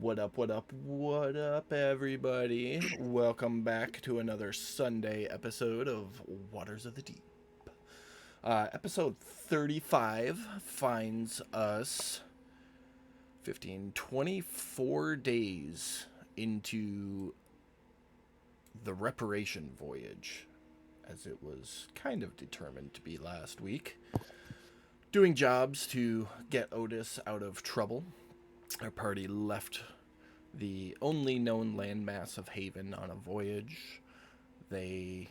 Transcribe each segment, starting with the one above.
What up, everybody? Welcome back to another Sunday episode of Waters of the Deep. Episode 35 finds us 24 days into the reparation voyage, as it was kind of determined to be last week. Doing jobs to get Otis out of trouble. Our party left the only known landmass of Haven on a voyage. They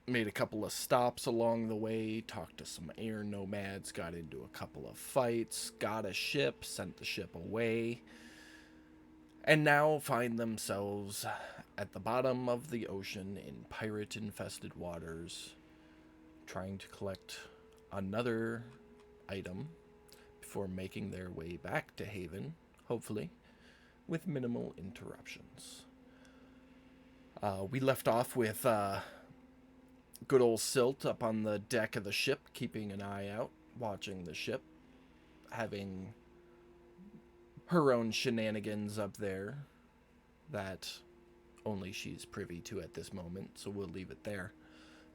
made a couple of stops along the way, talked to some air nomads, got into a couple of fights, got a ship, sent the ship away, and now find themselves at the bottom of the ocean in pirate infested waters, trying to collect another item before making their way back to Haven, hopefully, with minimal interruptions. We left off with good old Silt up on the deck of the ship, keeping an eye out, watching the ship, having her own shenanigans up there that only she's privy to at this moment, so we'll leave it there.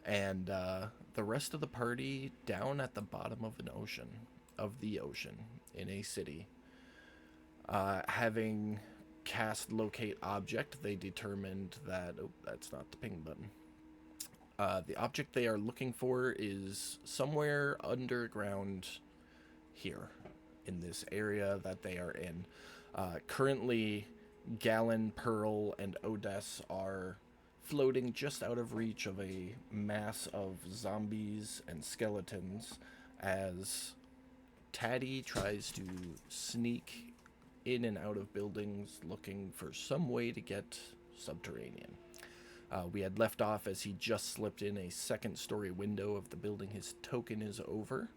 And the rest of the party down at the bottom of the ocean, in a city. Having cast locate object, they determined that that's not the ping button. The object they are looking for is somewhere underground here in this area that they are in. Currently, Gallon, Pearl, and Odess are floating just out of reach of a mass of zombies and skeletons as Taddy tries to sneak in and out of buildings looking for some way to get subterranean. We had left off as he just slipped in a second-story window of the building his token is over.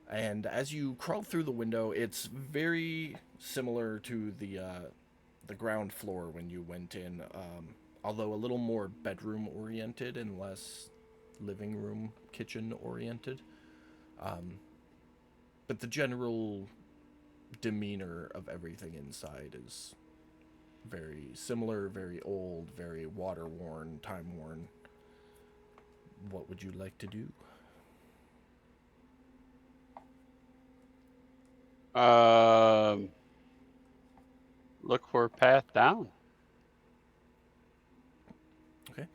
And as you crawl through the window, it's very similar to the ground floor when you went in, although a little more bedroom-oriented and less living room, kitchen-oriented. But the general demeanor of everything inside is very similar, very old, very water-worn, time-worn. What would you like to do? Um, Look for a path down. Okay.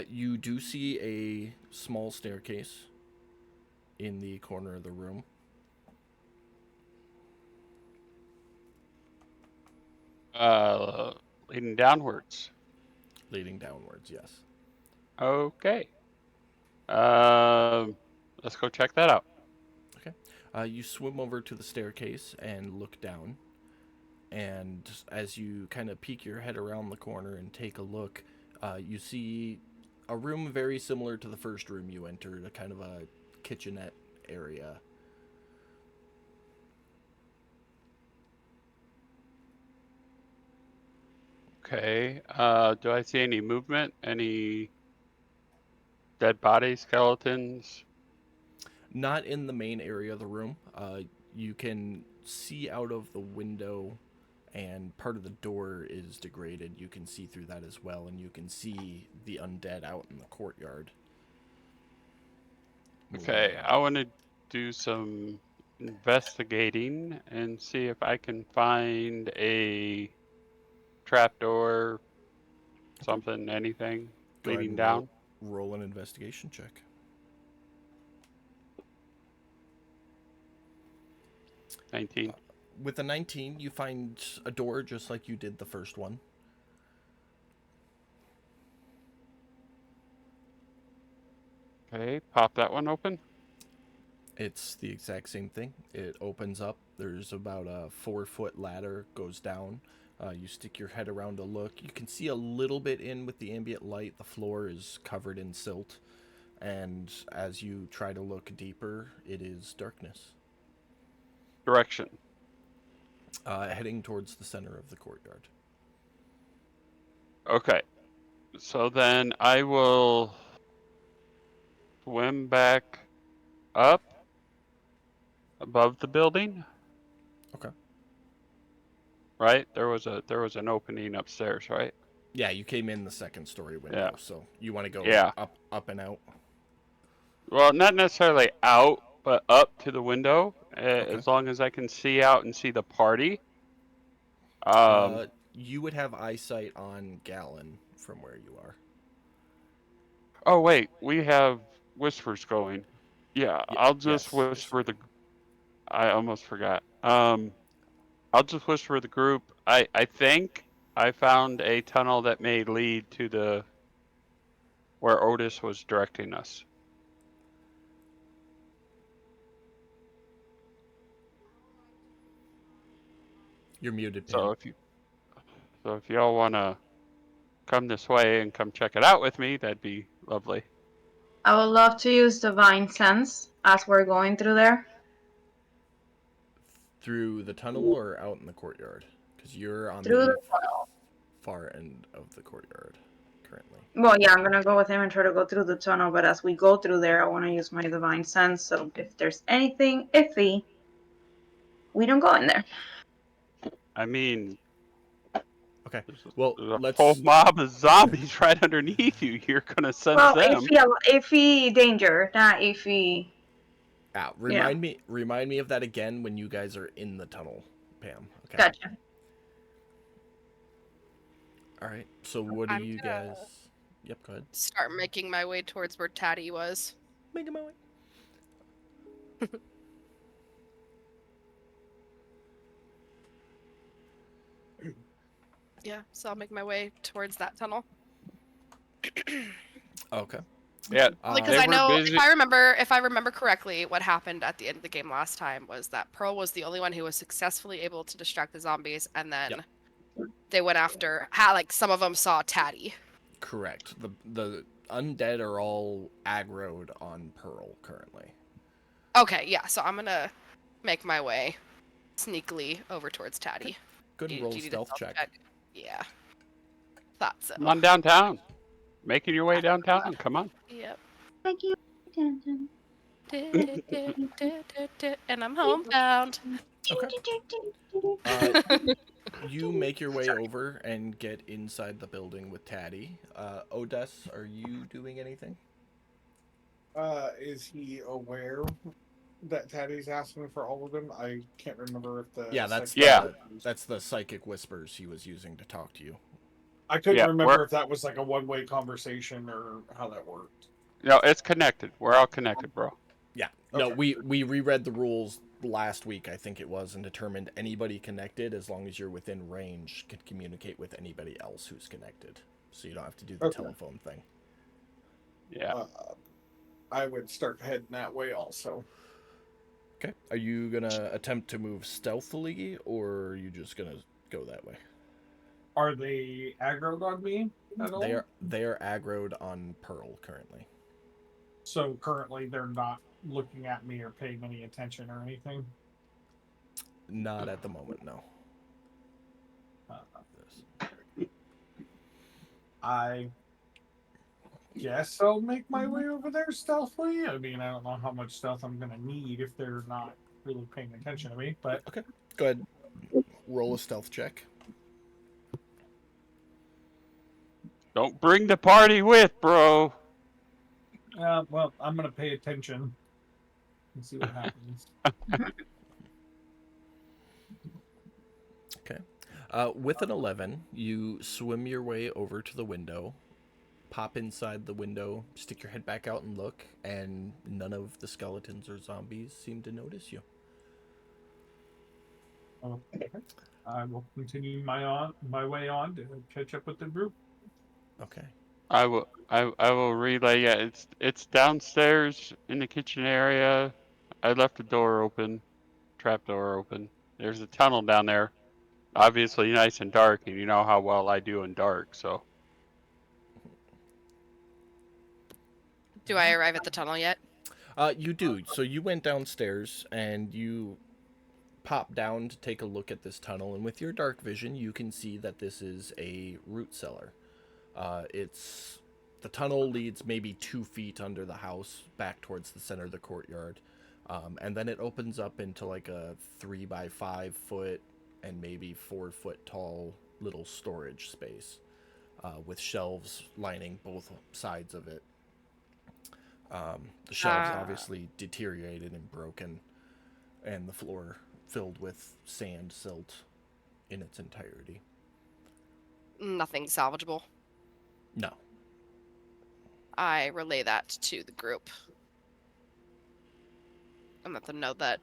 You do see a small staircase in the corner of the room. Uh, Leading downwards. Leading downwards, yes. Okay. Um, let's go check that out. Okay. You swim over to the staircase and look down. And as you kind of peek your head around the corner and take a look, you see a room very similar to the first room you entered, a kind of a kitchenette area. Okay. Do I see any movement? Any dead bodies, skeletons? Not in the main area of the room. You can see out of the window, and part of the door is degraded. You can see through that as well, and you can see the undead out in the courtyard. Moving Okay. around. I want to do some investigating and see if I can find a trapdoor, Okay. something, anything Go ahead leading and down. roll an investigation check. 19. With a 19, you find a door just like you did the first one. Okay. Pop that one open. It's the exact same thing. It opens up. There's about a 4-foot ladder, goes down. You stick your head around to look. You can see a little bit in with the ambient light. The floor is covered in silt. And as you try to look deeper, it is darkness. Direction. Heading towards the center of the courtyard. Okay. So then I will swim back up above the building, Okay. right? There was an opening upstairs, right? Yeah, you came in the second story window, Yeah. so you want to go Yeah. up and out. Well, not necessarily out, but up to the window, Okay. as long as I can see out and see the party. Um. You would have eyesight on Gallon from where you are. Oh wait, we have whispers going. Yeah, I'll just Yes, you whisper do. the. I almost forgot. I'll just whisper the group. I think I found a tunnel that may lead to the where Otis was directing us. You're muted, Pam. So if y'all wanna come this way and come check it out with me, that'd be lovely. I would love to use divine sense as we're going through there. Through the tunnel or out in the courtyard? Because you're on Through the the tunnel. far end of the courtyard currently. Well, yeah, I'm gonna go with him and try to go through the tunnel, but as we go through there, I want to use my divine sense, so if there's anything iffy, we don't go in there. I mean, Okay. Well, there's a let's. whole mob of zombies right underneath you. You're gonna sense Well, them. iffy danger, not iffy. Remind me of that again when you guys are in the tunnel, Pam. Okay. Gotcha. All right. So what do you guys? Yep. Go ahead. Start making my way towards where Taddy was. Making my way. Yeah, so I'll make my way towards that tunnel. Okay. Yeah, Because they I were know busy. if I remember correctly, what happened at the end of the game last time was that Pearl was the only one who was successfully able to distract the zombies, and then they went after. Like some of them saw Taddy. Correct. The undead are all aggroed on Pearl currently. Okay, yeah. So I'm gonna make my way sneakily over towards Taddy. Good Do roll you need a stealth check. Yeah. Thought so. Come on downtown. Making your way downtown. Come on. Yep. Thank you. And I'm homebound. You make your way over and get inside the building with Taddy. Odess, are you doing anything? Is he aware that Taddy's asking for all of them? I can't remember if the that's the psychic whispers he was using to talk to you. I couldn't remember if that was like a one-way conversation or how that worked. No, it's connected. We're all connected, bro. Yeah. Okay. No, we reread the rules last week, I think it was, and determined anybody connected, as long as you're within range, can communicate with anybody else who's connected. So you don't have to do the telephone thing. Yeah. I would start heading that way also. Okay. Are you gonna attempt to move stealthily, or are you just gonna go that way? Are they aggroed on me at all? They are aggroed on Pearl currently. So currently they're not looking at me or paying any attention or anything? Not at the moment, no. I guess I'll make my way over there stealthily. I mean, I don't know how much stealth I'm going to need if they're not really paying attention to me, but... Okay, go ahead. Roll a stealth check. Don't bring the party with, bro. Well, I'm going to pay attention and see what happens. Okay. With an 11, you swim your way over to the window, pop inside the window, stick your head back out and look, and none of the skeletons or zombies seem to notice you. Okay. I will continue my way on to catch up with the group. Okay. I will relay. Yeah, it's downstairs in the kitchen area. I left the door open, trap door open. There's a tunnel down there, obviously nice and dark, and you know how well I do in dark. So. Do I arrive at the tunnel yet? You do. So you went downstairs and you pop down to take a look at this tunnel, and with your dark vision, you can see that this is a root cellar. The tunnel leads maybe 2 feet under the house back towards the center of the courtyard. And then it opens up into like a 3 by 5 foot and maybe 4-foot tall little storage space with shelves lining both sides of it. The shelves obviously deteriorated and broken, and the floor filled with sand silt in its entirety. Nothing salvageable. No. I relay that to the group and let them know that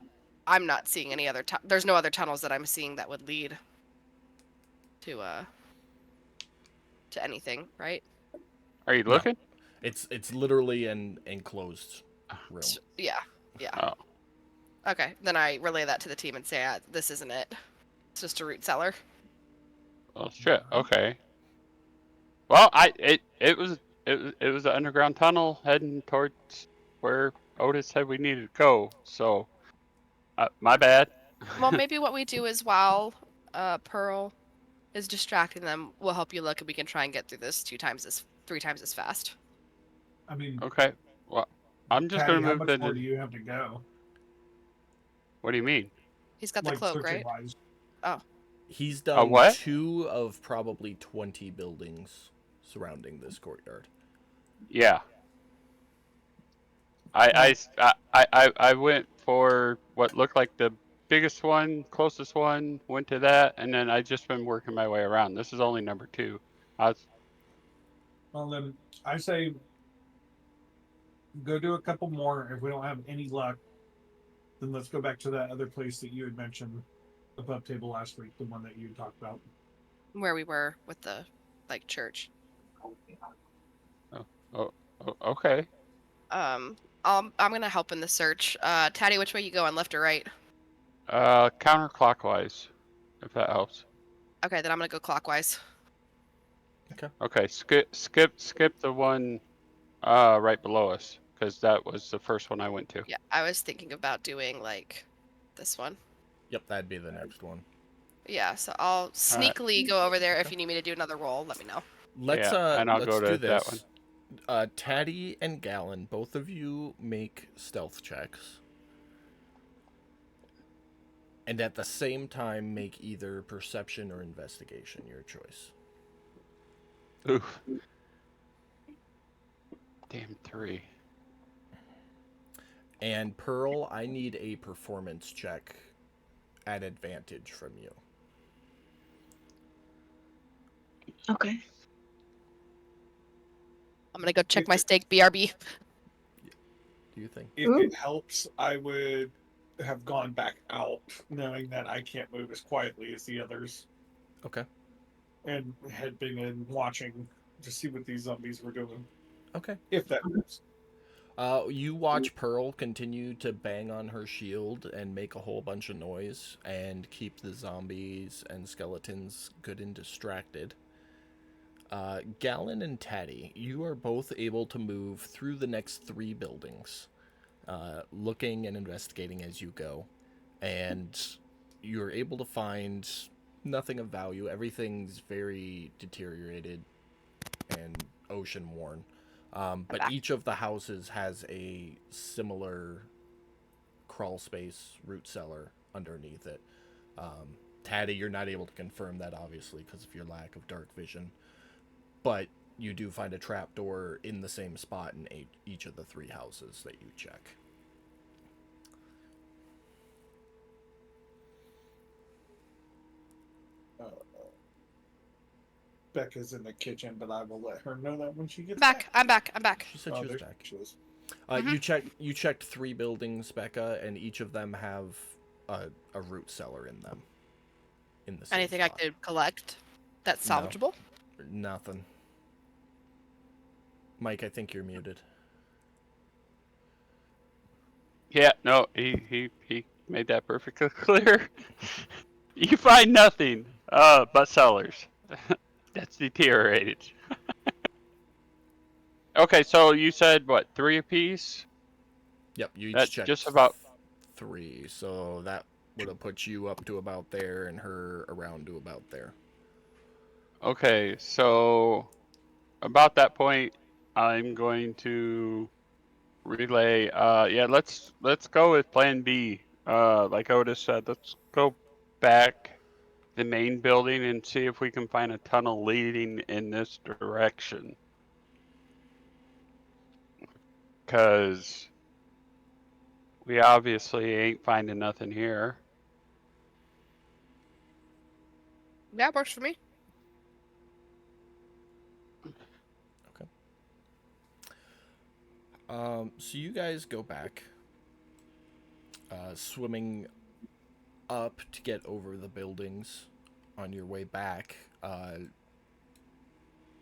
I'm not seeing any other. There's no other tunnels that I'm seeing that would lead to anything, right? Are you No. looking? It's literally an enclosed room. Yeah. Oh. Okay, then I relay that to the team and say this isn't it. It's just a root cellar. Oh shit. Okay. Well, it was an underground tunnel heading towards where Otis said we needed to go. So, my bad. Well, maybe what we do is while Pearl is distracting them, we'll help you look, and we can try and get through this 3 times as fast. I mean, Okay. Well, I'm just Patty, gonna how move much more the. do you have to go? What do you mean? He's got the Like cloak, right? searching-wise? He's done what? 2 of probably 20 buildings surrounding this courtyard. Yeah. I went for what looked like the biggest one, closest one, went to that, and then I just been working my way around. This is only number 2. Well, then I say go do a couple more. If we don't have any luck, then let's go back to that other place that you had mentioned, the pub table last week, the one that you talked about. Where we were with the church. Okay. I'm gonna help in the search. Taddy, which way you going, left or right? Counterclockwise, if that helps. Okay, then I'm gonna go clockwise. Okay, skip the one right below us, because that was the first one I went to. Yeah, I was thinking about doing like this one. Yep, that'd be the next one. Yeah, so I'll sneakily go over there. If you need me to do another roll, let me know. Let's and I'll let's go to do that this. Taddy and Gallon, both of you make stealth checks. And at the same time make either perception or investigation, your choice. Oof. Damn 3. And Pearl, I need a performance check at advantage from you. Okay. I'm gonna go check my steak, BRB. Do you think? If it helps, I would have gone back out, knowing that I can't move as quietly as the others, Okay. and had been in watching to see what these zombies were doing. Okay. If that helps. You watch Pearl continue to bang on her shield and make a whole bunch of noise and keep the zombies and skeletons good and distracted. Gallon and Taddy, you are both able to move through the next 3 buildings, looking and investigating as you go. And you're able to find nothing of value. Everything's very deteriorated and ocean worn. But each of the houses has a similar crawl space, root cellar underneath it. Taddy, you're not able to confirm that, obviously, because of your lack of dark vision. But you do find a trapdoor in the same spot in each of the 3 houses that you check. Becca's in the kitchen, but I will let her know that when she gets I'm back. She said Oh, she was there back. she is. You checked 3 buildings, Becca, and each of them have a root cellar in them. In the same Anything spot. I could collect that's No. salvageable? Nothing. Mike, I think you're muted. Yeah, no, he made that perfectly clear. You find nothing but cellars. That's deteriorated. Okay, so you said what, 3 apiece? Yep, you each That's checked just about 3, so that would have put you up to about there and her around to about there. Okay, so about that point, I'm going to relay. Yeah, let's go with Plan B. Like Otis said, let's go back the main building and see if we can find a tunnel leading in this direction. Because we obviously ain't finding nothing here. Yeah, works for me. So you guys go back, swimming up to get over the buildings. On your way back,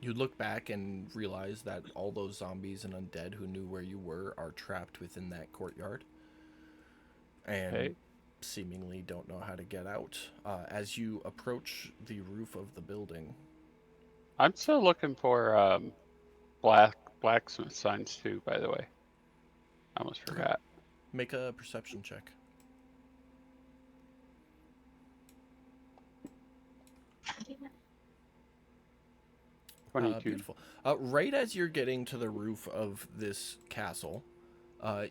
you look back and realize that all those zombies and undead who knew where you were are trapped within that courtyard. And Okay. seemingly don't know how to get out. As you approach the roof of the building, I'm still looking for blacksmith signs too, by the way. I almost forgot. make a perception check. 22. Beautiful. Right as you're getting to the roof of this castle,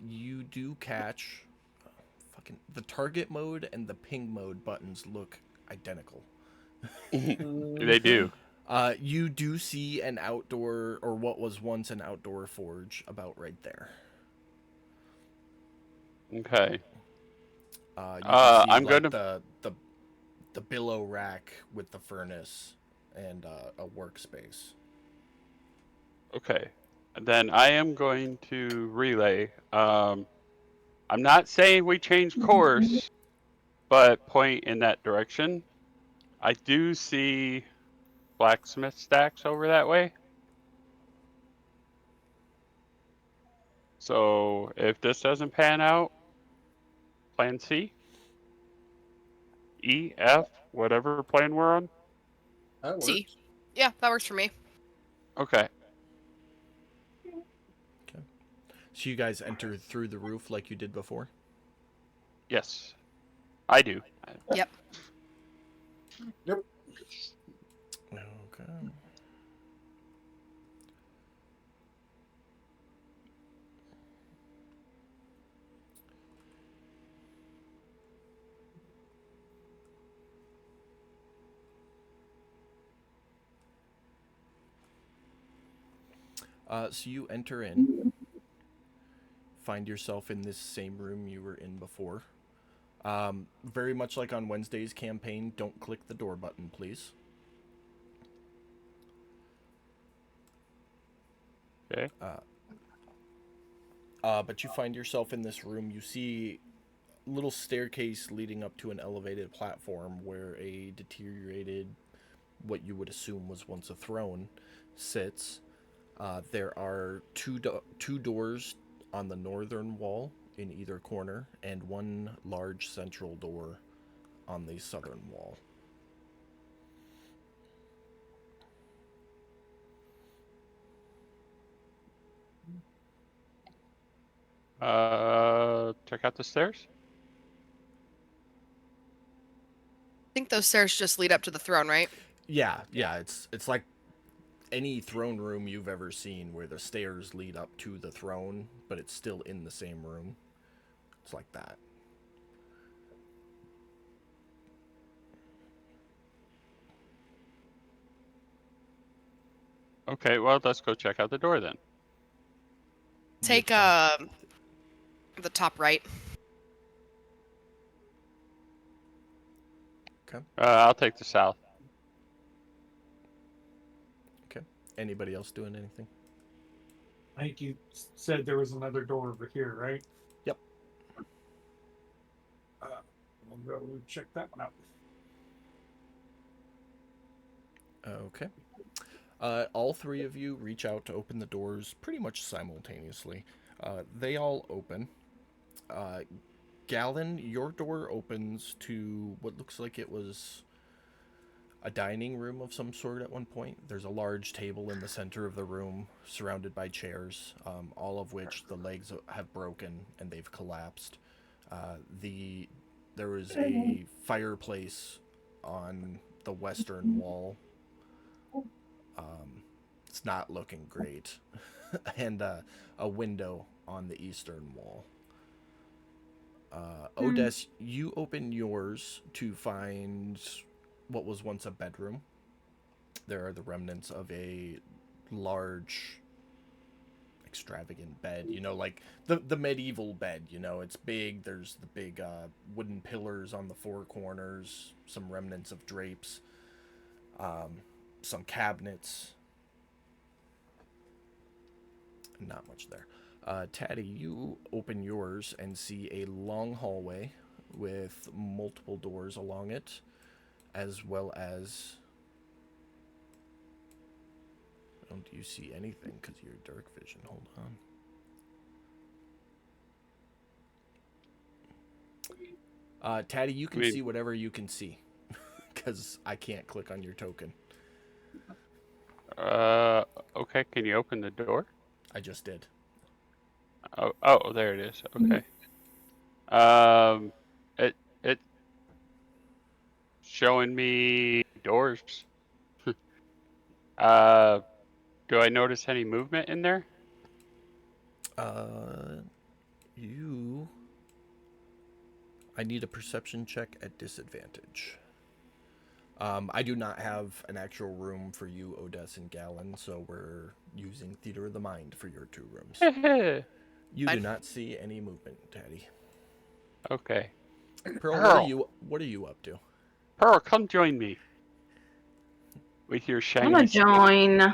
you do catch the target mode and the ping mode buttons look identical. They do. You do see an outdoor, or what was once an outdoor forge, about right there. Okay. You can see I'm like, gonna- the billow rack with the furnace and a workspace. Okay. Then I am going to relay. I'm not saying we change course, but point in that direction. I do see blacksmith stacks over that way. So if this doesn't pan out, plan C, E, F, whatever plan we're on. That works. See. Yeah, that works for me. Okay. So you guys enter through the roof like you did before? Yes, I do. Yep. Yep. Okay. So you enter in, find yourself in this same room you were in before. Very much like on Wednesday's campaign, don't click the door button, please. Okay. But you find yourself in this room. You see a little staircase leading up to an elevated platform where a deteriorated, what you would assume was once a throne, sits. There are two doors on the northern wall in either corner, and one large central door on the southern wall. Check out the stairs. I think those stairs just lead up to the throne, right? Yeah, it's like any throne room you've ever seen where the stairs lead up to the throne, but it's still in the same room. It's like that. Okay, well, let's go check out the door then. Take Which one? the top right. I'll take the south. Anybody else doing anything? I think you said there was another door over here, right? Yep. We'll go check that one out. Okay. All three of you reach out to open the doors pretty much simultaneously. They all open. Galen, your door opens to what looks like it was a dining room of some sort at one point. There's a large table in the center of the room, surrounded by chairs, all of which the legs have broken and they've collapsed. There is a fireplace on the western wall. It's not looking great. And a window on the eastern wall. Odess, you open yours to find what was once a bedroom. There are the remnants of a large, extravagant bed. You know, like the medieval bed. You know, it's big. There's the big wooden pillars on the four corners. Some remnants of drapes. Some cabinets. Not much there. Taddy, you open yours and see a long hallway with multiple doors along it, as well as... Don't you see anything because of your dark vision? Hold on. Taddy, you can see whatever you can see, because I can't click on your token. Okay. Can you open the door? I just did. Oh, there it is. Okay. It showing me doors. Do I notice any movement in there? I need a perception check at disadvantage. I do not have an actual room for you, Odess and Gallon, so we're using Theater of the Mind for your 2 rooms. You do not see any movement, Taddy. Okay. Pearl, what are you up to? Pearl, come join me. With your shiny... I'm gonna join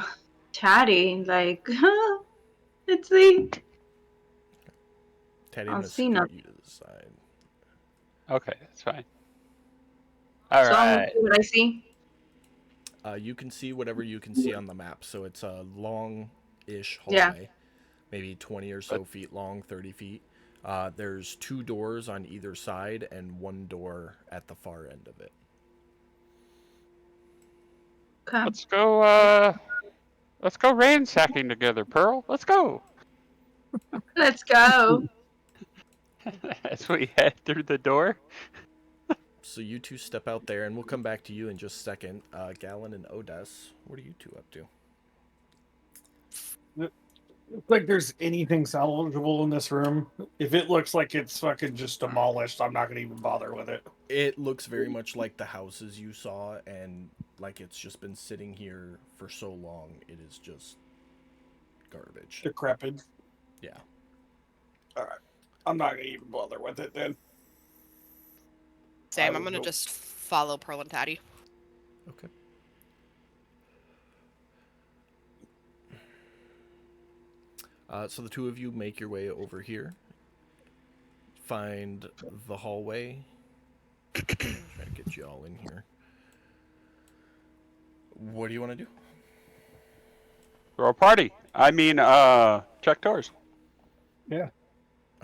Taddy, like, let's see. Taddy, I'll I'm gonna see scoot nothing. you to the side. Okay, that's fine. All So I'm gonna see what I see. You can see whatever you can see on the map. So it's a long-ish Yeah. hallway, maybe 20 or so feet long, 30 feet. There's 2 doors on either side and 1 door at the far end of it. Okay. Let's go ransacking together, Pearl. Let's go. Let's go. As we head through the door. So you 2 step out there, and we'll come back to you in just a second. Gallon and Odess, what are you 2 up to? Like there's anything salvageable in this room. If it looks like it's fucking just demolished, I'm not gonna even bother with it. It looks very much like the houses you saw, and like it's just been sitting here for so long. It is just garbage. Decrepit. Yeah. All right. I'm not gonna even bother with it then. Same. I'm gonna just follow Pearl and Taddy. Okay. So the 2 of you make your way over here. Find the hallway. Try to get you all in here. What do you want to do? Throw a party. I mean, check doors. Yeah.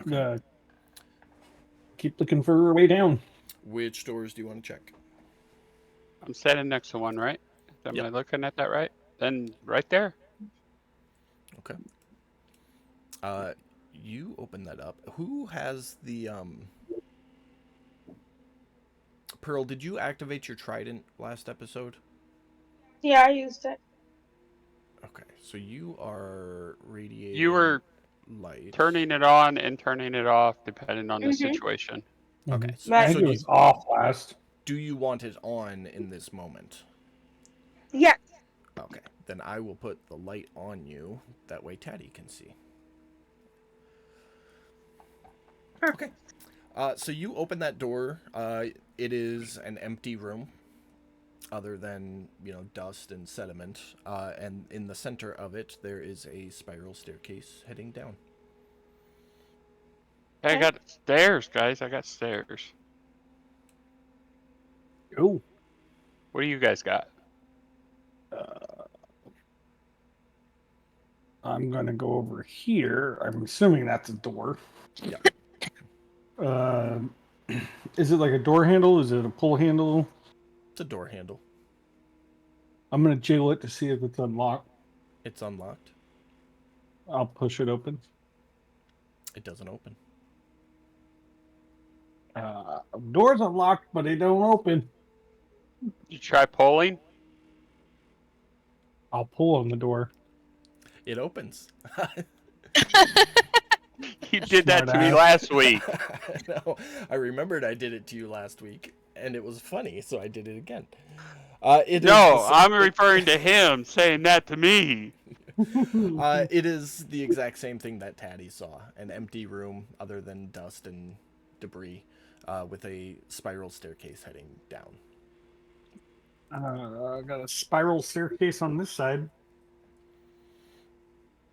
Okay. Keep looking for a way down. Which doors do you want to check? I'm standing next to one, right? Am Yep. I looking at that right? Then right there. Okay. You open that up. Who has the Pearl, did you activate your trident last episode? Yeah, I used it. Okay, so you are radiating You were light. turning it on and turning it off depending on the Mhm. situation. Okay, Mhm. so, I think so it was off last. do you want it on in this moment? Yeah. Okay, then I will put the light on you. That way Taddy can see. Okay. So you open that door. It is an empty room, other than, you know, dust and sediment. And in the center of it, there is a spiral staircase heading down. Hey, I got stairs, guys. I got stairs. Oh. What do you guys got? I'm gonna go over here. I'm assuming that's a door. Yeah. Is it like a door handle? Is it a pull handle? It's a door handle. I'm gonna jiggle it to see if it's unlocked. It's unlocked. I'll push it open. It doesn't open. Door's unlocked, but they don't open. You try pulling? I'll pull on the door. It opens. You did that Smart to me ass. last week. No, I remembered I did it to you last week. and it was funny, so I did it again. It is No, the I'm referring to him saying that to me. it is the exact same thing that Taddy saw. An empty room other than dust and debris, with a spiral staircase heading down. I got a spiral staircase on this side.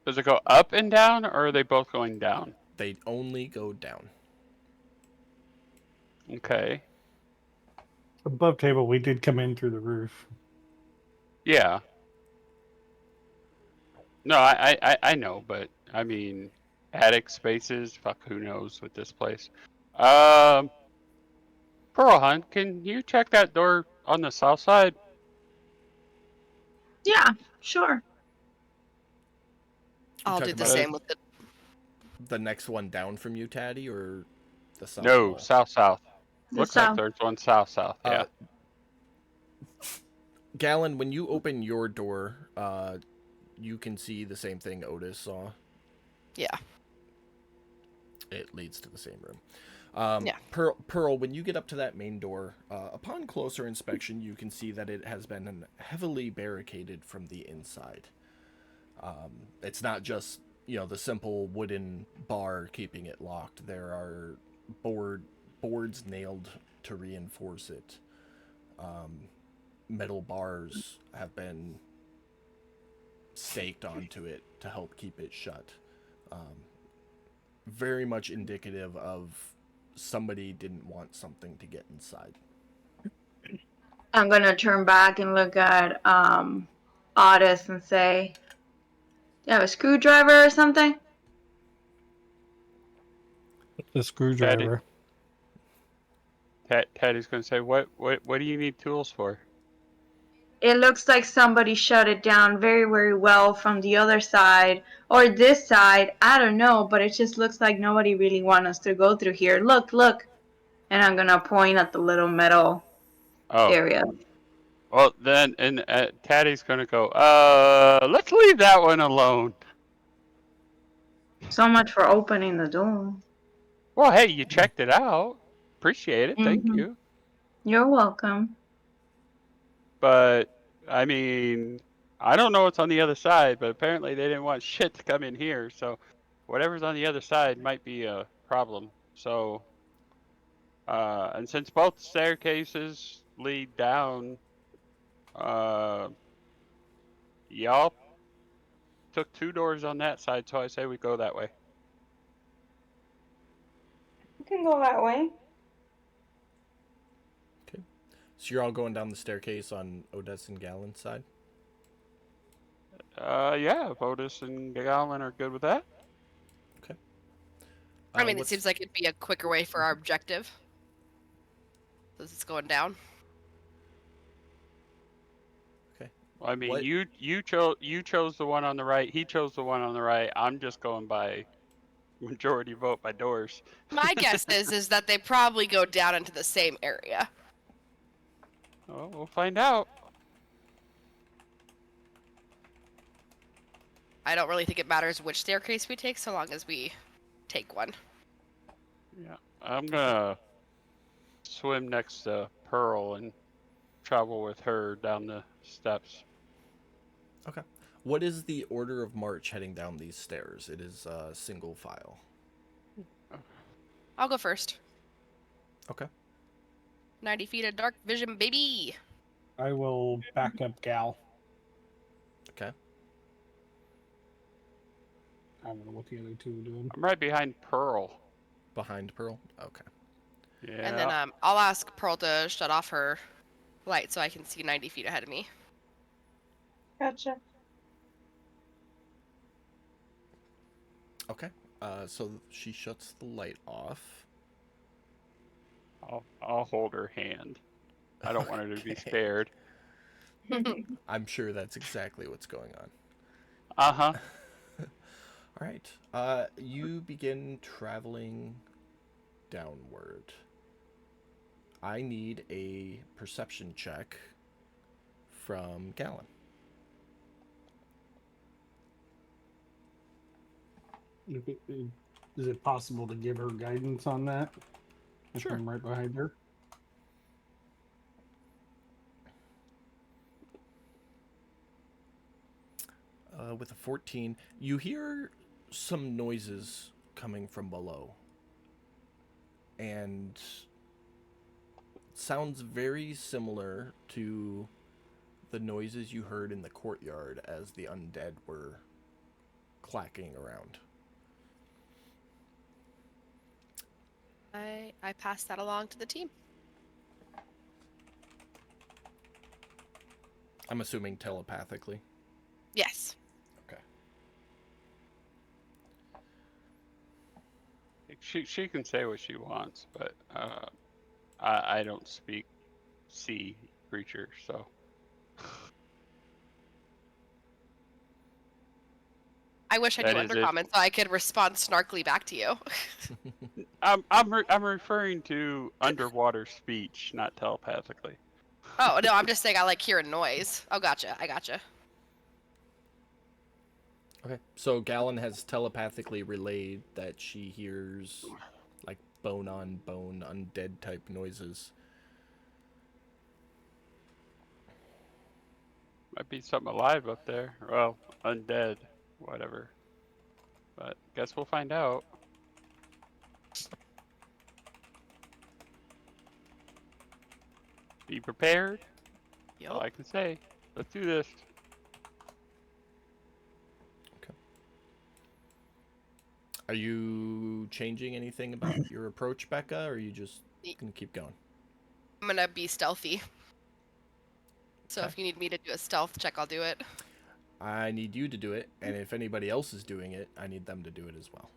Does it go up and down, or are they both going down? They only go down. Okay. Above table, we did come in through the roof. Yeah. No, I know, but I mean, attic spaces. Fuck, who knows with this place? Pearl Hunt, can you check that door on the south side? Yeah, sure. I'll do talking the about same with the next one down from you, Taddy, or the south No, wall? south. The Looks like south. there's one south. Yeah. Galen, when you open your door, you can see the same thing Otis saw. Yeah. It leads to the same room. Yeah. Pearl, when you get up to that main door, upon closer inspection, you can see that it has been heavily barricaded from the inside. It's not just, the simple wooden bar keeping it locked. There are boards nailed to reinforce it. Metal bars have been staked onto it to help keep it shut. Very much indicative of somebody didn't want something to get inside. I'm gonna turn back and look at Otis and say, "You have a screwdriver or something?" The screwdriver. Teddy's gonna say, what do you need tools for? It looks like somebody shut it down very, very well from the other side or this side. I don't know, but it just looks like nobody really wants us to go through here. Look. And I'm gonna point at the little metal Oh, area. well then, and Teddy's gonna go, let's leave that one alone. So much for opening the door. Well, hey, you checked it out. Appreciate it. Thank Mhm. you. You're welcome. But, I mean, I don't know what's on the other side, but apparently they didn't want shit to come in here, so whatever's on the other side might be a problem. So, and since both staircases lead down, y'all took 2 doors on that side, so I say we go that way. You can go that way. So you're all going down the staircase on Odessa and Galen's side? Yeah, if Otis and Galen are good with that. Okay. I mean, it what's- seems like it'd be a quicker way for our objective. Since it's going down. Well, I mean, What- you chose the one on the right. He chose the one on the right. I'm just going by majority vote by doors. My guess is that they probably go down into the same area. Oh, we'll find out. I don't really think it matters which staircase we take, so long as we take one. Yeah, I'm gonna swim next to Pearl and travel with her down the steps. Okay. What is the order of march heading down these stairs? It is single file. I'll go first. Okay. 90 feet of dark vision, baby! I will back up Gal. Okay. I don't know what the other two are doing. I'm right behind Pearl. Behind Pearl? Okay. Yeah. And then I'll ask Pearl to shut off her light so I can see 90 feet ahead of me. Gotcha. Okay. So she shuts the light off. I'll hold her hand. I don't want her to be Okay. scared. I'm sure that's exactly what's going on. Uh-huh. All right. You begin traveling downward. I need a perception check from Galen. Is it possible to give her guidance on that? If Sure. I'm right behind her. with a 14, you hear some noises coming from below. And sounds very similar to the noises you heard in the courtyard as the undead were clacking around. I passed that along to the team. I'm assuming telepathically. Yes. Okay. She can say what she wants, but I don't speak sea creature, so. I wish I That knew is it. Undercommon so I could respond snarkily back to you. I'm referring to underwater speech, not telepathically. Oh, no, I'm just saying I like hearing noise. Oh, gotcha. I gotcha. Okay. So Gallon has telepathically relayed that she hears like bone on bone, undead type noises. Might be something alive up there. Well, undead, whatever. But guess we'll find out. Be prepared. That's all I can say. Let's do this. Are you changing anything about your approach, Becca, or are you just gonna keep going? I'm gonna be stealthy. So Okay. if you need me to do a stealth check, I'll do it. I need you to do it, and if anybody else is doing it, I need them to do it as well.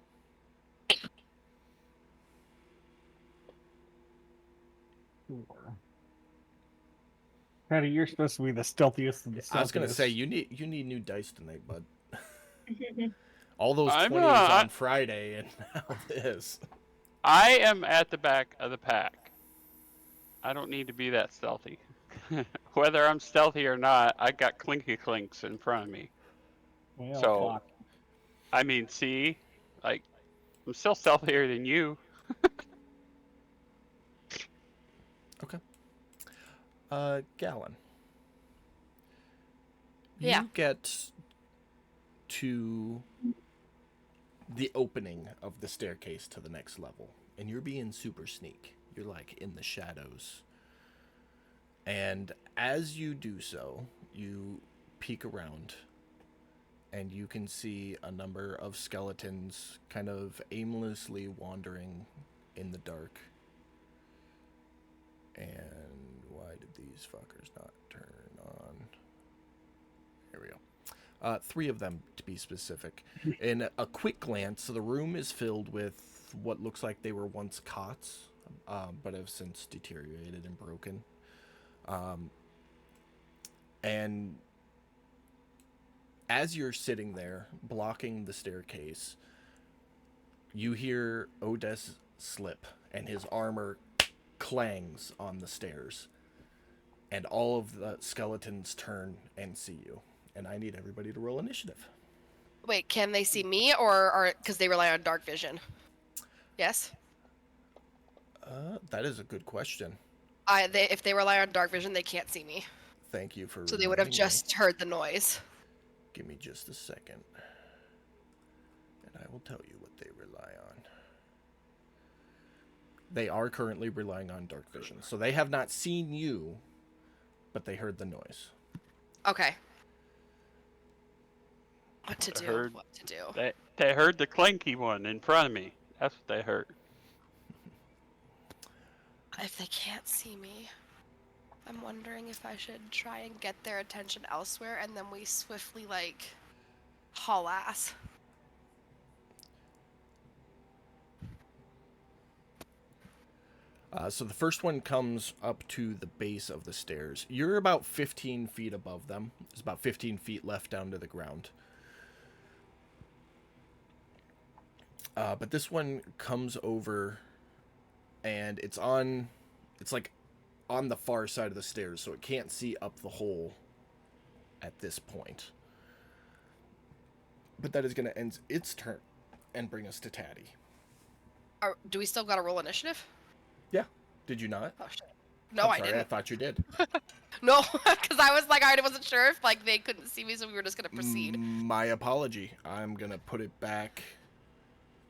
Patty, you're supposed to be the stealthiest of the stealthiest. I was gonna say you need new dice tonight, bud. All those I'm 20s on Friday, and now this. I am at the back of the pack. I don't need to be that stealthy. Whether I'm stealthy or not, I got clinky clinks in front of me. Well, So, fuck. I mean, see, like, I'm still stealthier than you. Okay. Gallon. Yeah. You get to the opening of the staircase to the next level, and you're being super sneak. You're like in the shadows. And as you do so, you peek around, and you can see a number of skeletons kind of aimlessly wandering in the dark. And why did these fuckers not turn on? Here we go. 3 of them, to be specific. In a quick glance, the room is filled with what looks like they were once cots, but have since deteriorated and broken. And as you're sitting there, blocking the staircase, you hear Odess slip, and his armor clangs on the stairs. And all of the skeletons turn and see you. And I need everybody to roll initiative. Wait, can they see me or because they rely on dark vision? Yes. That is a good question. If they rely on dark vision, they can't see me. Thank you for So they would have reminding me. just heard the noise. Give me just a second. And I will tell you what they rely on. They are currently relying on dark vision. So they have not seen you, but they heard the noise. Okay. What to I do? heard What to do? They heard the clinky one in front of me. That's what they heard. If they can't see me, I'm wondering if I should try and get their attention elsewhere, and then we swiftly, like, haul ass. So the first one comes up to the base of the stairs. You're about 15 feet above them. There's about 15 feet left down to the ground. But this one comes over, and it's like on the far side of the stairs, so it can't see up the hole at this point. But that is going to end its turn and bring us to Taddy. Do we still gotta roll initiative? Yeah. Did you not? Oh shit. No, I'm I sorry, I didn't. thought you did. No, because I was like, I wasn't sure if like they couldn't see me, so we were just gonna proceed. My apology. I'm gonna put it back.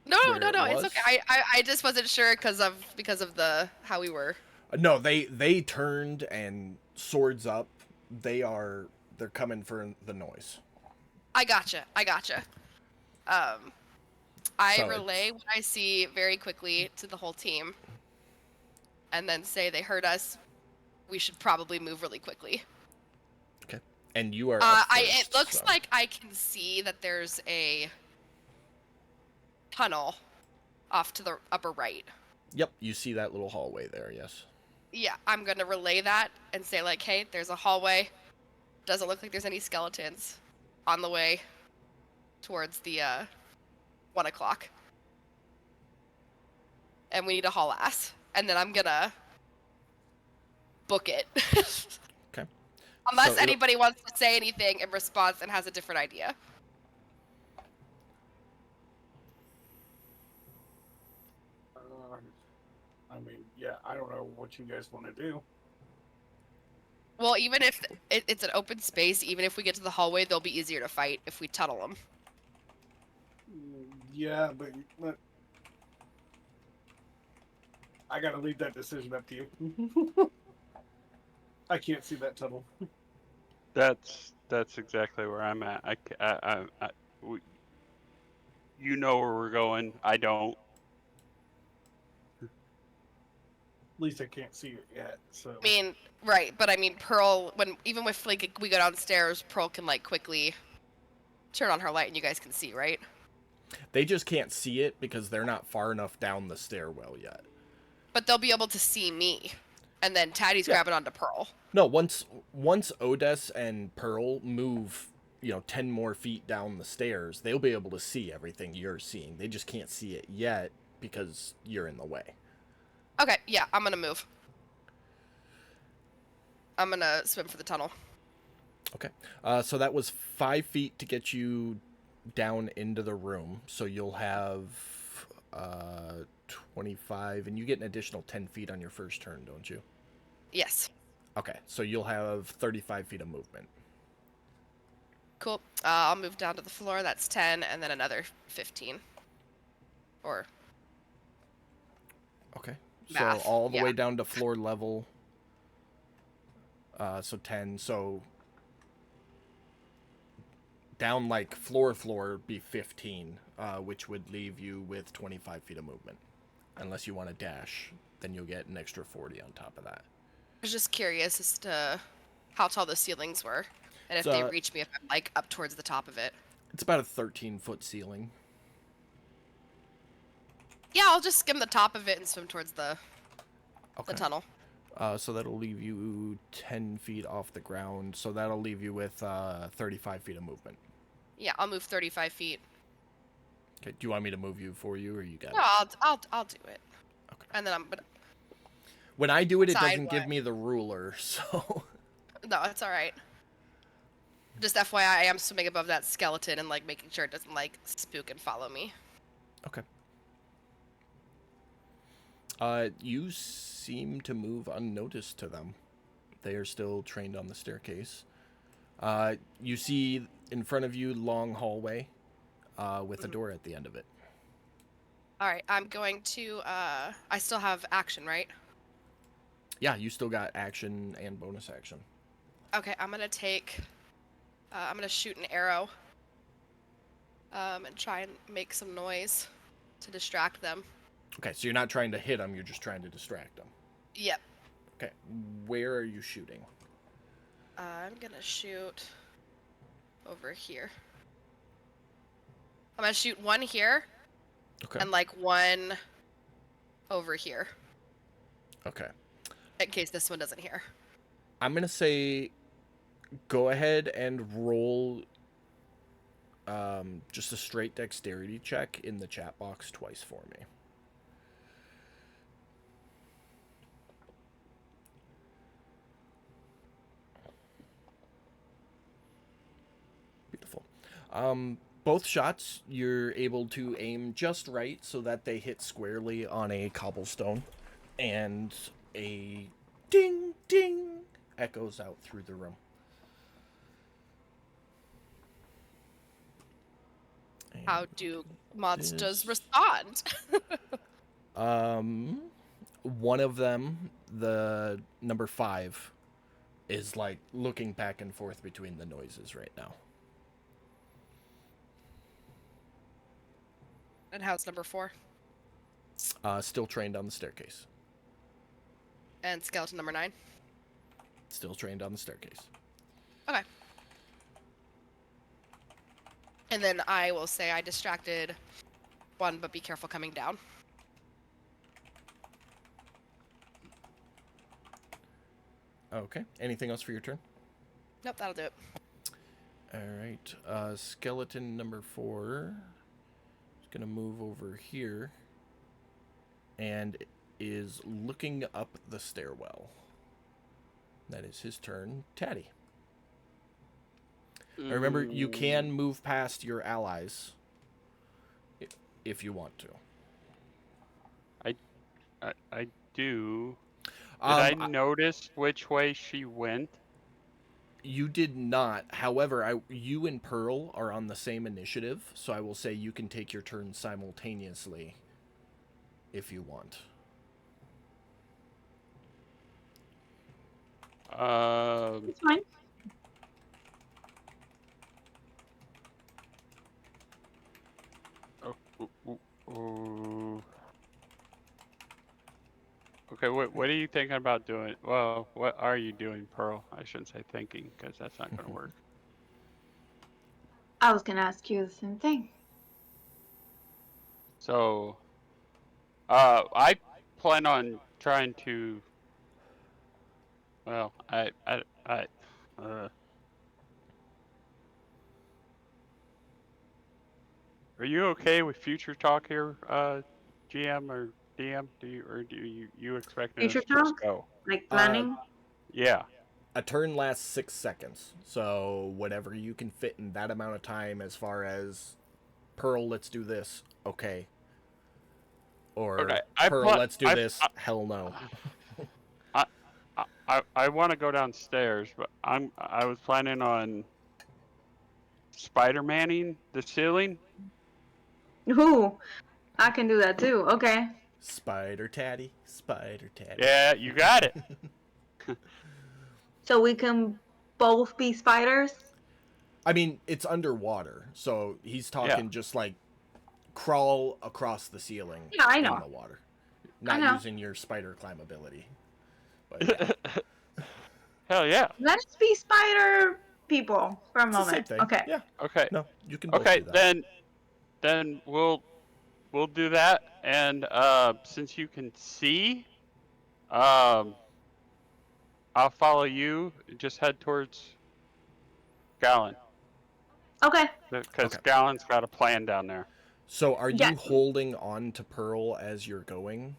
No, where it it's was? okay. I just wasn't sure because of the how we were. No, they turned and swords up. They're coming for the noise. I gotcha. I So relay what I see very quickly to the whole team, and then say they heard us. We should probably move really quickly. Okay. And you are. Up It first, looks so. like I can see that there's a tunnel off to the upper right. Yep, you see that little hallway there. Yes. Yeah, I'm gonna relay that and say like, hey, there's a hallway. Doesn't look like there's any skeletons on the way towards the 1 o'clock. And we need to haul ass. And then I'm gonna book it. Okay. Unless So anybody wants to say anything in response and has a different idea. I mean, yeah, I don't know what you guys want to do. Well, even if it's an open space, even if we get to the hallway, they'll be easier to fight if we tunnel them. Yeah, but I gotta leave that decision up to you. I can't see that tunnel. That's exactly where I'm at. You know where we're going. I don't. At least I can't see it yet. So I mean, right, but I mean, Pearl, even if like we go downstairs, Pearl can like quickly turn on her light and you guys can see, right? They just can't see it because they're not far enough down the stairwell yet. But they'll be able to see me, and then Taddy's Yeah. grabbing onto Pearl. No, once Odess and Pearl move, 10 more feet down the stairs, they'll be able to see everything you're seeing. They just can't see it yet because you're in the way. Okay, yeah, I'm gonna move. I'm gonna swim for the tunnel. Okay. So that was 5 feet to get you down into the room. So you'll have 25, and you get an additional 10 feet on your first turn, don't you? Yes. Okay. So you'll have 35 feet of movement. Cool. I'll move down to the floor. That's 10, and then another 15. Or Okay. Math, So all the yeah. way down to floor level. So 10. So down like floor be 15, which would leave you with 25 feet of movement. Unless you want to dash, then you'll get an extra 40 on top of that. I was just curious as to how tall the ceilings were, and if So, they reach me if I'm like up towards the top of it. It's about a 13-foot ceiling. Yeah, I'll just skim the top of it and swim towards the Okay. tunnel. So that'll leave you 10 feet off the ground. So that'll leave you with 35 feet of movement. Yeah, I'll move 35 feet. Okay. Do you want me to move you for you, or you got No, it? I'll do it. Okay. And then I'm gonna. When I do it, it Side doesn't give what? me the ruler. So. No, it's all right. Just FYI, I am swimming above that skeleton and like making sure it doesn't like spook and follow me. Okay. You seem to move unnoticed to them. They are still trained on the staircase. You see in front of you long hallway with a door at the end of it. All right, I'm going to. I still have action, right? Yeah, you still got action and bonus action. Okay, I'm gonna take. I'm gonna shoot an arrow. And try and make some noise to distract them. Okay, so you're not trying to hit them, you're just trying to distract them. Yep. Okay, where are you shooting? I'm gonna shoot over here. I'm gonna shoot one here Okay. and like one over here Okay. in case this one doesn't hear. I'm going to say go ahead and roll just a straight dexterity check in the chat box twice for me. Beautiful. Both shots, you're able to aim just right so that they hit squarely on a cobblestone and a ding, ding echoes out through the room. How do monsters this- respond? One of them, the number 5, is like looking back and forth between the noises right now. And how's number 4? Still trained on the staircase. And skeleton number 9? Still trained on the staircase. Okay. And then I will say I distracted 1, but be careful coming down. Okay. Anything else for your turn? Nope, that'll do it. All right. Skeleton number 4 is going to move over here and is looking up the stairwell. That is his turn. Taddy. Now remember, you can move past your allies if you want to. I do. Did I Um, notice which way she went? You did not. However, you and Pearl are on the same initiative, so I will say you can take your turn simultaneously if you want. It's fine. Ooh. Okay, what are you thinking about doing? Well, what are you doing, Pearl? I shouldn't say thinking, because that's not going to work. I was gonna ask you the same thing. So, I plan on trying to. Well, are you okay with future talk here, GM or DM? Do you expect us Future to just talk? go? Like planning? Yeah. A turn lasts 6 seconds, so whatever you can fit in that amount of time as far as Pearl, let's do this, okay. Or Okay, Pearl, let's do this, hell no. I want to go downstairs, but I was planning on Spider-Manning the ceiling. Ooh, I can do that too. Okay. Spider Taddy, Spider Taddy. Yeah, you got it. So we can both be spiders? I mean, it's underwater, so he's talking just like crawl across the ceiling Yeah, I in know. the water. I Not know. using your spider climb ability. But yeah. Hell yeah. Let's be spider people for a It's the same moment. thing. Okay. Yeah. Okay. No, you can both Okay, do that. then we'll do that, and since you can see, I'll follow you. Just head towards Gallon, Okay. because Okay. Gallon's got a plan down there. So are you Yes. holding on to Pearl as you're going?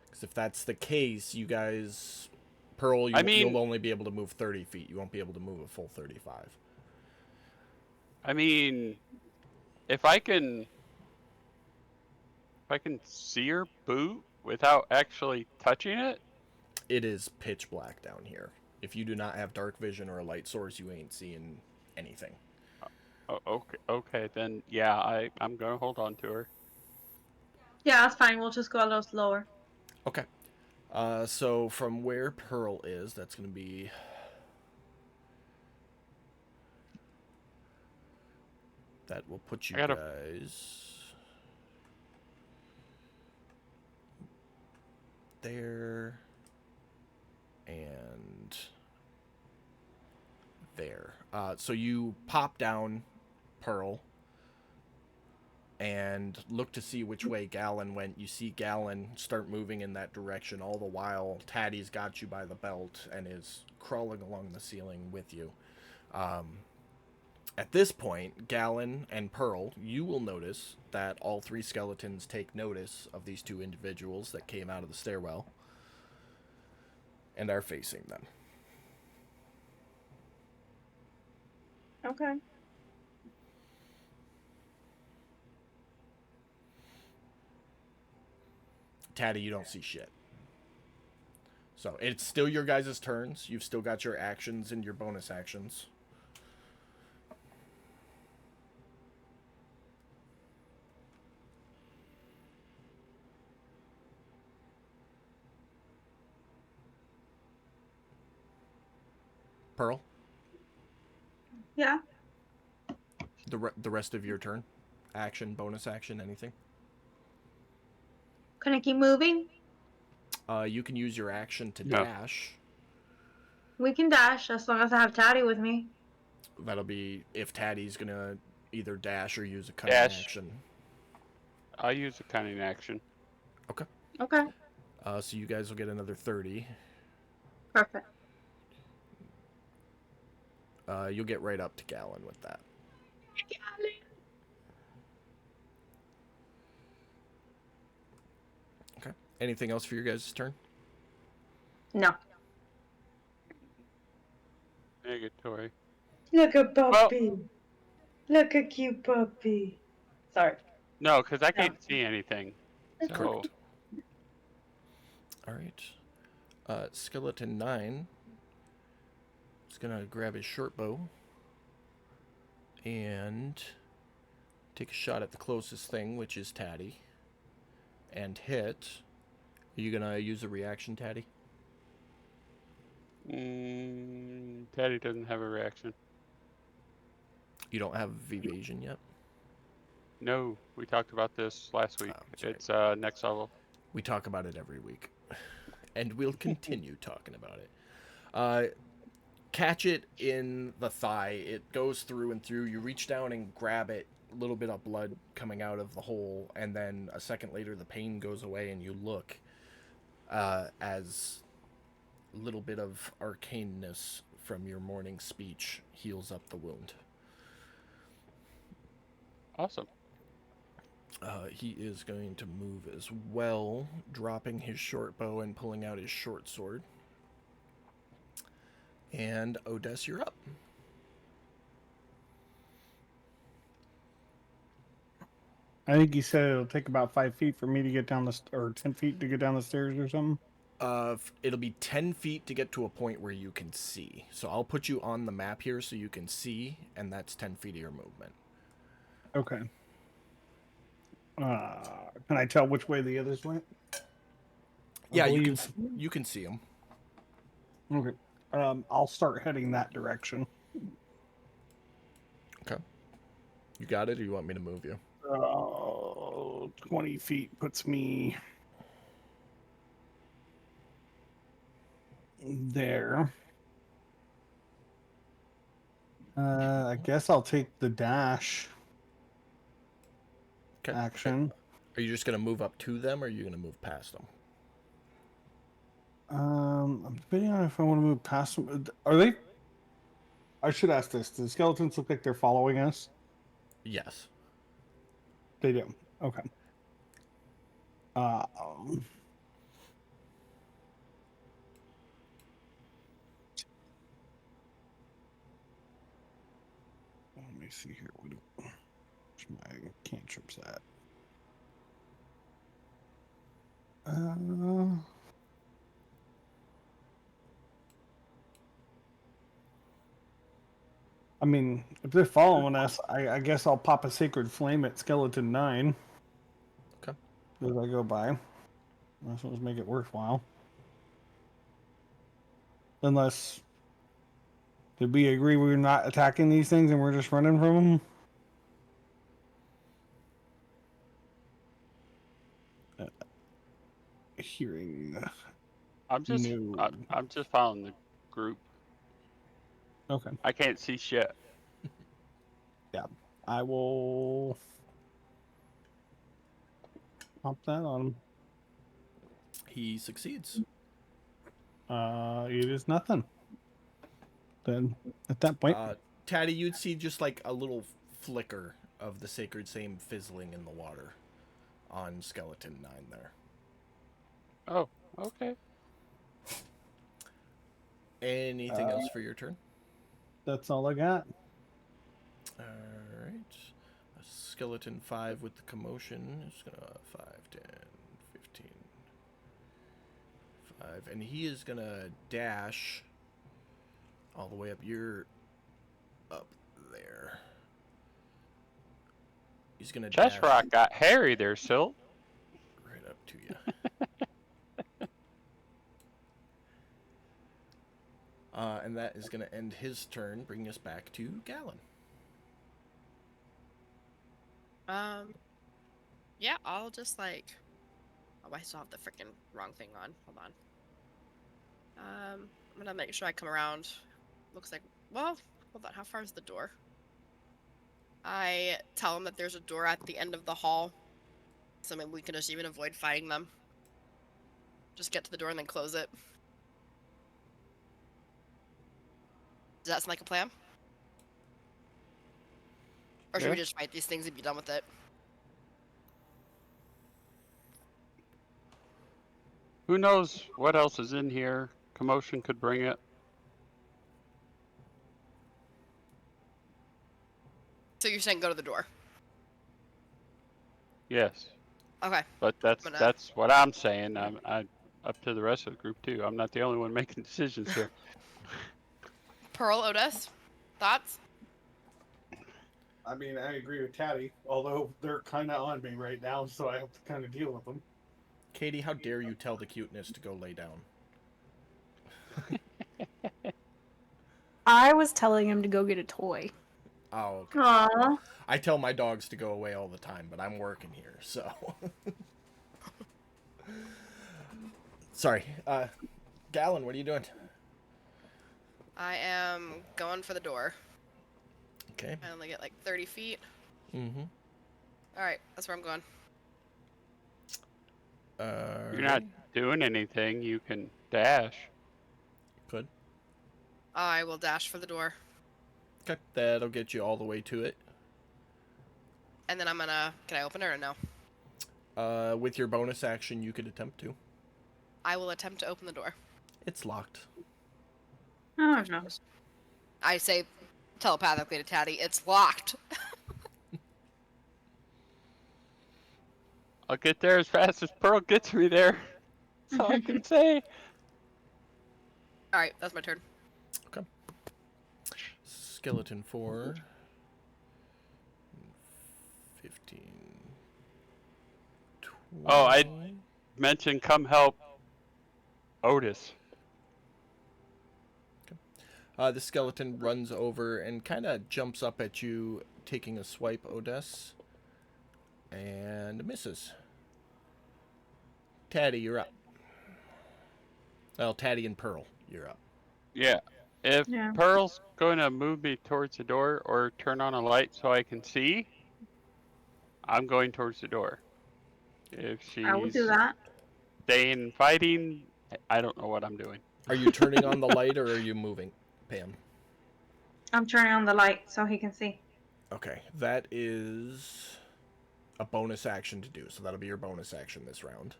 Because if that's the case, you guys... Pearl, you'll only be able to move 30 feet. You won't be able to move a full 35. I mean, if I can see her boot without actually touching it. It is pitch black down here. If you do not have dark vision or a light source, you ain't seeing anything. Oh, okay, then yeah, I'm gonna hold on to her. Yeah, that's fine. We'll just go a little slower. Okay. So from where Pearl is, that's going to be... That will put you guys... there... and... there. So you pop down Pearl and look to see which way Gallon went. You see Gallon start moving in that direction. All the while, Taddy's got you by the belt and is crawling along the ceiling with you. At this point, Gallon and Pearl, you will notice that all 3 skeletons take notice of these 2 individuals that came out of the stairwell and are facing them. Okay. Taddy, you don't see shit. So it's still your guys' turns. You've still got your actions and your bonus actions. Pearl, Yeah. the rest of your turn, action, bonus action, anything. Can I keep moving? You can use your action to No. dash. We can dash as long as I have Taddy with me. That'll be if Taddy's gonna either dash or use a cunning Dash. action. I'll use a cunning action. Okay. So you guys will get another 30. Perfect. You'll get right up to Gallon with that. Okay. Anything else for your guys' turn? No. Negatory. Look at puppy. Look at cute puppy. Sorry. No, because I No. can't see anything. So, Correct. All right. Skeleton 9 is gonna grab his short bow and take a shot at the closest thing, which is Taddy, and hit. Are you gonna use a reaction, Taddy? Teddy doesn't have a reaction. You don't have evasion yet. No, we talked about this last week. Oh, that's right. It's next level. We talk about it every week, and we'll continue talking about it. Catch it in the thigh. It goes through and through. You reach down and grab it. A little bit of blood coming out of the hole, and then a second later, the pain goes away, and you look as a little bit of arcaneness from your morning speech heals up the wound. Awesome. He is going to move as well, dropping his short bow and pulling out his short sword. And Odess, you're up. I think he said it'll take about 5 feet for me to get down the or 10 feet to get down the stairs or something. It'll be 10 feet to get to a point where you can see. So I'll put you on the map here so you can see, and that's 10 feet of your movement. Okay. Can I tell which way the others went? Yeah, believe- you can see them. Okay. I'll start heading that direction. Okay. You got it, or you want me to move you? 20 feet puts me there. I guess I'll take the dash Okay. action. Are you just going to move up to them, or are you going to move past them? I'm debating on if I want to move past them. Are they? I should ask this. Do the skeletons look like they're following us? Yes. They do. Okay. Um, Let me see here. Where's my cantrips at? I mean, if they're following us, I guess I'll pop a sacred flame at Skeleton 9. Okay. As I go by. That's what make it worthwhile. Unless, did we agree we're not attacking these things and we're just running from them? Hearing. I'm just No. I'm just following the group. Okay. I can't see shit. I will pop that on him. He succeeds. It is nothing. Then at that point, Taddy, you'd see just like a little flicker of the sacred same fizzling in the water on Skeleton 9 there. Oh, okay. Anything else for your turn? that's all I got. Alright. Skeleton 5 with the commotion is gonna 5, 10, 15. 5, and he is gonna dash all the way up. You're up there. He's gonna Chest dash Rock got hairy there, Silt. right up to you. And that is gonna end his turn, bringing us back to Gallon. Yeah, I'll just like. Oh, I still have the freaking wrong thing on. Hold on. I'm gonna make sure I come around. Looks like. Well, hold on. How far is the door? I tell them that there's a door at the end of the hall, so maybe we can just even avoid fighting them. Just get to the door and then close it. Does that sound like a plan? Or should we Yeah. just fight these things and be done with it? Who knows what else is in here? Commotion could bring it. So you're saying go to the door? Yes, Okay. but that's Gonna- that's what I'm saying. I up to the rest of the group too. I'm not the only one making decisions here. Pearl, Otis, thoughts? I mean, I agree with Taddy, although they're kind of on me right now, so I have to kind of deal with them. Katie, how dare you tell the cuteness to go lay down? I was telling him to go get a toy. Oh, okay. Aww. I tell my dogs to go away all the time, but I'm working here, so. Sorry. Gallon, what are you doing? I am going for the door. Okay. I only get like 30 feet. Mm-hmm. Alright, that's where I'm going. You're not doing anything. You can dash. Good. I will dash for the door. Okay. That'll get you all the way to it. And then I'm gonna... Can I open it or no? With your bonus action, you could attempt to. I will attempt to open the door. It's locked. Oh no. I say telepathically to Taddy, it's locked. I'll get there as fast as Pearl gets me there. That's all I can say. Alright, that's my turn. Skeleton 4. 15. 20. Oh, Mention come help Otis. The skeleton runs over and kind of jumps up at you, taking a swipe, Odess. And misses. Taddy, you're up. Well, Taddy and Pearl, you're up. Yeah. If Yeah. Pearl's going to move me towards the door or turn on a light so I can see, I'm going towards the door. If she's I will do that. staying fighting, I don't know what I'm doing. Are you turning on the light or are you moving, Pam? I'm turning on the light so he can see. Okay, that is a bonus action to do, so that'll be your bonus action this round.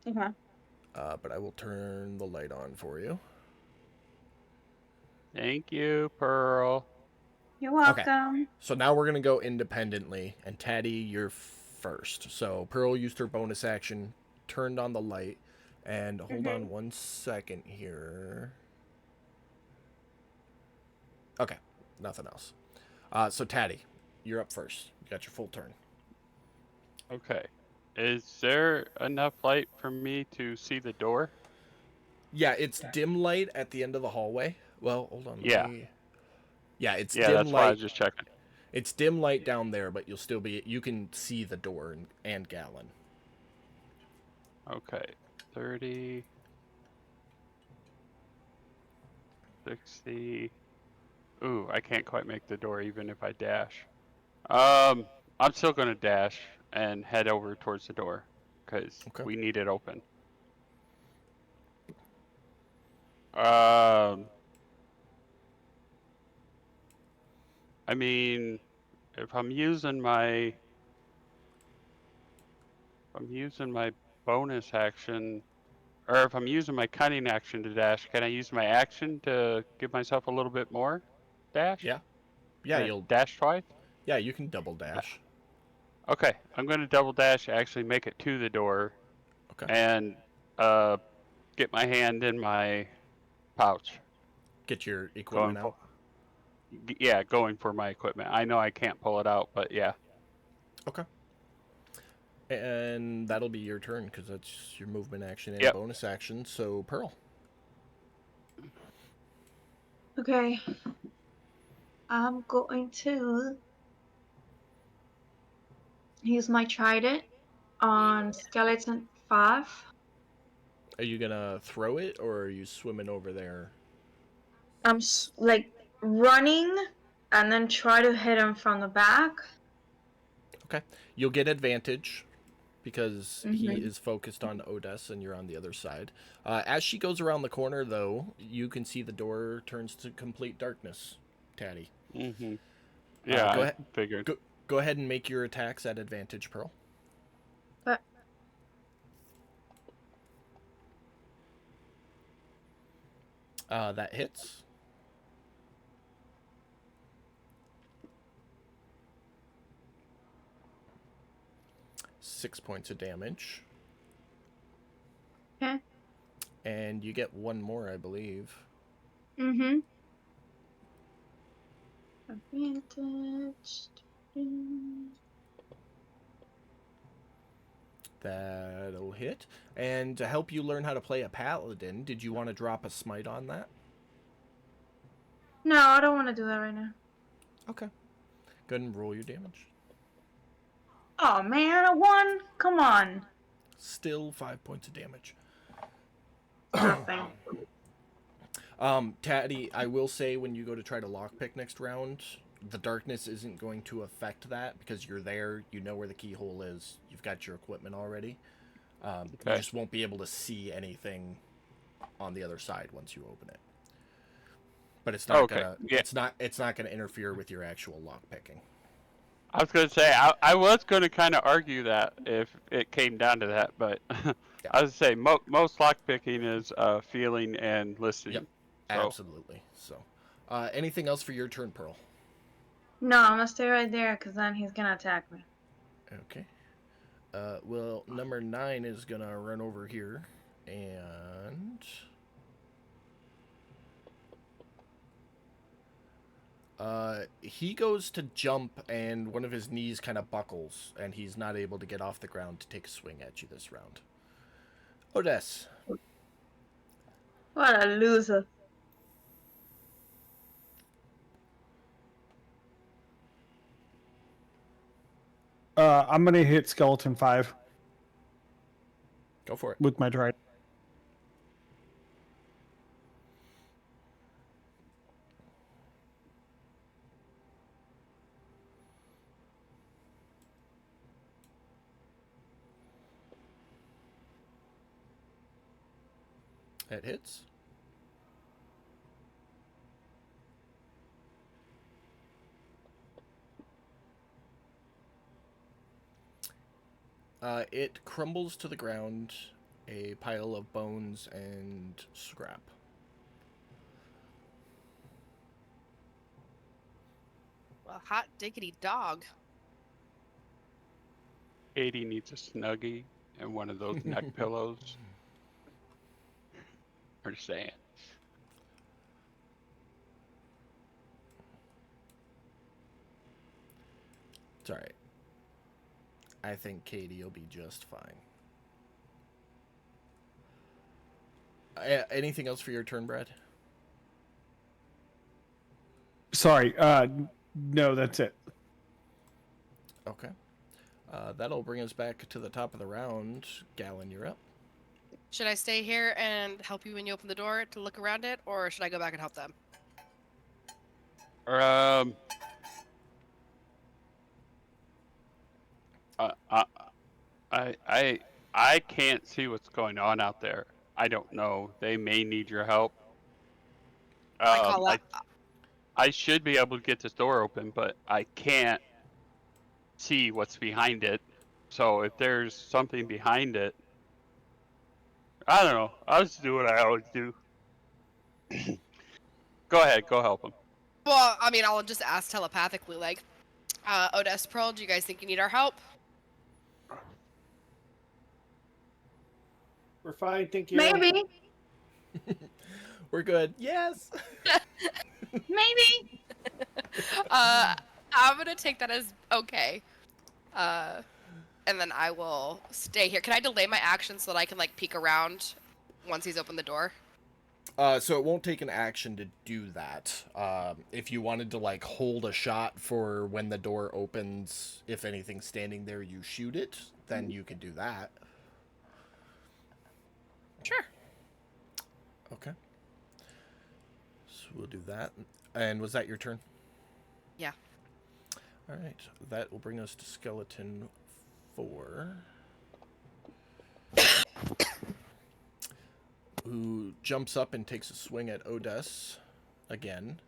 Okay. But I will turn the light on for you. Thank you, Pearl. You're Okay. welcome. So now we're going to go independently, and Taddy, you're first. So Pearl used her bonus action, turned on the light, and hold on 1 second here. Okay, nothing else. So Taddy, you're up first. You got your full turn. Okay. Is there enough light for me to see the door? Yeah, it's dim light at the end of the hallway. Well, hold on. Yeah. Yeah, it's Yeah, dim that's why I light. was just checking. It's dim light down there, but you'll still be. You can see the door and Gallon. Okay. 30. 60. Ooh, I can't quite make the door even if I dash. I'm still gonna dash and head over towards the door because Okay. we need it open. I mean, if I'm using my bonus action, or if I'm using my cunning action to dash, can I use my action to give myself a little bit more dash? Yeah. Yeah, Can I you'll. dash twice. Yeah, you can double dash. Okay, I'm going to double dash, actually make it to the door, Okay. and get my hand in my pouch. Get your equipment out. Yeah, going for my equipment. I know I can't pull it out, but yeah. Okay. And that'll be your turn because that's your movement action and Yep. bonus action. So Pearl. Okay. I'm going to use my trident on skeleton 5. Are you gonna throw it or are you swimming over there? I'm like running and then try to hit him from the back. Okay. You'll get advantage because he Mhm. is focused on Odess and you're on the other side. As she goes around the corner, though, you can see the door turns to complete darkness. Taddy. Mm-hmm. Yeah, go I ahead. figured. Go ahead and make your attacks at advantage, Pearl. But That hits. Six points of damage. okay. And you get one more, I believe. Mhm. Advantage. That'll hit. And to help you learn how to play a paladin, did you want to drop a smite on that? No, I don't want to do that right now. Okay. Go ahead and roll your damage. Oh man, a 1? Come on. Still 5 points of damage. Nothing. Taddy, I will say when you go to try to lockpick next round, the darkness isn't going to affect that because you're there, you know where the keyhole is, you've got your equipment already. You just won't be able to see anything on the other side once you open it. But it's not gonna it's not gonna interfere with your actual lockpicking. I was gonna say I was gonna kind of argue that if it came down to that, but I was gonna say most lockpicking is feeling and listening. Yep. So. Absolutely. So, anything else for your turn, Pearl? No, I'm gonna stay right there because then he's gonna attack me. Okay. Well, number 9 is gonna run over here, and he goes to jump, and one of his knees kind of buckles, and he's not able to get off the ground to take a swing at you this round. Odess. What a loser. I'm gonna hit skeleton 5 Go for it. with my trident. That hits. It crumbles to the ground, a pile of bones and scrap. Well, hot diggity dog. Katie needs a Snuggie and one of those neck pillows. Or saying. It's alright. I think Katie will be just fine. Anything else for your turn, Brad? Sorry, no, that's it. Okay. That'll bring us back to the top of the round. Gallon, you're up. Should I stay here and help you when you open the door to look around it, or should I go back and help them? I can't see what's going on out there. I don't know. They may need your help. I should be able to get this door open, but I can't see what's behind it. So if there's something behind it, I don't know. I'll just do what I always do. Go ahead. Go help him. Well, I mean, I'll just ask telepathically, like, Odess, Pearl, do you guys think you need our help? We're fine, thank you. Maybe. We're good. Yes. Maybe. I'm gonna take that as okay. And then I will stay here. Can I delay my action so that I can like peek around once he's opened the door? So it won't take an action to do that. If you wanted to like hold a shot for when the door opens, if anything's standing there, you shoot it, then you could do that. Sure. Okay. So we'll do that. And was that your turn? Yeah. All right. That will bring us to skeleton 4. Who jumps up and takes a swing at Odes again.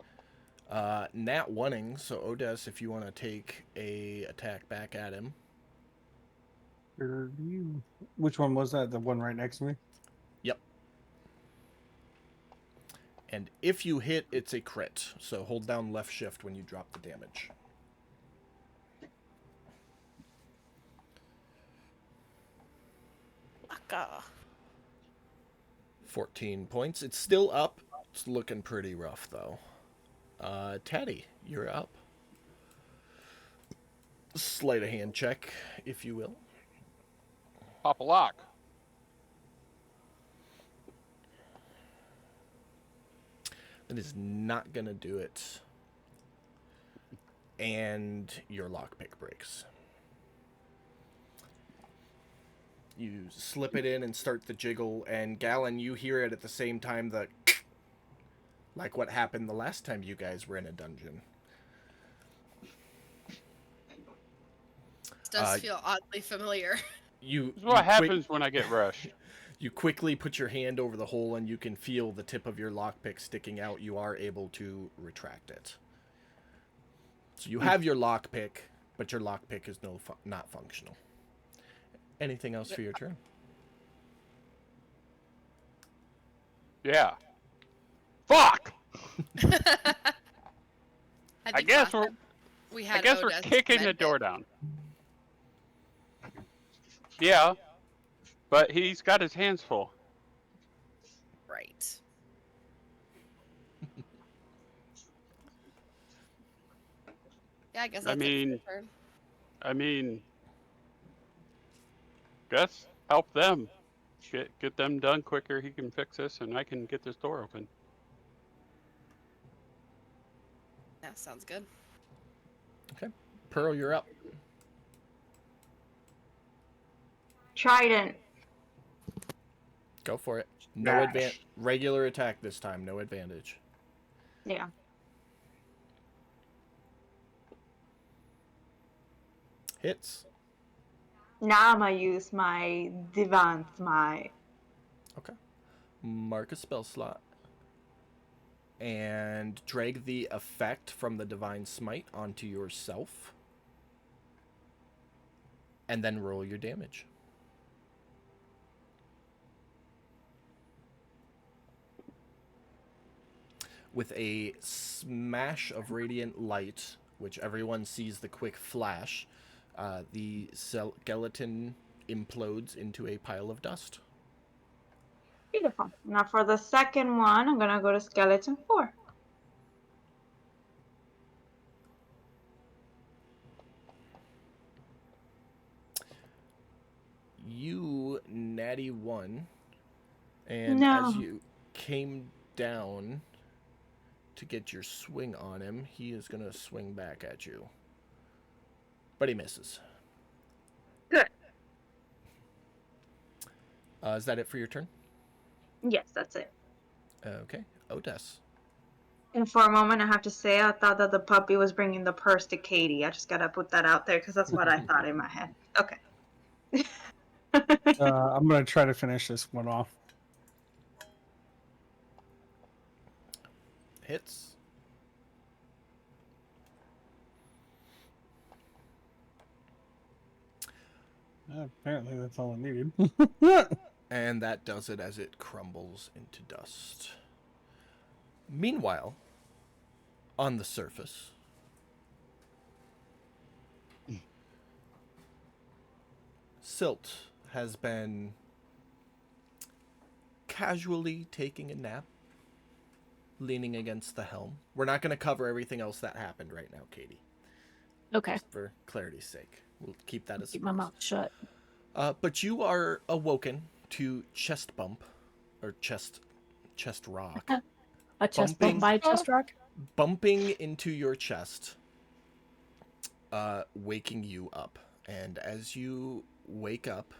Nat 1-ing, so Odes, if you want to take a attack back at him. Which one was that? The one right next to me? Yep. And if you hit, it's a crit. So hold down left shift when you drop the damage. Waka. 14 points. It's still up. It's looking pretty rough, though. Taddy, you're up. Sleight of hand check, if you will. Pop a lock. That is not going to do it. And your lockpick breaks. You slip it in and start the jiggle, and Gallon, you hear it at the same time that, like what happened the last time you guys were in a dungeon. This does feel oddly familiar. This is what happens when I get rushed. You quickly put your hand over the hole, and you can feel the tip of your lockpick sticking out. You are able to retract it. So you have your lockpick, but your lockpick is not functional. Anything else for your turn? Yeah. Fuck! I guess we're Odes kicking the mend door it. down. Yeah. But he's got his hands full. Right. Yeah, I guess that's it for your turn. Guess help them. Get them done quicker. He can fix this, and I can get this door open. Yeah, sounds good. Okay. Pearl, you're up. Trident. Go for it. No Dash. advantage. Regular attack this time. No advantage. Yeah. Hits. Now I'm gonna use my Divine Smite. Okay. Mark a spell slot. And drag the effect from the Divine Smite onto yourself. And then roll your damage. With a smash of radiant light, which everyone sees the quick flash, the skeleton implodes into a pile of dust. Beautiful. Now for the second one, I'm gonna go to Skeleton 4. You natty 1, and No. as you came down to get your swing on him, he is going to swing back at you. But he misses. Good. Is that it for your turn? Yes, that's it. Okay. Odes. And for a moment, I have to say, I thought that the puppy was bringing the purse to Katie. I just gotta put that out there because that's what I thought in my head. Okay. I'm gonna try to finish this one off. Hits. Apparently, that's all I needed. And that does it as it crumbles into dust. Meanwhile, on the surface, Silt has been casually taking a nap, leaning against the helm. We're not going to cover everything else that happened right now, Katie. Okay. Just for clarity's sake. We'll keep that as Keep my mouth shut. but you are awoken to chest bump, or chest rock, A chest Bumping- bump by chest rock? bumping into your chest, waking you up. And as you wake up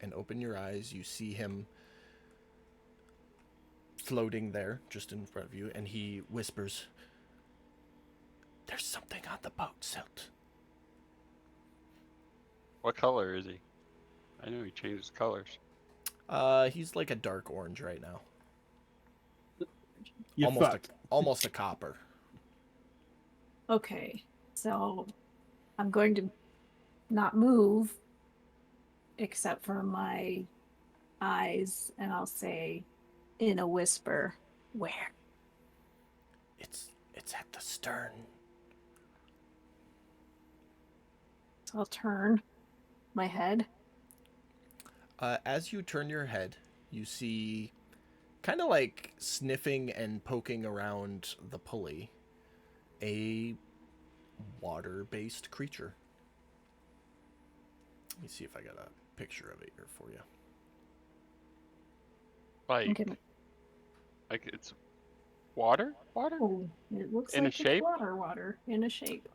and open your eyes, you see him floating there just in front of you, and he whispers, "There's something on the boat, Silt." What color is he? I know he changes colors. He's like a dark orange right now. You fucked. Almost a copper. Okay. So I'm going to not move except for my eyes, and I'll say in a whisper, where? It's at the stern. So I'll turn my head. As you turn your head, you see, kind of like sniffing and poking around the pulley, a water-based creature. Let me see if I got a picture of it here for you. I'm Like, gonna... like it's water? Water? Oh, it looks In a like it's shape? water in a shape.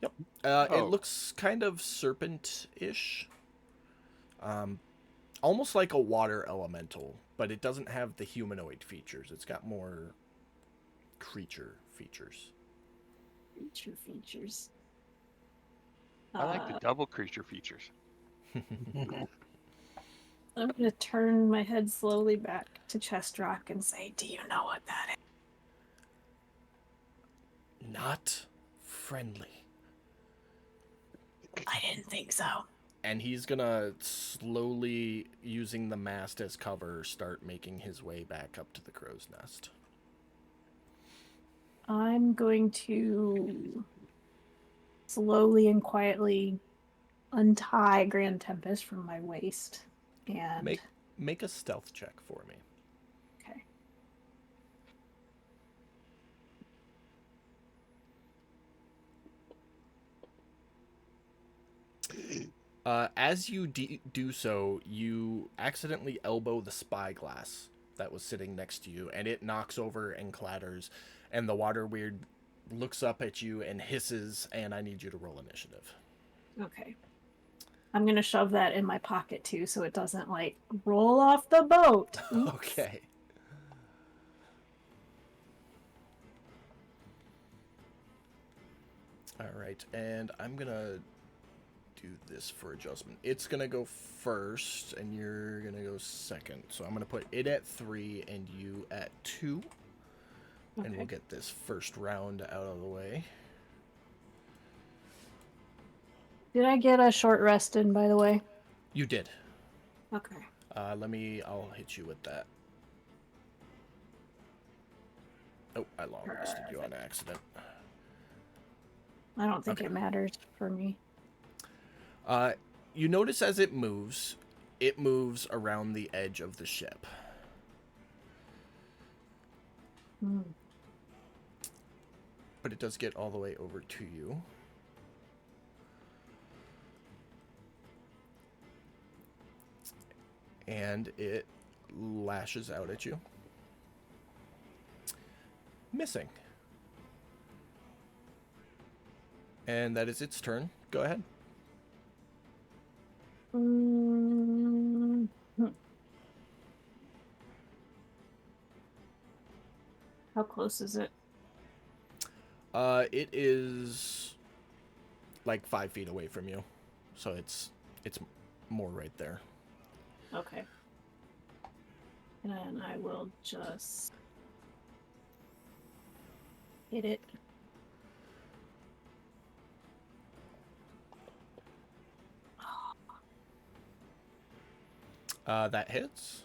It Oh. looks kind of serpent-ish. Almost like a water elemental, but it doesn't have the humanoid features. It's got more creature features. Creature features. I like the double creature features. I'm gonna turn my head slowly back to Chest Rock and say, "Do you know what that is?" Not friendly. I didn't think so. And he's gonna slowly, using the mast as cover, start making his way back up to the crow's nest. I'm going to slowly and quietly untie Grand Tempest from my waist and Make a stealth check for me. okay. As you do so, you accidentally elbow the spyglass that was sitting next to you, and it knocks over and clatters, and the water weird looks up at you and hisses, and I need you to roll initiative. Okay. I'm gonna shove that in my pocket too, so it doesn't like roll off the boat. Oops. Okay. All right, and I'm gonna do this for adjustment. It's gonna go first, and you're gonna go second. So I'm gonna put it at 3 and you at 2, and we'll Okay. get this first round out of the way. Did I get a short rest in, by the way? You did. Okay. I'll hit you with that. Oh, I long rested you on accident. I don't think Okay. it matters for me. You notice as it moves around the edge of the ship. Hmm. But it does get all the way over to you. And it lashes out at you. Missing. And that is its turn. Go ahead. Hmm. How close is it? It is like 5 feet away from you. So it's more right there. Okay. And I will just hit it. That hits.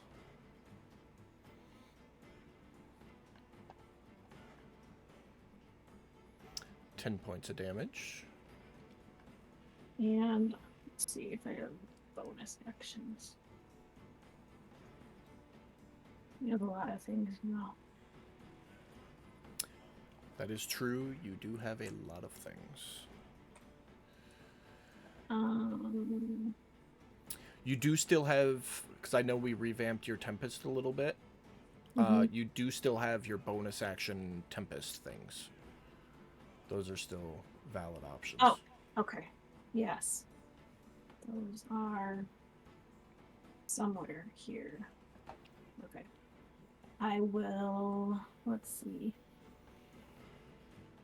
$10 points of damage. And let's see if I have bonus actions. We have a lot of things now. That is true. You do have a lot of things. You do still have, because I know we revamped your Tempest a little bit. You do still have your bonus action Tempest things. Those are still valid options. Oh, okay. Yes. Those are somewhere here. Okay. I will, let's see.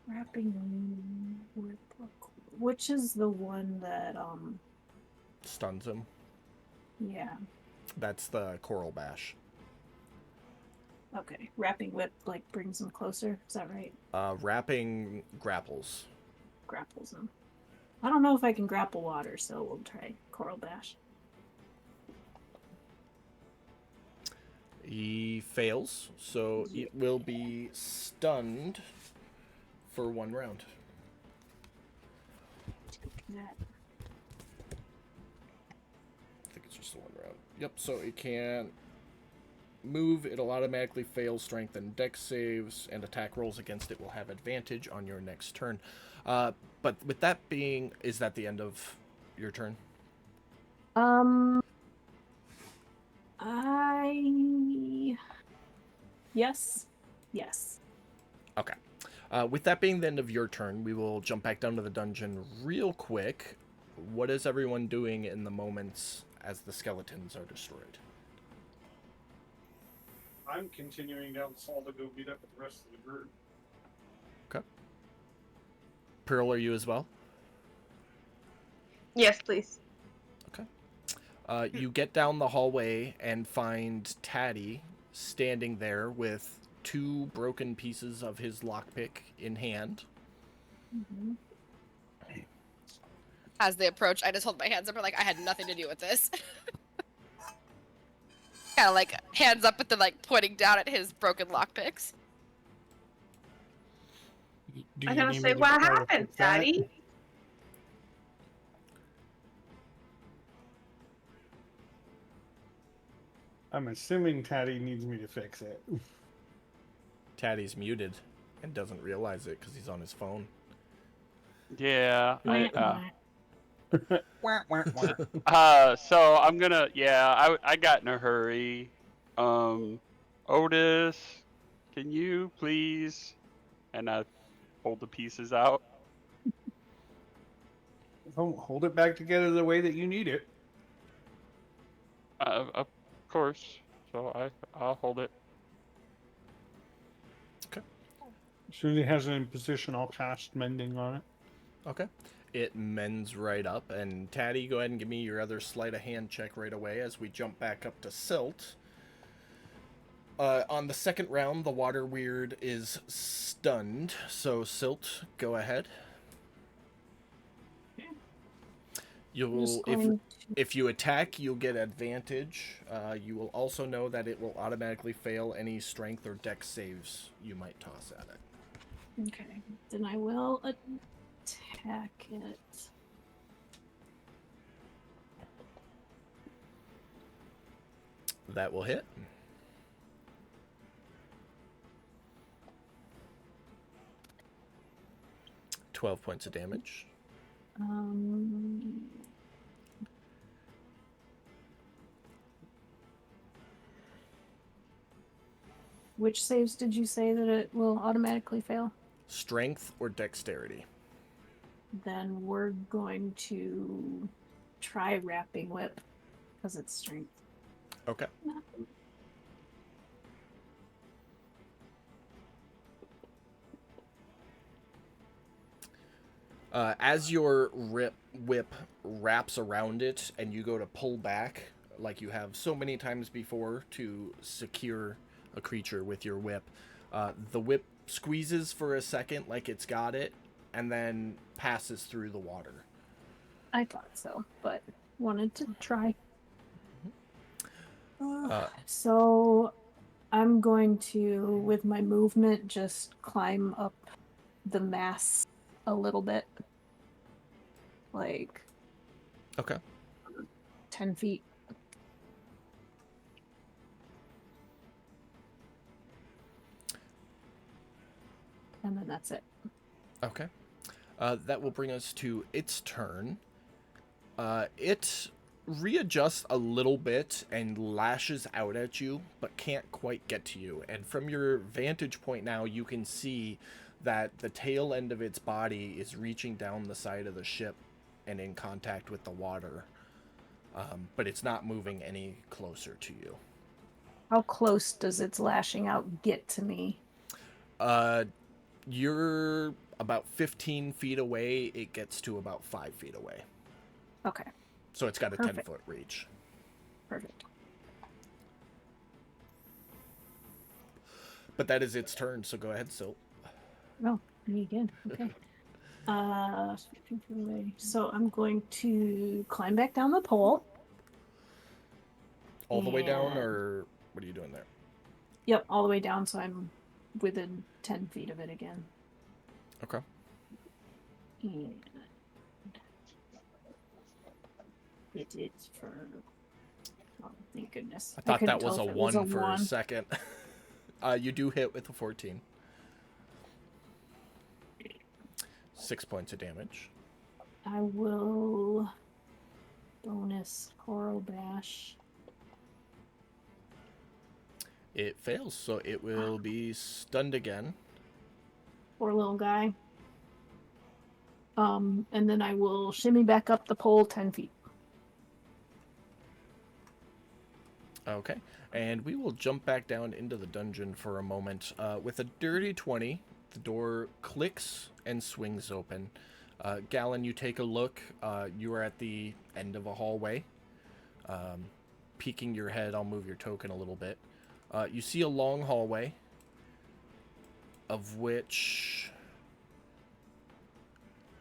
Wrapping with, which is the one that, Stuns him. yeah. That's the Coral Bash. Okay. Wrapping whip, like, brings them closer. Is that right? Wrapping grapples. Grapples them. I don't know if I can grapple water, so we'll try Coral Bash. He fails, so it will be stunned for 1 round. That. I think it's just a 1 round. Yep, so it can't move. It'll automatically fail strength and dex saves, and attack rolls against it will have advantage on your next turn. But with that being, is that the end of your turn? Yes. Yes. Okay. With that being the end of your turn, we will jump back down to the dungeon real quick. What is everyone doing in the moments as the skeletons are destroyed? I'm continuing down the hall to go meet up with the rest of the group. Okay. Pearl, are you as well? Yes, please. You get down the hallway and find Taddy standing there with 2 broken pieces of his lockpick in hand. As they approach, I just hold my hands up and like I had nothing to do with this. Kind of like hands up, but then like pointing down at his broken lockpicks. Do I'm you gonna need say, me to what try to happened, fix that? Daddy? I'm assuming Taddy needs me to fix it. Taddy's muted and doesn't realize it because he's on his phone. Yeah. Wah, wah, wah. So I'm gonna. Yeah. I got in a hurry. Otis, can you please? And I hold the pieces out. Hold it back together the way that you need it. Of course. So I'll hold it. As soon as he has it in position, I'll cast mending on it. Okay. It mends right up. And Taddy, go ahead and give me your other sleight of hand check right away as we jump back up to Silt. On the second round, the water weird is stunned. So Silt, go ahead. You'll if you attack, you'll get advantage. You will also know that it will automatically fail any strength or dex saves you might toss at it. Okay. Then I will attack it. That will hit. $12 points of damage. Which saves did you say that it will automatically fail? Strength or dexterity. Then we're going to try Wrapping Whip because it's strength. Okay. As your whip wraps around it and you go to pull back, like you have so many times before to secure a creature with your whip, the whip squeezes for a second like it's got it, and then passes through the water. I thought so, but wanted to try. So I'm going to, with my movement, just climb up the mass a little bit. Like Okay. 10 feet. that's it. Okay. That will bring us to its turn. It readjusts a little bit and lashes out at you, but can't quite get to you. And from your vantage point now, you can see that the tail end of its body is reaching down the side of the ship and in contact with the water. But it's not moving any closer to you. How close does its lashing out get to me? You're about 15 feet away. It gets to about 5 feet away. Okay, So it's got a Perfect. 10-foot reach. perfect. But that is its turn, so go ahead, Sil. Oh, me again. Okay. 15 feet away. So I'm going to climb back down the pole. All the way down, And- or what are you doing there? Yep, all the way down, so I'm within 10 feet of it again. Okay. And it is for. Oh, thank goodness. I thought couldn't that was tell a if it was 1 for a one. second. You do hit with a 14. 6 points of damage. I will bonus Coral Bash. It fails, so it will be stunned again. Poor little guy. And then I will shimmy back up the pole 10 feet. Okay. And we will jump back down into the dungeon for a moment. With a dirty 20, the door clicks and swings open. Galen, you take a look. You are at the end of a hallway. Peeking your head, I'll move your token a little bit. You see a long hallway, of which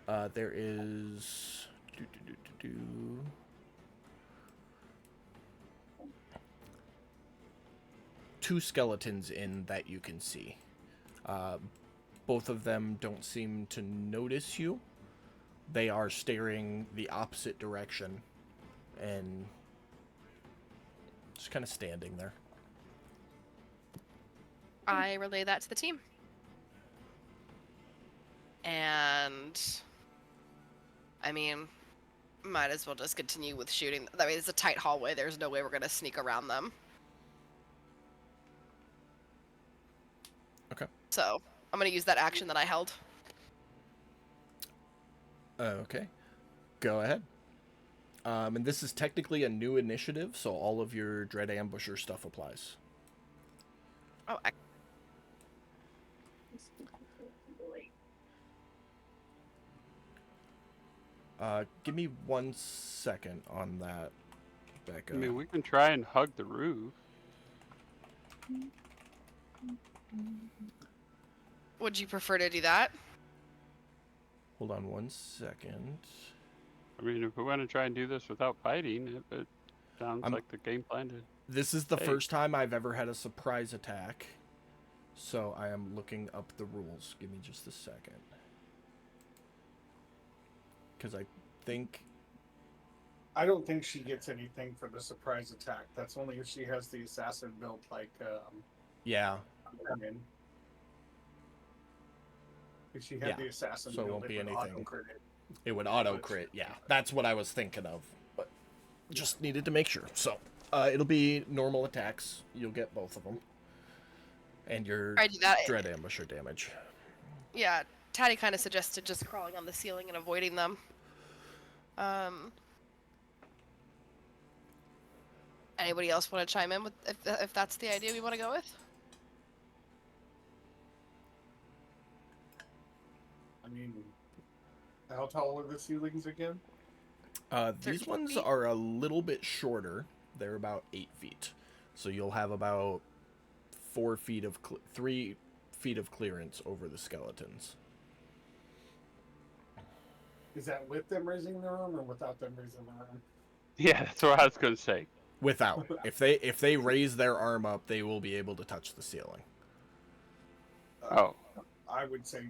there is... two skeletons in that you can see. Both of them don't seem to notice you. They are staring the opposite direction and just kind of standing there. I relay that to the team. And I mean, might as well just continue with shooting. I mean, it's a tight hallway. There's no way we're gonna sneak around them. Okay. So I'm gonna use that action that I held. Okay. Go ahead. And this is technically a new initiative, so all of your Dread Ambusher stuff applies. Oh, Give me 1 second on that, Becca. I mean, we can try and hug the roof. would you prefer to do that? Hold on 1 second. I mean, if we want to try and do this without fighting, it sounds like the game plan to... This is the Hey. first time I've ever had a surprise attack, so I am looking up the rules. Give me just a second. Because I think... I don't think she gets anything for the surprise attack. That's only if she has the assassin built like Yeah, Herman. If she had Yeah, the assassin so it built, won't be would anything. auto-crit it. it would auto-crit. Yeah, that's what I was thinking of. But just needed to make sure. So, it'll be normal attacks. You'll get both of them. And your I do that. Dread Ambusher damage. Yeah, Taddy kind of suggested just crawling on the ceiling and avoiding them. Anybody else want to chime in with if that's the idea we want to go with? I mean, how tall are the ceilings again? These 13 ones feet? are a little bit shorter. They're about 8 feet. So you'll have about 4 feet of 3 feet of clearance over the skeletons. Is that with them raising their arm or without them raising their arm? Yeah, that's what I was going to say. Without, if they raise their arm up, they will be able to touch the ceiling. Oh, I would say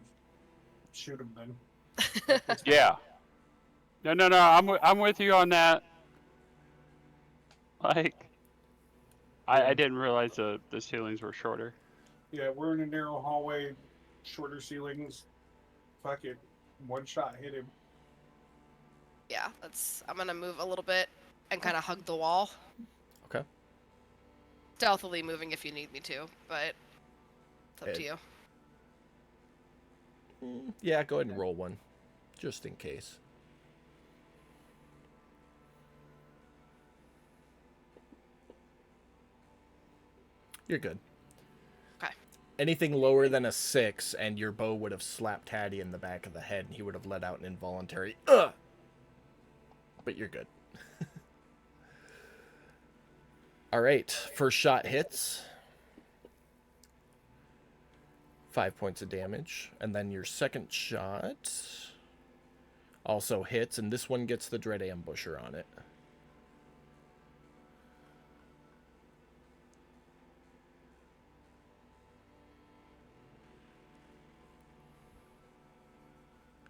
shoot them then. yeah. No, I'm with you on that. Like, I didn't realize the ceilings were shorter. Yeah, we're in a narrow hallway. shorter ceilings. Fuck it. One shot hit him. Yeah, I'm gonna move a little bit and kind of hug the wall. Okay. Stealthily moving if you need me to, but it's up to you. Yeah, go ahead and roll one, just in case. You're good. Okay. Anything lower than a 6, and your bow would have slapped Hattie in the back of the head, and he would have let out an involuntary "Ugh!" But you're good. All right, first shot hits. 5 points of damage. And then your second shot also hits, and this one gets the Dread Ambusher on it.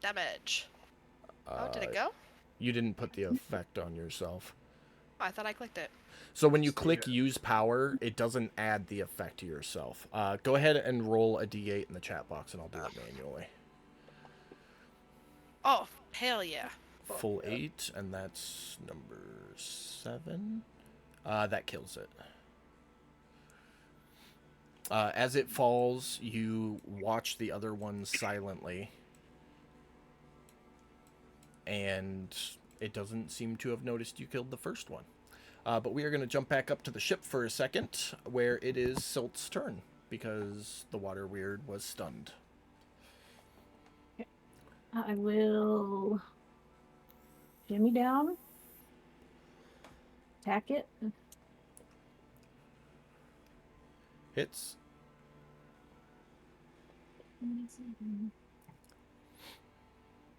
Damage. Oh, did it go? You didn't put the effect on yourself. Oh, I thought I clicked it. So when you click use power, it doesn't add the effect to yourself. Go ahead and roll a d8 in the chat box, and I'll do it manually. Oh, hell yeah. Full 8, and that's number 7. That kills it. As it falls, you watch the other one silently. And it doesn't seem to have noticed you killed the first one. But we are going to jump back up to the ship for a second, where it is Silt's turn, because the water weird was stunned. I will shimmy down, attack it. Hits.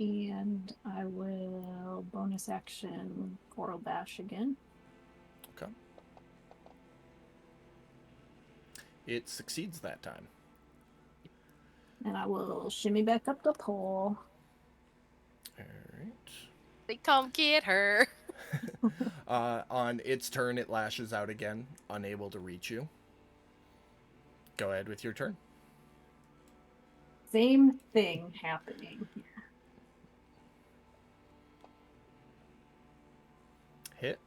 And I will bonus action Coral Bash again. Okay. It succeeds that time. And I will shimmy back up the pole. Alright. They come get her. On its turn, it lashes out again, unable to reach you. Go ahead with your turn. Same thing happening here. Hit.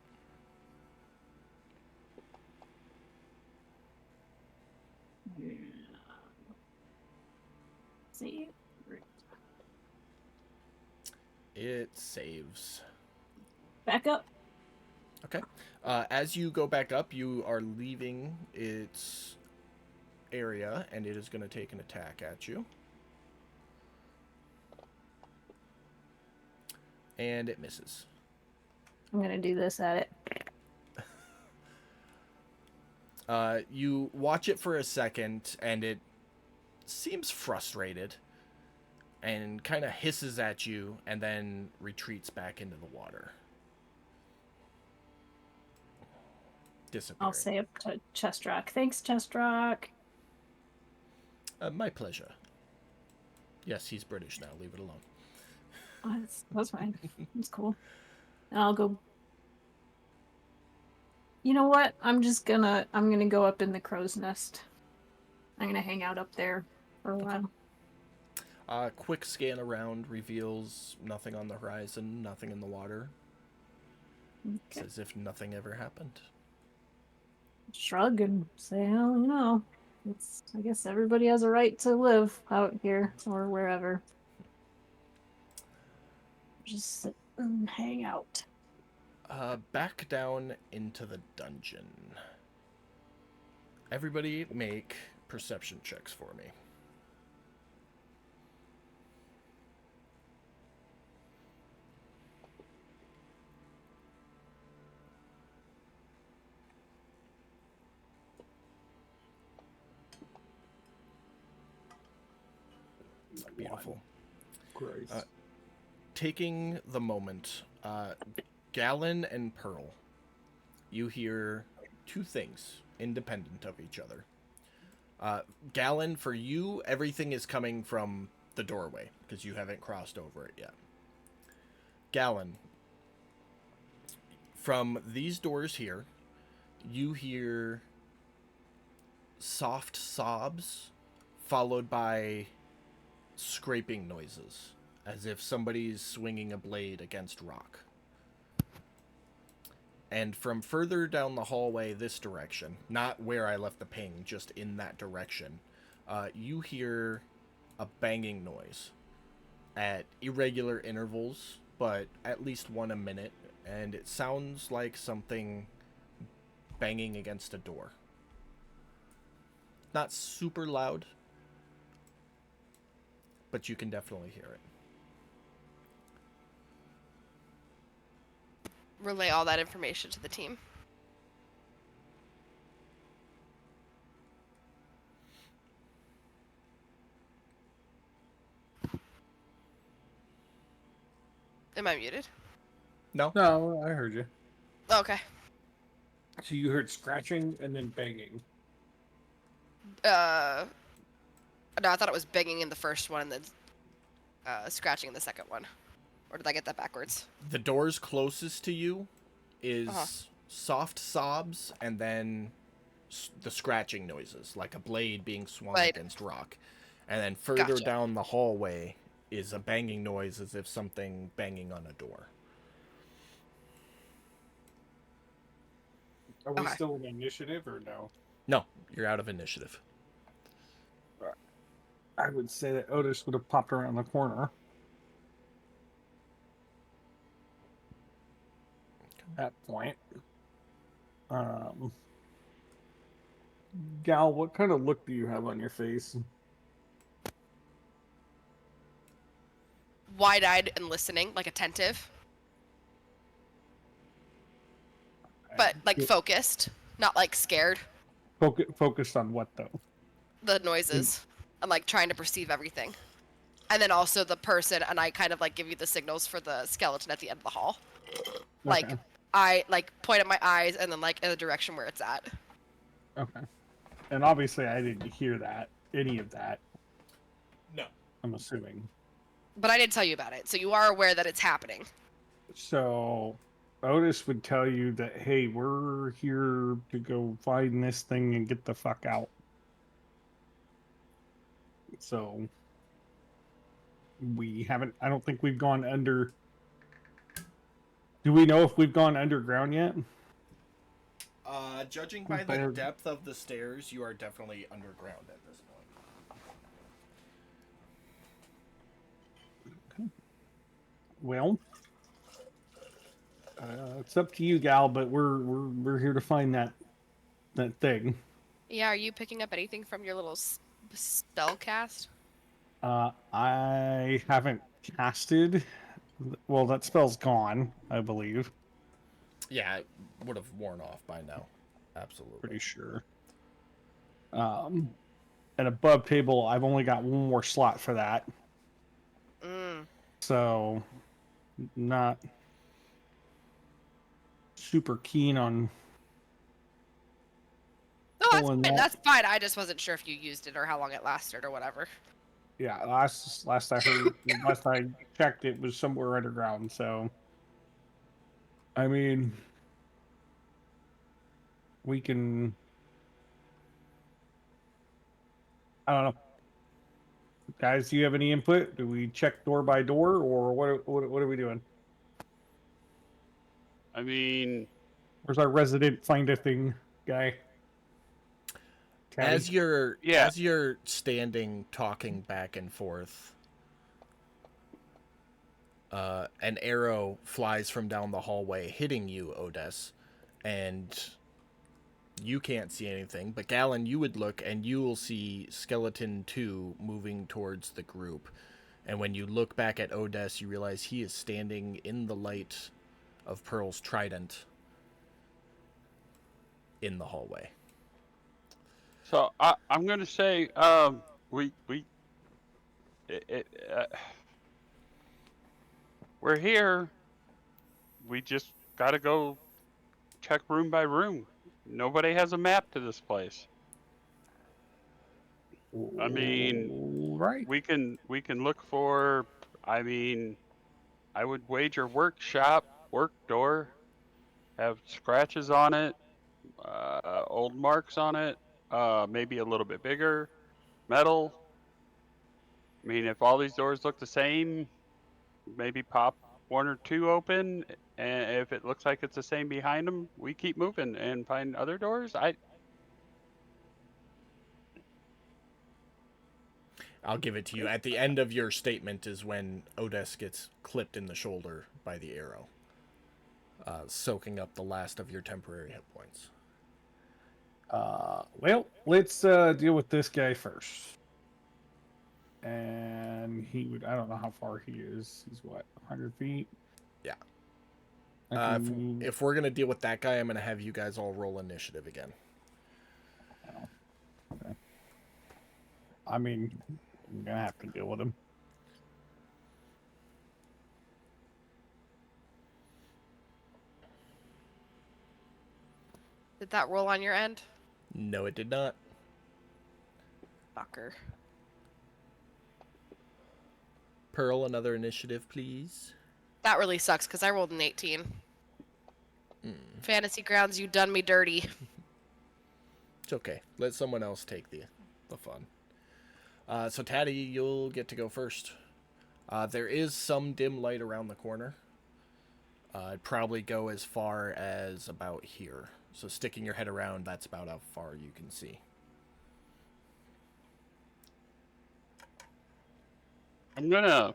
See? It saves. Back up. Okay. As you go back up, you are leaving its area, and it is going to take an attack at you. And it misses. I'm gonna do this at it. You watch it for a second, and it seems frustrated and kind of hisses at you and then retreats back into the water. Disappearing. I'll say up to Chestrock. Thanks, Chestrock. My pleasure. Yes, he's British now. Leave it alone. Oh, that's fine. It's cool. And I'll go. You know what? I'm gonna go up in the crow's nest. I'm gonna hang out up there for a while. Quick scan around reveals nothing on the horizon, nothing in the water. It's Okay. as if nothing ever happened. Shrug and say, well, you know, I guess everybody has a right to live out here or wherever. Just sit and hang out. Back down into the dungeon. Everybody make perception checks for me. Beautiful. Grace. Taking the moment, Gallon and Pearl, you hear two things independent of each other. Gallon, for you, everything is coming from the doorway because you haven't crossed over it yet. Gallon, from these doors here, you hear soft sobs followed by scraping noises, as if somebody's swinging a blade against rock. And from further down the hallway this direction, not where I left the ping, just in that direction, you hear a banging noise at irregular intervals, but at least one a minute, and it sounds like something banging against a door. Not super loud, but you can definitely hear it. Relay all that information to the team. Am I muted? No? No, I heard you. Okay. So you heard scratching and then banging. No, I thought it was banging in the first one and then scratching in the second one. Or did I get that backwards? The doors closest to you is Uh-huh. soft sobs and then the scratching noises, like a blade being swung Right. against rock. And then further Gotcha. down the hallway is a banging noise as if something banging on a door. Are we Okay. still in initiative or no? No, you're out of initiative. I would say that Otis would have popped around the corner. At that point. Gal, what kind of look do you have on your face? Wide-eyed and listening, like attentive, but like focused, not like scared. Focused on what though? The noises. I'm like trying to perceive everything. And then also the person, and I kind of like give you the signals for the skeleton at the end of the hall. Like Okay. I like point at my eyes and then like in the direction where it's at. Okay. And obviously I didn't hear that. Any of that. No. I'm assuming. But I did tell you about it, so you are aware that it's happening. So Otis would tell you that, hey, we're here to go find this thing and get the fuck out. So we haven't, I don't think we've gone under. Do we know if we've gone underground yet? Judging by the Fair. depth of the stairs, you are definitely underground at this point. Well, it's up to you, Gal, but we're here to find that thing. Yeah, are you picking up anything from your little spell cast? I haven't casted. Well, that spell's gone, I believe. Yeah, it would have worn off by now. Absolutely. Pretty sure. And above table, I've only got one more slot for that. So, not super keen on. No, that's pulling fine. that. That's fine. I just wasn't sure if you used it or how long it lasted or whatever. Yeah, last I heard, last I checked, it was somewhere underground. So, I mean, we can. I don't know, guys. Do you have any input? Do we check door by door, or what are we doing? I mean, Where's our resident find a thing guy? As you're Yeah. as you're standing talking back and forth, an arrow flies from down the hallway, hitting you, Odes, and you can't see anything. But Galen, you would look, and you will see Skeleton 2 moving towards the group. And when you look back at Odes, you realize he is standing in the light of Pearl's trident in the hallway. so I'm gonna say, we're here. We just gotta go check room by room. Nobody has a map to this place. I mean, right. we can look for. I mean, I would wager workshop, work door, have scratches on it, old marks on it, maybe a little bit bigger, metal. I mean, if all these doors look the same, maybe pop one or two open, and if it looks like it's the same behind them, we keep moving and find other doors. I'll give it to you. At the end of your statement is when Odes gets clipped in the shoulder by the arrow, soaking up the last of your temporary hit points. Well, let's deal with this guy first. And he would, I don't know how far he is. He's what, 100 feet? Yeah. I can- If we're going to deal with that guy, I'm going to have you guys all roll initiative again. Okay. I mean, I'm going to have to deal with him. Did that roll on your end? No, it did not. Fucker. Pearl, another initiative, please. That really sucks because I rolled an 18. Fantasy Grounds, you done me dirty. It's okay. Let someone else take the fun. So, Taddy, you'll get to go first. There is some dim light around the corner. I'd probably go as far as about here. So, sticking your head around, that's about how far you can see. I'm gonna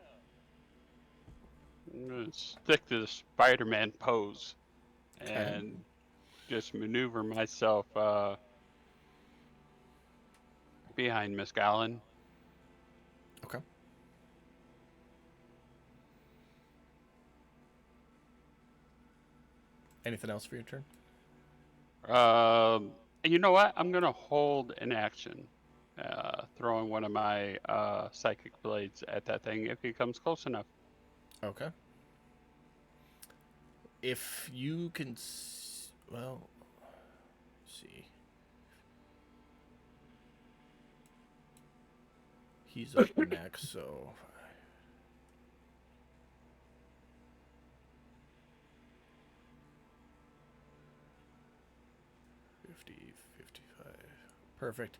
stick to the Spider-Man pose and just maneuver myself behind Miss Gallen. Okay. Anything else for your turn? You know what? I'm gonna hold an action, throwing one of my psychic blades at that thing if he comes close enough. Okay. If you can, well, let's see. He's up next, so. Perfect.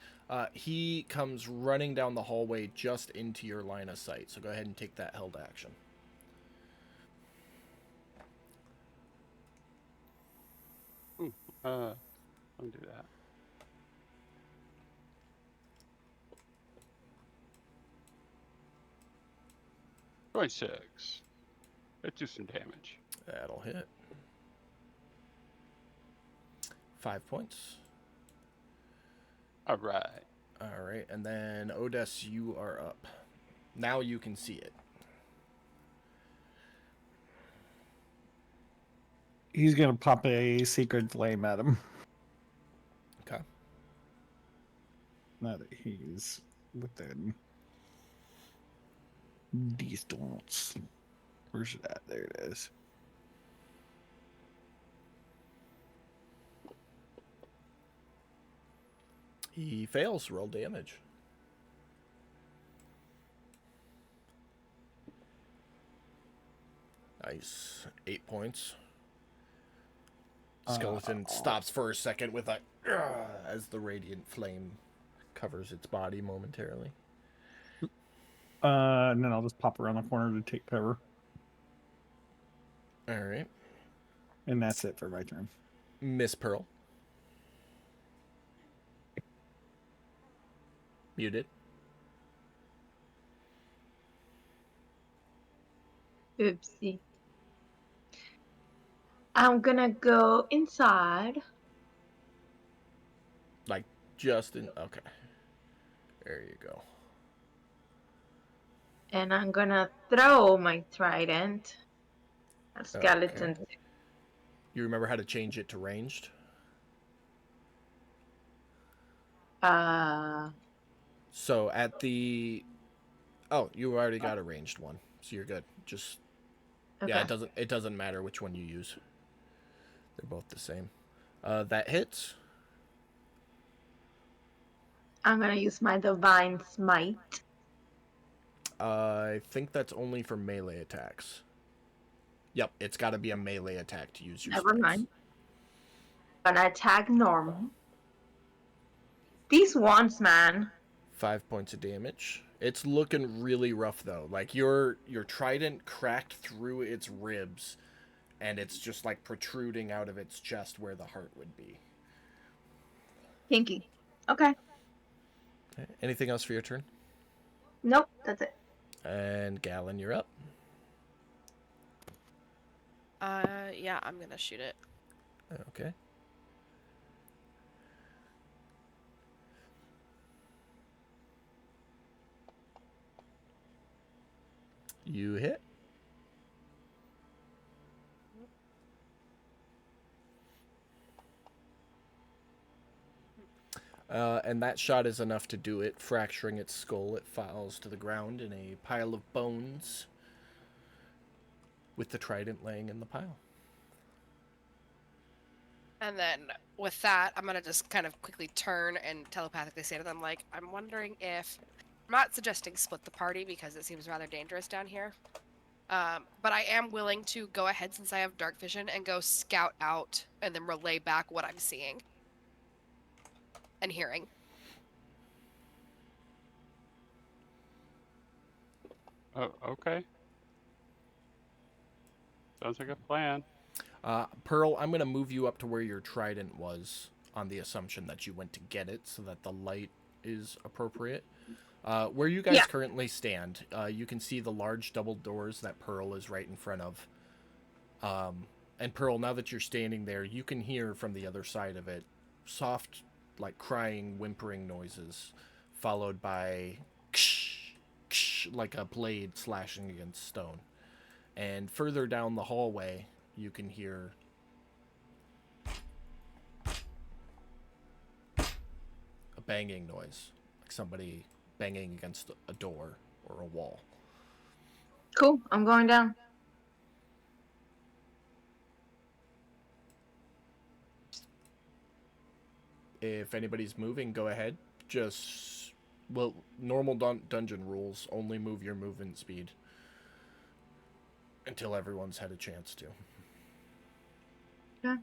He comes running down the hallway just into your line of sight, so go ahead and take that held action. I'll do that. .6. Let's do some damage. That'll hit. 5 points. All right. All right, and then Odes, you are up. Now you can see it. He's going to pop a secret flame at him. Okay. Now that he's within distance. Where's that? There it is. He fails. Roll damage. Nice. 8 points. Skeleton stops for a second with a as the radiant flame covers its body momentarily. And then I'll just pop around the corner to take cover. All right. And that's it for my turn. Miss Pearl. Muted. Oopsie. I'm gonna go inside. Like, just in... Okay. There you go. And I'm gonna throw my trident at skeleton. Okay. You remember how to change it to ranged? So at the... Oh, you already got a ranged one. So you're good. Just... Okay. Yeah, it doesn't matter which one you use. They're both the same. That hits. I'm gonna use my divine smite. I think that's only for melee attacks. Yep, it's got to be a melee attack to use your Never smites. mind. Gonna attack normal. These wands, man. 5 points of damage. It's looking really rough though. Like your trident cracked through its ribs, and it's just like protruding out of its chest where the heart would be. Pinky. Okay. Okay. Anything else for your turn? Nope, that's it. And Galen, you're up. Yeah, I'm gonna shoot it. Okay. You hit. And that shot is enough to do it, fracturing its skull. It falls to the ground in a pile of bones, with the trident laying in the pile. And then with that, I'm gonna just kind of quickly turn and telepathically say to them, like, I'm wondering if I'm not suggesting split the party because it seems rather dangerous down here. But I am willing to go ahead since I have dark vision and go scout out and then relay back what I'm seeing and hearing. Oh, okay. Sounds like a plan. Pearl, I'm going to move you up to where your trident was on the assumption that you went to get it so that the light is appropriate. Where you guys currently stand, you can see the large double doors that Pearl is right in front of. And Pearl, now that you're standing there, you can hear from the other side of it soft, like crying, whimpering noises, followed by like a blade slashing against stone. And further down the hallway, you can hear a banging noise, like somebody banging against a door or a wall. Cool. I'm going down. If anybody's moving, go ahead. Just, well, normal dungeon rules, only move your movement speed until everyone's had a chance to. Yeah.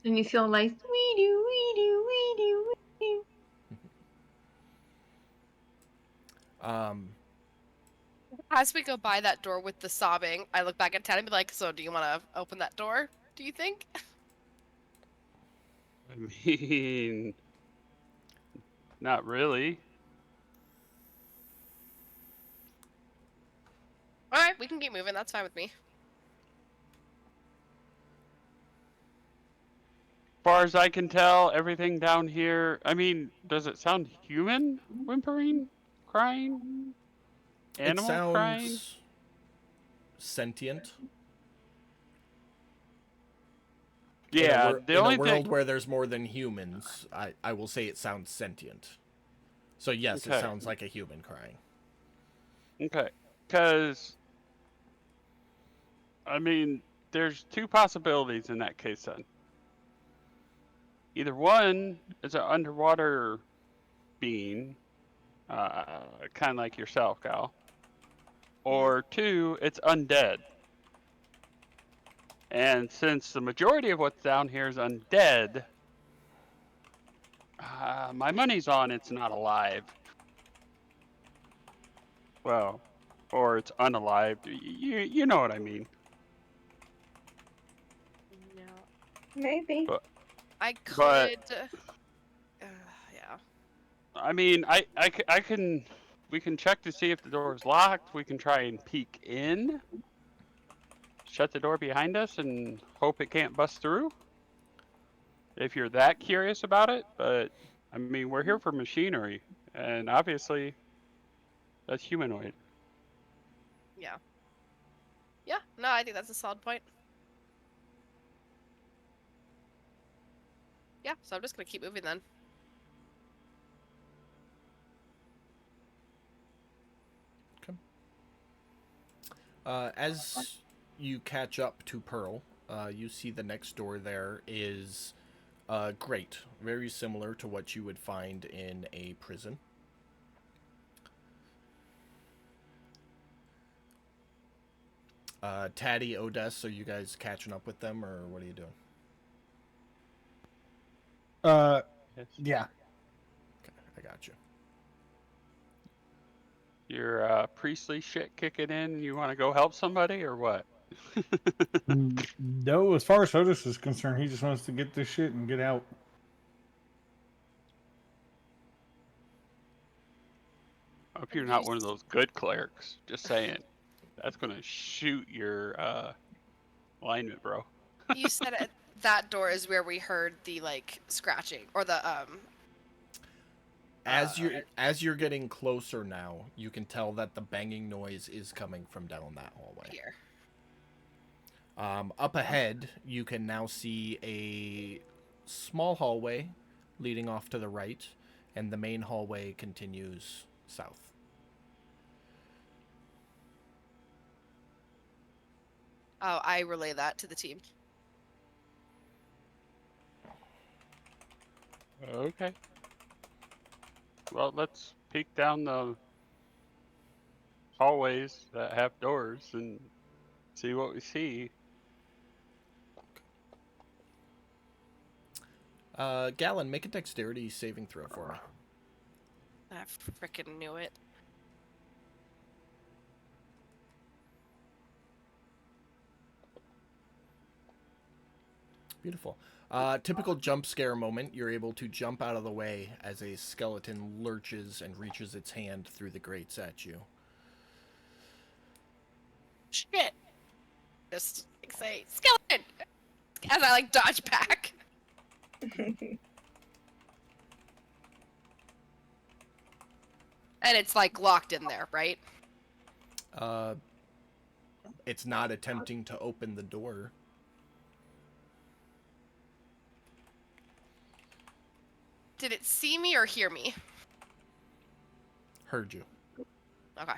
And you feel like we do. As we go by that door with the sobbing, I look back at Ted and be like, so do you want to open that door, do you think? I mean, not really. Alright, we can keep moving, that's fine with me. Far as I can tell, everything down here. I mean, does it sound human? Whimpering, crying, animal it sounds crying. Sentient. Yeah, the only in a world thing. where there's more than humans, I will say it sounds sentient. So yes, Okay. it sounds like a human crying. Okay, because I mean, there's two possibilities in that case. Then, either one is an underwater being, kind of like yourself, Gal, or two, it's undead. And since the majority of what's down here is undead, my money's on it's not alive. Well, or it's unalived. You know what I mean. No. Maybe. I could... But- yeah. I mean, I can. We can check to see if the door is locked. We can try and peek in. Shut the door behind us and hope it can't bust through. If you're that curious about it, but I mean, we're here for machinery, and obviously, that's humanoid. Yeah. Yeah, no, I think that's a solid point. Yeah, so I'm just gonna keep moving then. As you catch up to Pearl, you see the next door there is grate, very similar to what you would find in a prison. Taddy, Odess, are you guys catching up with them, or what are you doing? Yes. Yeah. Okay, I got you. Your priestly shit kicking in. You want to go help somebody or what? No, as far as Otis is concerned, he just wants to get this shit and get out. I hope you're not one of those good clerics. Just saying. That's gonna shoot your alignment, bro. You said that door is where we heard the like scratching or the As you're getting closer now, you can tell that the banging noise is coming from down that hallway. here. Up ahead, you can now see a small hallway leading off to the right, and the main hallway continues south. Oh, I relay that to the team. Okay. Well, let's peek down the hallways that have doors and see what we see. Gallon, make a dexterity saving throw for me. I freaking knew it. Beautiful. Typical jump scare moment. You're able to jump out of the way as a skeleton lurches and reaches its hand through the grates at you. Shit. Just like, say skeleton as I like dodge back. And it's like locked in there, right? It's not attempting to open the door. Did it see me or hear me? Heard you. Okay.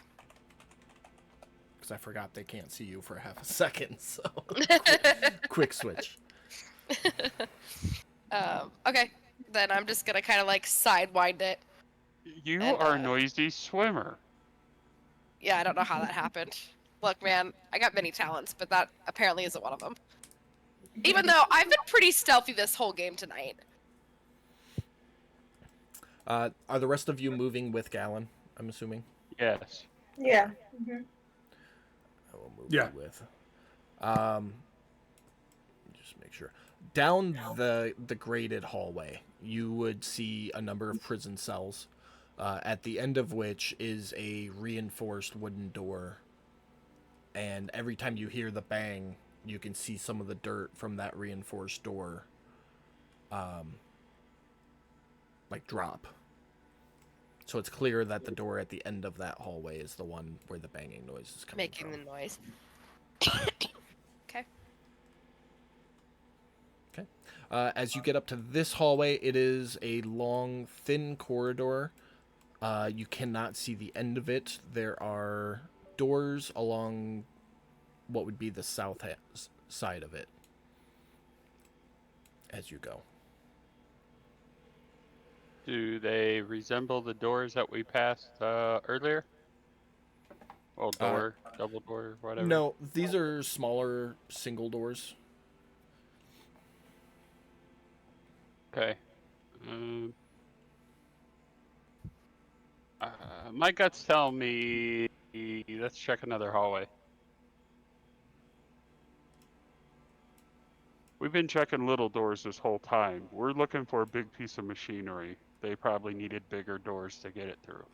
Because I forgot they can't see you for half a second, so quick switch. Okay. Then I'm just gonna kind of like sidewind it. You And, are a noisy swimmer. Yeah, I don't know how that happened. Look, man, I got many talents, but that apparently isn't one of them. Even though I've been pretty stealthy this whole game tonight. Are the rest of you moving with Gallon, I'm assuming? Yes. Yeah. I will move Yeah. you with. Just make sure. Down the graded hallway, you would see a number of prison cells, at the end of which is a reinforced wooden door. And every time you hear the bang, you can see some of the dirt from that reinforced door, like drop. So it's clear that the door at the end of that hallway is the one where the banging noise is coming Making from. the noise. Okay. As you get up to this hallway, it is a long, thin corridor. You cannot see the end of it. There are doors along what would be the south side of it as you go. Do they resemble the doors that we passed earlier? Well, door, double door, whatever. No, these are smaller single doors. Okay. My gut's telling me let's check another hallway. We've been checking little doors this whole time. We're looking for a big piece of machinery. They probably needed bigger doors to get it through.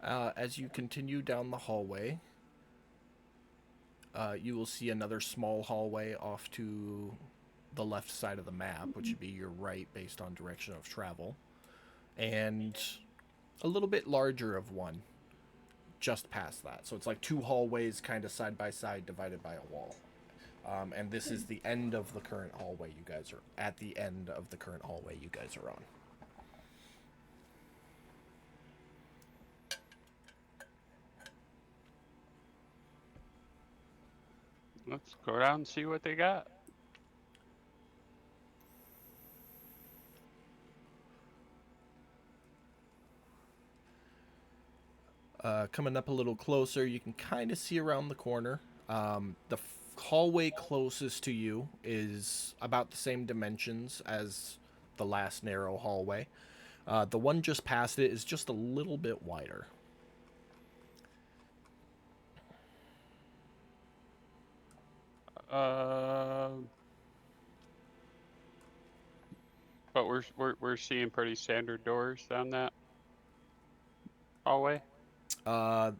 As you continue down the hallway, you will see another small hallway off to the left side of the map, which would be your right based on direction of travel, and a little bit larger of one just past that. So it's like two hallways kind of side by side divided by a wall. And this is the end of the current hallway you guys are at the end of the current hallway you guys are on. Let's go down and see what they got. Coming up a little closer, you can kind of see around the corner. The hallway closest to you is about the same dimensions as the last narrow hallway. The one just past it is just a little bit wider. But we're seeing pretty standard doors down that hallway. The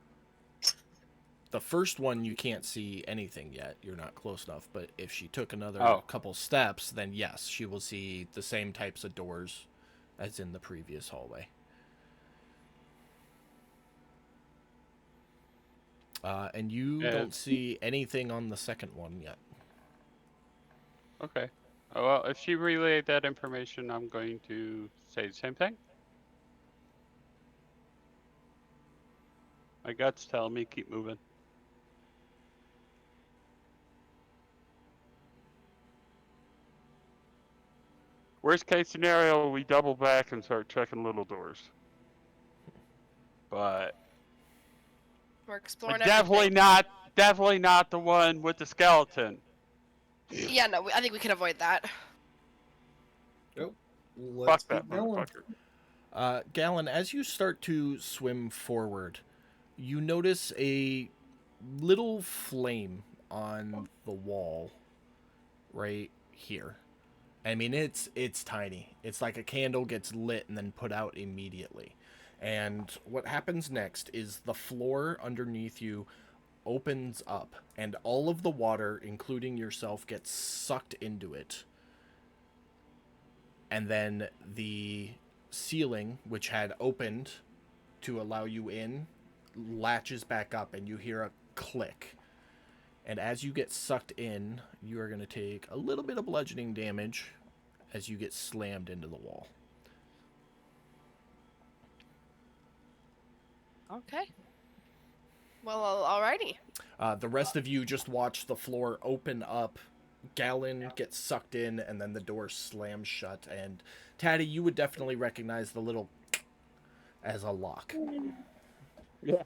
first one you can't see anything yet. You're not close enough. But if she took another Oh. couple steps, then yes, she will see the same types of doors as in the previous hallway. And you don't see anything on the second one yet. Okay. Oh, well, if she relayed that information, I'm going to say the same thing. My guts tell me keep moving. Worst case scenario, we double back and start checking little doors. But We're exploring definitely not the one with the skeleton. Yeah, no, I think we can avoid that. Let's Fuck that keep going. motherfucker. Galen, as you start to swim forward, you notice a little flame on the wall right here. I mean, it's tiny. It's like a candle gets lit and then put out immediately. And what happens next is the floor underneath you opens up, and all of the water, including yourself, gets sucked into it. And then the ceiling, which had opened to allow you in, latches back up, and you hear a click. And as you get sucked in, you are going to take a little bit of bludgeoning damage as you get slammed into the wall. Okay. Well, alrighty. The rest of you just watch the floor open up, Galen gets sucked in, and then the door slams shut. And Taddy, you would definitely recognize the little as a lock. Yeah.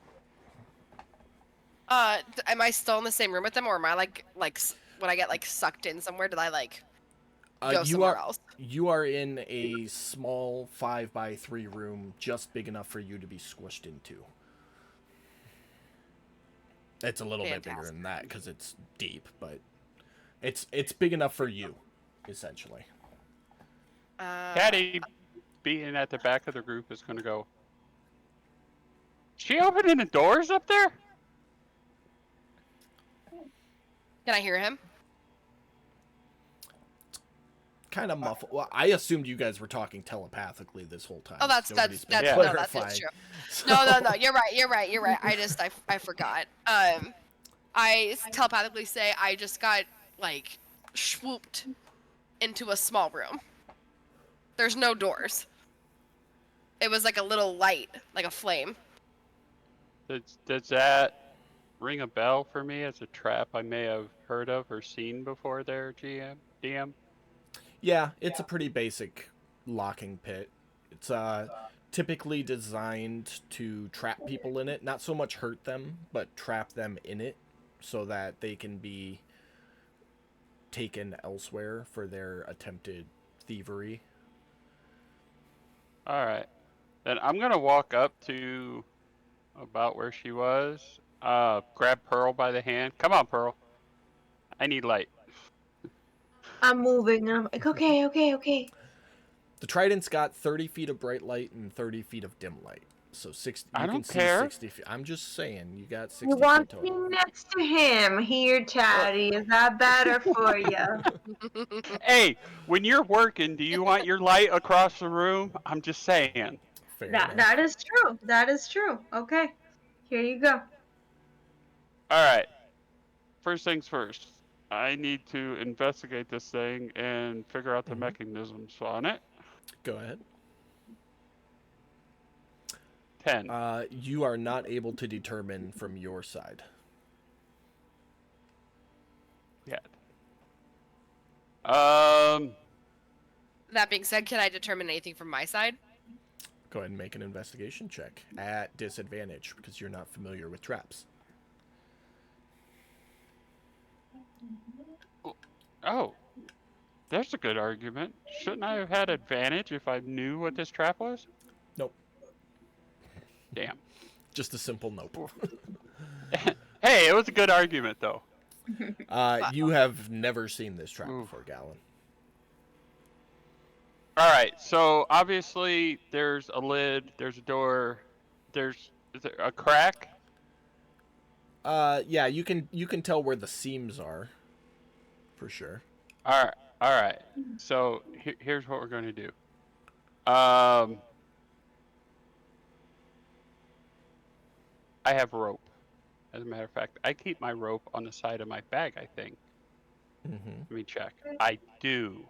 Am I still in the same room with them, or am I like when I get like sucked in somewhere? Did I like go somewhere else? You are in a small 5x3 room, just big enough for you to be squished into. It's a little bit bigger than that because it's deep, but it's big enough for you, essentially. Caddy, being at the back of the group, is going to go, she opening the doors up there? Can I hear him? Kind of muffled. Well, I assumed you guys were talking telepathically this whole time. Oh, that's Nobody's been no, that's clarifying. true. So- No. You're right. I forgot. I telepathically say I just got like swooped into a small room. There's no doors. It was like a little light, like a flame. Does that ring a bell for me as a trap I may have heard of or seen before there, DM? Yeah, it's a pretty basic locking pit. It's typically designed to trap people in it, not so much hurt them, but trap them in it so that they can be taken elsewhere for their attempted thievery. All right. Then I'm going to walk up to about where she was, grab Pearl by the hand. Come on, Pearl. I need light. I'm moving. I'm like, okay. The Trident's got 30 feet of bright light and 30 feet of dim light. So 60. I You don't can see care. 60 feet. I'm just saying, you got 60 You feet want me total. next to him here, Taddy. Is that better for you? Hey, when you're working, do you want your light across the room? I'm just saying. Fair enough. That is true. That is true. Okay. Here you go. All right. First things first. I need to investigate this thing and figure out the mechanisms on it. Go ahead. 10. You are not able to determine from your side. Yet. That being said, can I determine anything from my side? Go ahead and make an investigation check at disadvantage because you're not familiar with traps. Oh, there's a good argument. Shouldn't I have had advantage if I knew what this trap was? Nope. Damn. Just a simple nope. Hey, it was a good argument though. You have never seen this trap Oof. before, Gallon. All right, so obviously there's a lid, there's a door, is there a crack? Yeah, you can tell where the seams are, for sure. All right. So here's what we're going to do. I have rope. As a matter of fact, I keep my rope on the side of my bag, I think. Mm-hmm. Let me check. I do.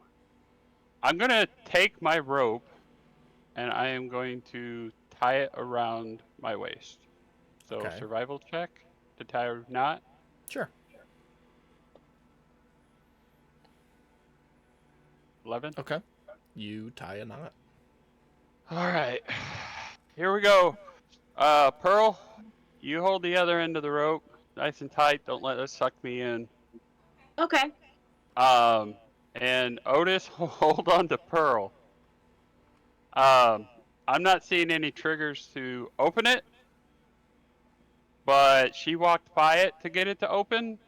I'm going to take my rope and I am going to tie it around my waist. So Okay. survival check to tie a knot. Sure. 11. Okay. You tie a knot. All right. Here we go. Pearl, you hold the other end of the rope nice and tight. Don't let it suck me in. Okay. And Otis, hold on to Pearl. I'm not seeing any triggers to open it, but she walked by it to get it to open,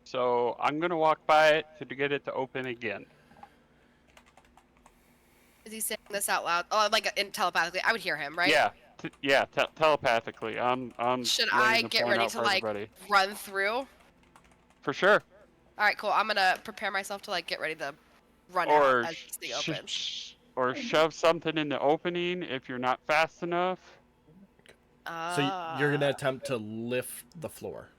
so I'm gonna walk by it to get it to open again. Is he saying this out loud? Oh, like telepathically. I would hear him, right? Yeah, telepathically. I'm Should laying I the get plan ready out to for like everybody. run through? For sure. All right, cool. I'm gonna prepare myself to like get ready to run Or out as this thing opens. or shove something in the opening if you're not fast enough. So you're gonna attempt to lift the floor.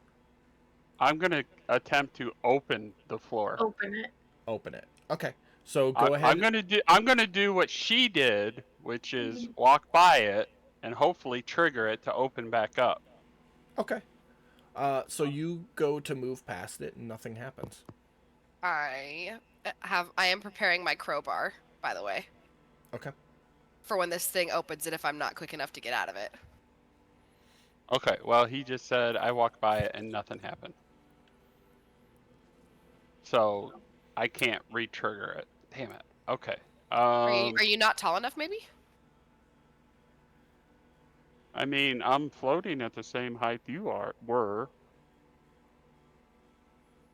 I'm gonna attempt to open the floor. Open it. Open it. Okay. So go ahead. I'm gonna do what she did, which is walk by it and hopefully trigger it to open back up. Okay. So you go to move past it and nothing happens. I am preparing my crowbar, by the way, Okay. for when this thing opens and if I'm not quick enough to get out of it. Okay, well he just said I walked by it and nothing happened. So I can't re-trigger it. Damn it. Okay. Are you not tall enough, maybe? I mean, I'm floating at the same height you were.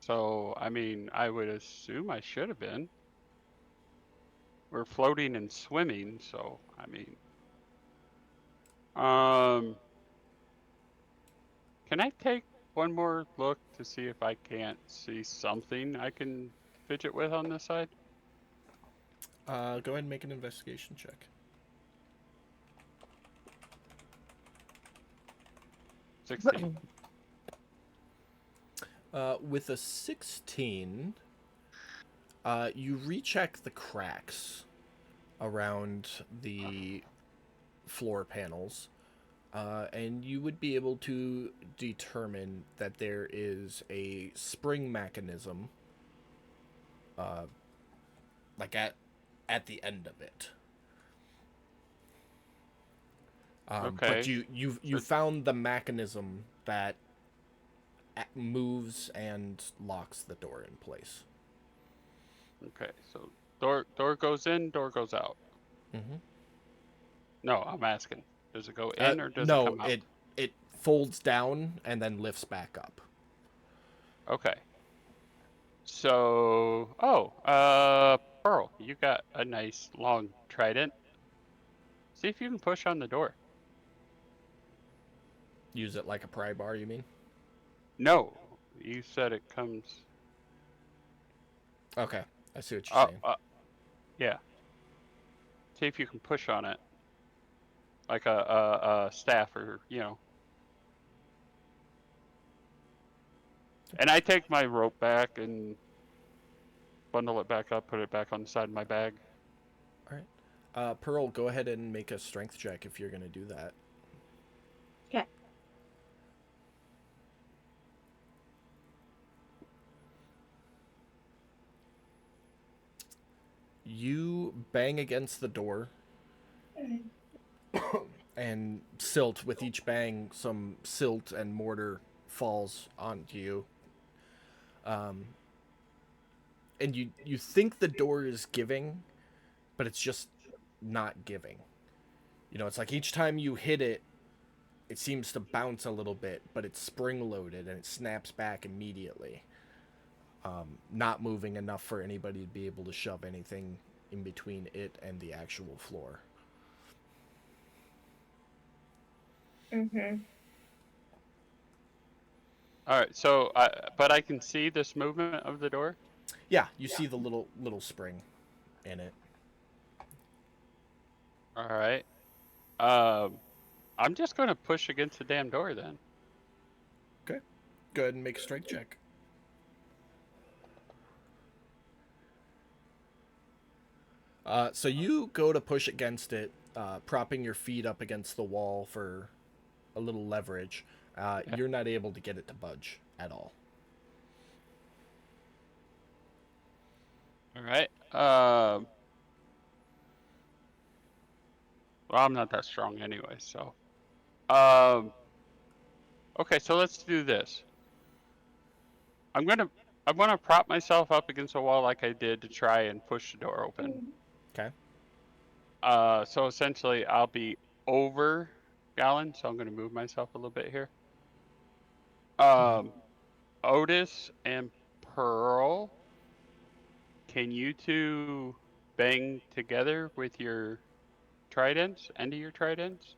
So, I mean, I would assume I should have been. We're floating and swimming, so, I mean. Can I take one more look to see if I can't see something I can fidget with on this side? Go ahead and make an investigation check. 16. With a 16, you recheck the cracks around the floor panels, and you would be able to determine that there is a spring mechanism, like at the end of it. Okay. But you found the mechanism that moves and locks the door in place. Okay, so door goes in, door goes out. Mm-hmm. No, I'm asking. Does it go in or does no, it come out? it folds down and then lifts back up. Okay. So, Pearl, you got a nice long trident. See if you can push on the door. Use it like a pry bar, you mean? No, you said it comes. Okay, I see what you're saying. Yeah. See if you can push on it, like a staff or And I take my rope back and bundle it back up, put it back on the side of my bag. All right. Pearl, go ahead and make a strength check if you're going to do that. Okay. You bang against the door, and silt. With each bang, some silt and mortar falls onto you. And you think the door is giving, but it's just not giving. You know, it's like each time you hit it, it seems to bounce a little bit, but it's spring-loaded and it snaps back immediately. Not moving enough for anybody to be able to shove anything in between it and the actual floor. Mm-hmm. All right. So, but I can see this movement of the door. Yeah, you see the little spring in it. All right. I'm just gonna push against the damn door then. Okay. Go ahead and make a strength check. So you go to push against it, propping your feet up against the wall for a little leverage. You're not able to get it to budge at all. All right. Well, I'm not that strong anyway, so. Okay, so let's do this. I'm gonna prop myself up against the wall like I did to try and push the door open. Okay. So essentially, I'll be over Gallon, so I'm gonna move myself a little bit here. Otis and Pearl, can you two bang together with your tridents, end of your tridents,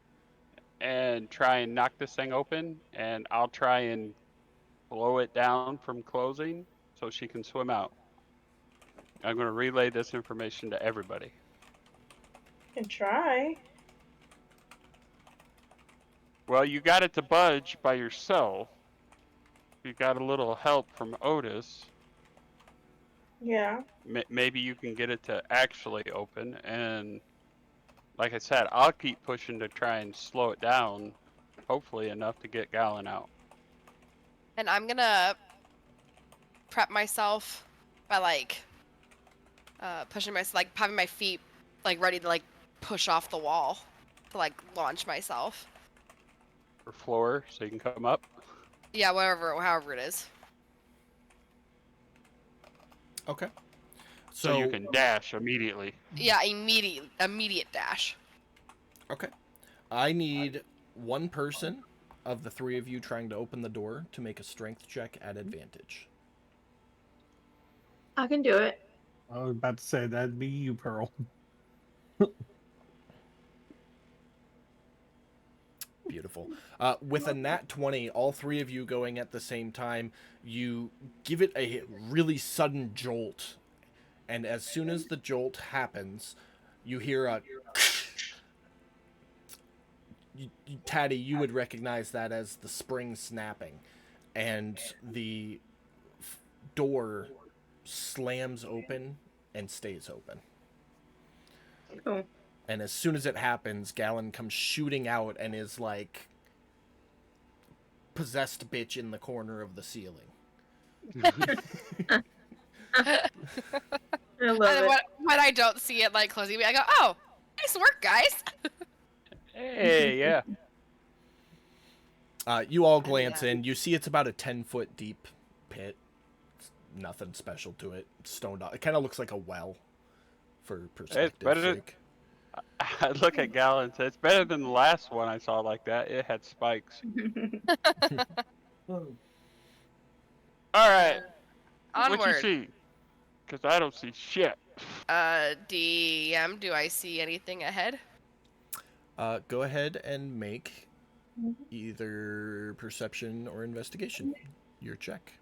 and try and knock this thing open? And I'll try and blow it down from closing so she can swim out. I'm going to relay this information to everybody. Can try. Well, you got it to budge by yourself. You got a little help from Otis. Yeah. Maybe you can get it to actually open. And like I said, I'll keep pushing to try and slow it down, hopefully enough to get Gallon out. And I'm gonna prep myself by pushing myself, having my feet ready to push off the wall to launch myself. Or floor, so you can come up. Yeah, however it is. Okay. So you can dash immediately. Yeah, immediate dash. Okay. I need one person of the three of you trying to open the door to make a strength check at advantage. I can do it. I was about to say that'd be you, Pearl. Beautiful. With a nat 20, all three of you going at the same time, you give it a really sudden jolt. And as soon as the jolt happens, you hear a... Taddy, you would recognize that as the spring snapping. And the door slams open and stays open. Cool. And as soon as it happens, Gallon comes shooting out and is like possessed bitch in the corner of the ceiling. I love And it. when I don't see it closing, I go, "Oh, nice work, guys." Hey, yeah. You all glance in. You see it's about a 10-foot deep pit. It's nothing special to it. It's stoned out. It kind of looks like a well for perspective better than- sake. I look at Gallon and say, it's better than the last one I saw like that. It had spikes. All right. What you Onward. see? Because I don't see shit. DM, do I see anything ahead? Go ahead and make either perception or investigation. Your check.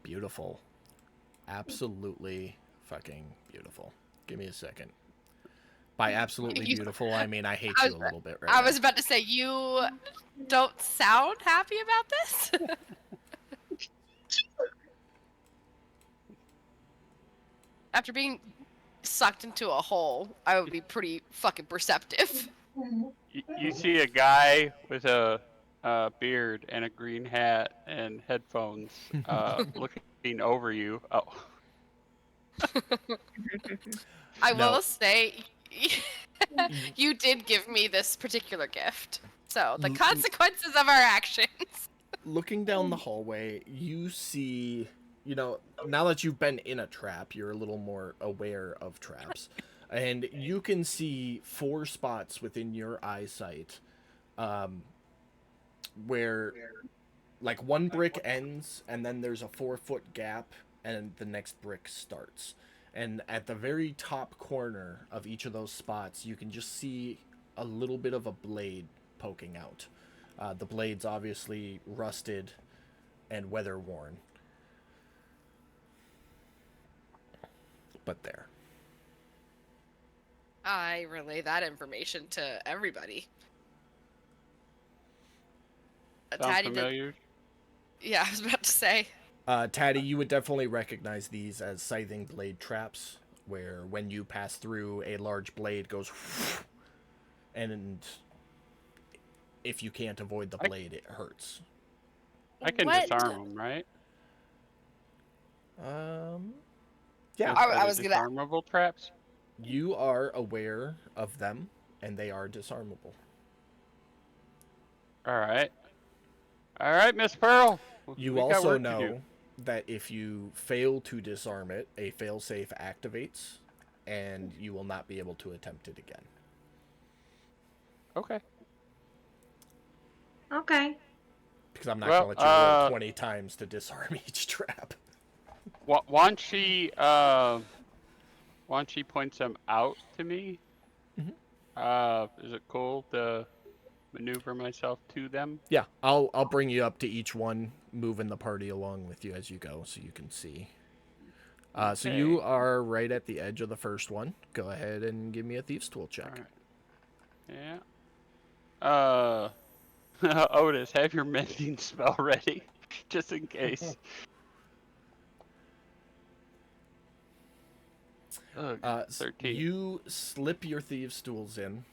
Beautiful. Absolutely fucking beautiful. Give me a second. By absolutely You- beautiful, I mean I hate I you a was- little bit right I now. was about to say, you don't sound happy about this. After being sucked into a hole, I would be pretty fucking perceptive. You see a guy with a beard and a green hat and headphones, looking over you. Oh, I No. will say, you did give me this particular gift. So the consequences of our actions. Looking down the hallway, you see, now that you've been in a trap, you're a little more aware of traps. And you can see 4 spots within your eyesight where, like, one brick ends, and then there's a 4-foot gap, and the next brick starts. And at the very top corner of each of those spots, you can just see a little bit of a blade poking out. The blade's obviously rusted and weather worn. But there. I relay that information to everybody. sound Taddy did- familiar? Yeah, I was about to say. Taddy, you would definitely recognize these as scything blade traps, where when you pass through, a large blade goes, and if you can't avoid the blade, it hurts. I can What? disarm them, right? Yeah, I was gonna- disarmable traps. you are aware of them, and they are disarmable. All right, Miss Pearl. You We got also work to do. know that if you fail to disarm it, a failsafe activates, and you will not be able to attempt it again. Okay. Okay. Because I'm not Well, going to let you roll 20 times to disarm each trap. Once she points them out to me, is it cool to maneuver myself to them? Yeah, I'll bring you up to each one, moving the party along with you as you go, so you can see. So you Okay. are right at the edge of the first one. Go ahead and give me a Thieves' Tool check. Alright. Yeah. Otis, have your mending spell ready, just in case. Ugh, 13. You slip your Thieves' Tools in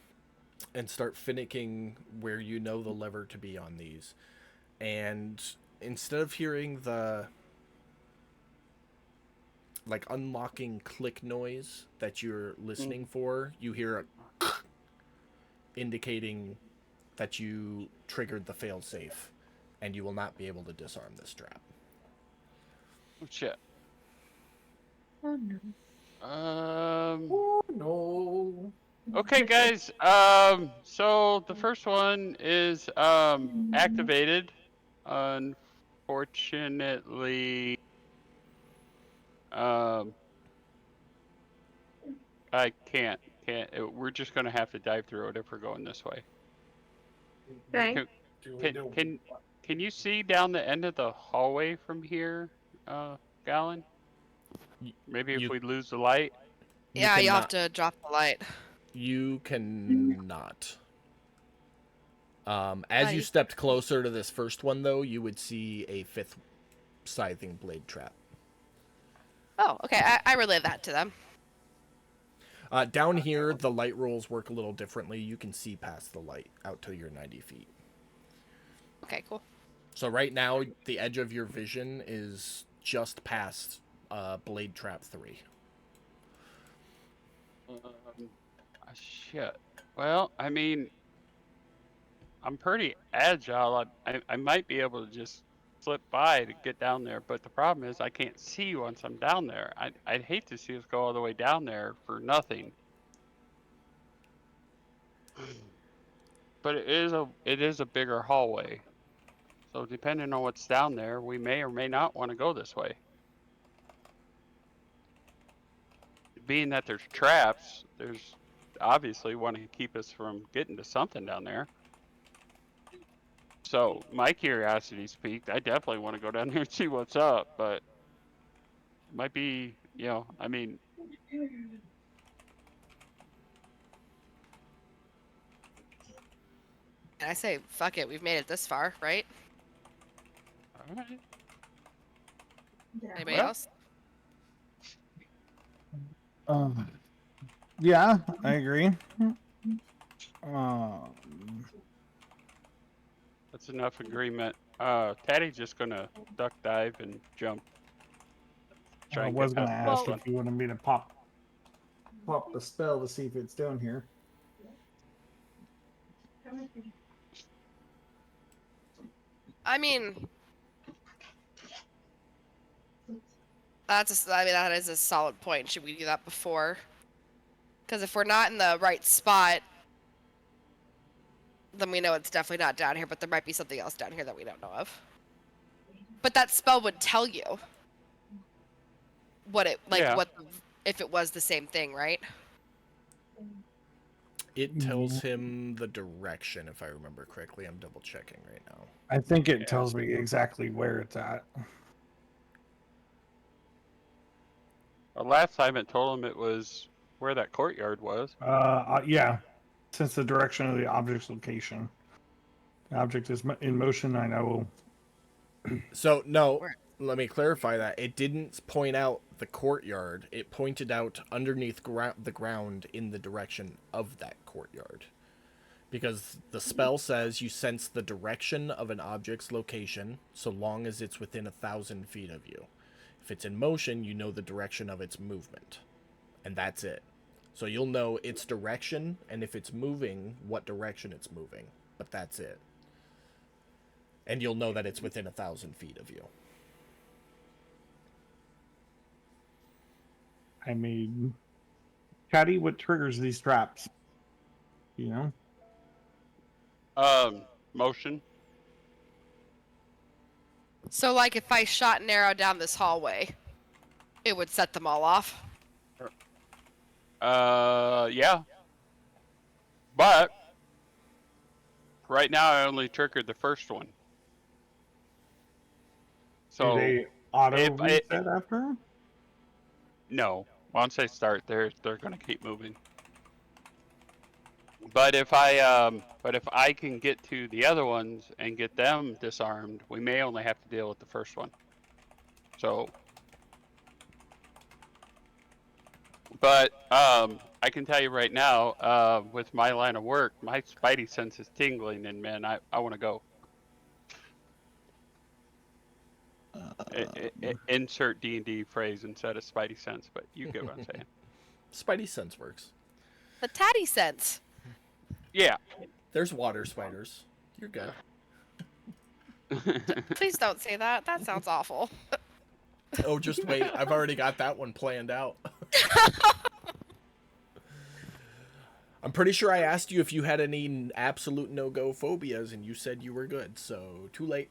and start finicking where you know the lever to be on these. And instead of hearing the unlocking click noise that you're listening for, you hear a indicating that you triggered the failsafe, and you will not be able to disarm this trap. Oh, shit. Oh no. Oh no. Okay, guys. So the first one is activated. Unfortunately, I can't. We're just gonna have to dive through it if we're going this way. Okay. Can you see down the end of the hallway from here, Gallon? Maybe if you- we lose the light. Yeah, you have cannot- to drop the light. You cannot. As you Nice. stepped closer to this first one, though, you would see a 5th scything blade trap. Oh, okay. I relay that to them. Down here, the light rolls work a little differently. You can see past the light out to your 90 feet. Okay, cool. So right now, the edge of your vision is just past blade trap 3. Shit. Well, I mean, I'm pretty agile. I might be able to just slip by to get down there, but the problem is I can't see once I'm down there. I'd hate to see us go all the way down there for nothing. But it is a bigger hallway. So depending on what's down there, we may or may not want to go this way. Being that there's traps, there's obviously want to keep us from getting to something down there. So my curiosity's piqued. I definitely want to go down there and see what's up, but it might be, I mean, And I say, fuck it. We've made it this far, right? all right. Anybody Well- else? Yeah, I agree. Let's That's enough agreement. Taddy's just gonna duck dive and jump. Try I and was get gonna past ask this if you wanted me to pop the spell to see if it's down here. I mean, that is a solid point. Should we do that before? Because if we're not in the right spot, then we know it's definitely not down here, but there might be something else down here that we don't know of. But that spell would tell you what it, like, Yeah. if it was the same thing, right? It tells him the direction, if I remember correctly. I'm double checking right now. I think it Yeah. tells me exactly where it's at. Last time it told him it was where that courtyard was. Yeah. Since the direction of the object's location. The object is in motion, and I will. So, no, Where? let me clarify that. It didn't point out the courtyard. It pointed out underneath the ground in the direction of that courtyard. Because the spell says you sense the direction of an object's location so long as it's within 1,000 feet of you. If it's in motion, you know the direction of its movement. And that's it. So you'll know its direction, and if it's moving, what direction it's moving. But that's it. And you'll know that it's within 1,000 feet of you. I mean, Caddy, what triggers these traps? You know? Motion. So, like, if I shot an arrow down this hallway, it would set them all off. Yeah. But right now I only triggered the first one. So Do they auto if reset after? no, once they start, they're gonna keep moving. But if I can get to the other ones and get them disarmed, we may only have to deal with the first one. So, but I can tell you right now, with my line of work, my spidey sense is tingling, and man, I want to go. Insert D&D phrase instead of spidey sense, but you get what I'm saying. Spidey sense works. The tatty sense. Yeah. There's water spiders. You're good. Please don't say that. That sounds awful. Oh, just wait. I've already got that one planned out. I'm pretty sure I asked you if you had any absolute no-go phobias, and you said you were good, so too late.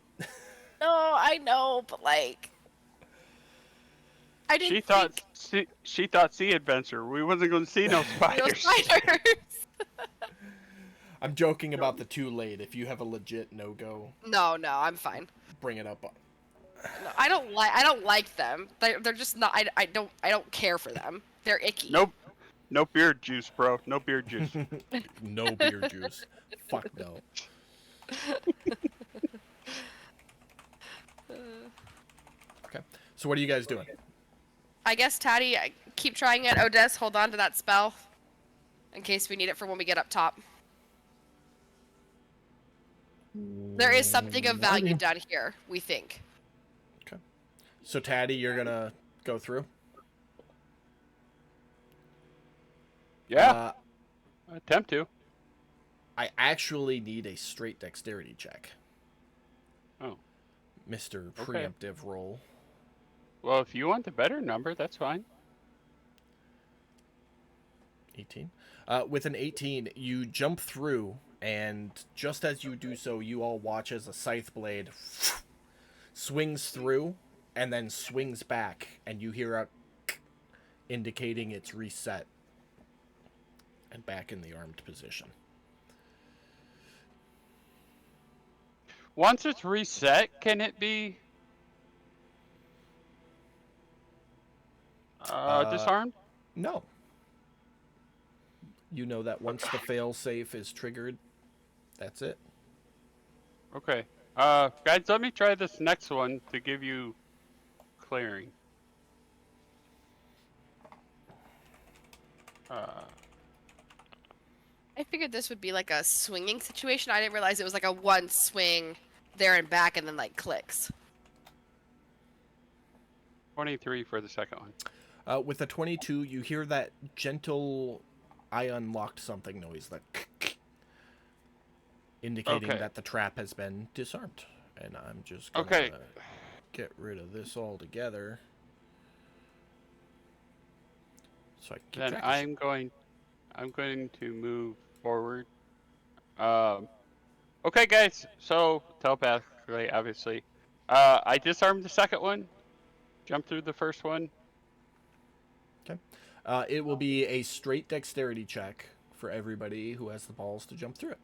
No, I know, but like, I didn't She thought Sea Adventure. We wasn't going to see no spiders. No spiders. I'm joking about the too late. If you have a legit no-go, No, I'm fine. bring it up. No, I don't like them. They're just not. I don't care for them. They're icky. Nope. No beard juice, bro. No beard juice. No beer juice. Fuck no. Okay. So what are you guys doing? I guess Tatty, keep trying it. Odess, hold on to that spell, in case we need it for when we get up top. There is something of value down here, we think. Okay. So Taddy, you're gonna go through? Yeah. Attempt to. I actually need a straight dexterity check. Oh. Mr. Okay. Preemptive roll. Well, if you want the better number, that's fine. 18. With an 18, you jump through, and just as you do so, you all watch as a scythe blade swings through and then swings back, and you hear a indicating it's reset and back in the armed position. Once it's reset, can it be disarmed? No. You know that once the failsafe is triggered, that's it. Okay. Guys, let me try this next one to give you clearing. I figured this would be like a swinging situation. I didn't realize it was like a one swing there and back and then like clicks. 23 for the second one. With a 22, you hear that gentle "I unlocked something" noise, like indicating Okay. that the trap has been disarmed. And I'm just gonna Okay. get rid of this altogether. So I keep Then track of shit. I'm going to move forward. Okay, guys. So telepathically, obviously, I disarmed the second one. Jumped through the first one. It will be a straight dexterity check for everybody who has the balls to jump through it.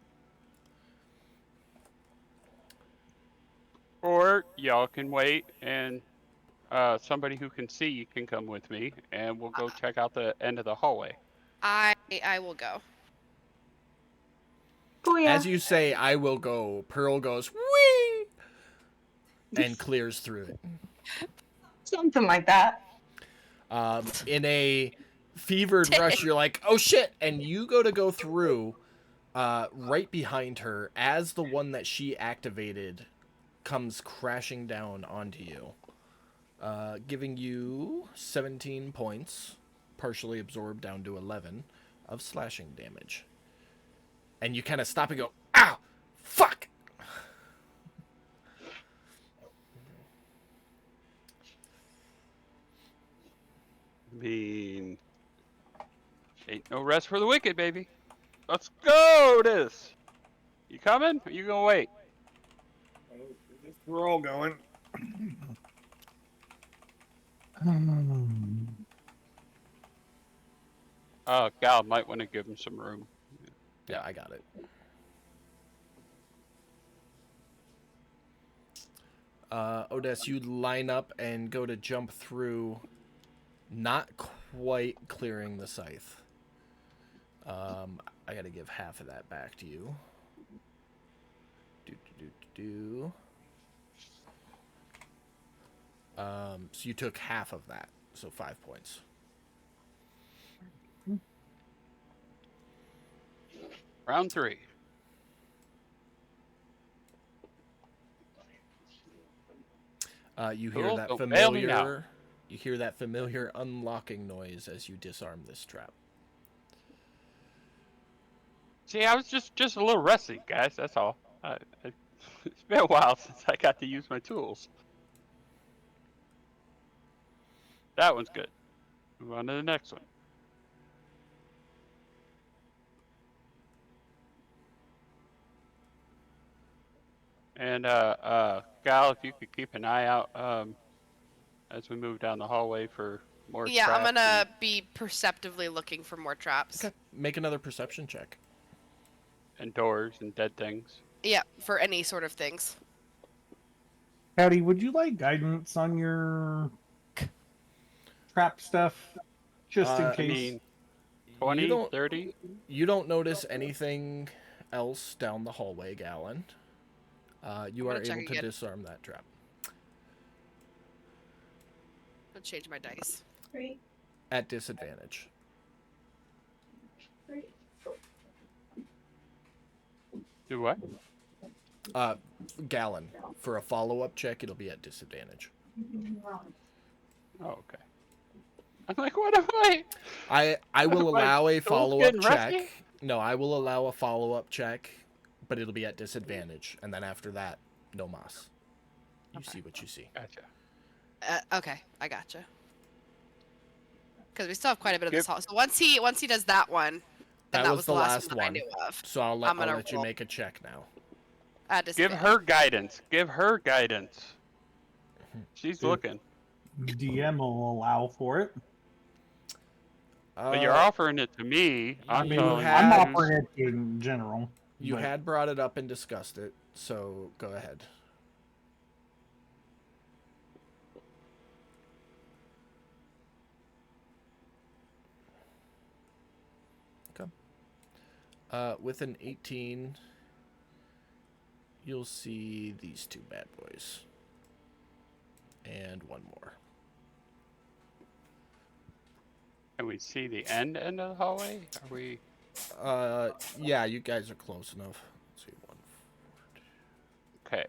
Or y'all can wait, and somebody who can see can come with me, and we'll go check out the end of the hallway. I will go. Booyah. As you say, "I will go," Pearl goes, "Whee!" and clears through it. Something like that. In a fevered rush, you're like, "Oh shit!" and you go through. Right behind her, as the one that she activated comes crashing down onto you, giving you 17 points, partially absorbed down to 11, of slashing damage. And you kind of stop and go, "Ow! Fuck!" Ain't no rest for the wicked, baby. Let's go, this. You coming? Or you gonna wait? We're all going. Gal might want to give him some room. Yeah, I got it. Odess, you line up and go to jump through, not quite clearing the scythe. I gotta give half of that back to you. So you took half of that, so 5 points. Round 3. You hear Cool, that don't bail me now. familiar. You hear that familiar unlocking noise as you disarm this trap. See, I was just a little rusty, guys. That's all. It's been a while since I got to use my tools. That one's good. Move on to the next one. And Gal, if you could keep an eye out as we move down the hallway for more Yeah, I'm traps gonna be perceptively looking for more traps. Okay. Make another perception check. and doors and dead things. Yeah, for any sort of things. Patty, would you like guidance on your trap stuff? Just in I case. I mean, 20, You don't- 30? You don't notice anything else down the hallway, Gallon. You I'm are gonna check able to again. disarm that trap. I'll change my dice. Great. At disadvantage. Do what? Gallon. For a follow-up check, it'll be at disadvantage. Oh, okay. I'm like, what am I? I will My allow a tool's follow-up getting check. rusty? No, I will allow a follow-up check, but it'll be at disadvantage. And then after that, no mas. You Okay. see what you see. Gotcha. Okay, I gotcha. Because we still have quite a bit of Give- this hall. So once he does that one, and that was the last one that I knew of. So I'll I'm let gonna you roll. make a check now. At Give disadvantage. her guidance. Give her guidance. She's Good. looking. DM will allow for it. But you're offering it to me. I'm you telling had- I'm you. offering it in general. You but had brought it up and discussed it, so go ahead. Okay. With an 18, you'll see these two bad boys. And one more. Can we see the end of the hallway? Are we? Yeah, you guys are close enough. Let's see, one. Okay.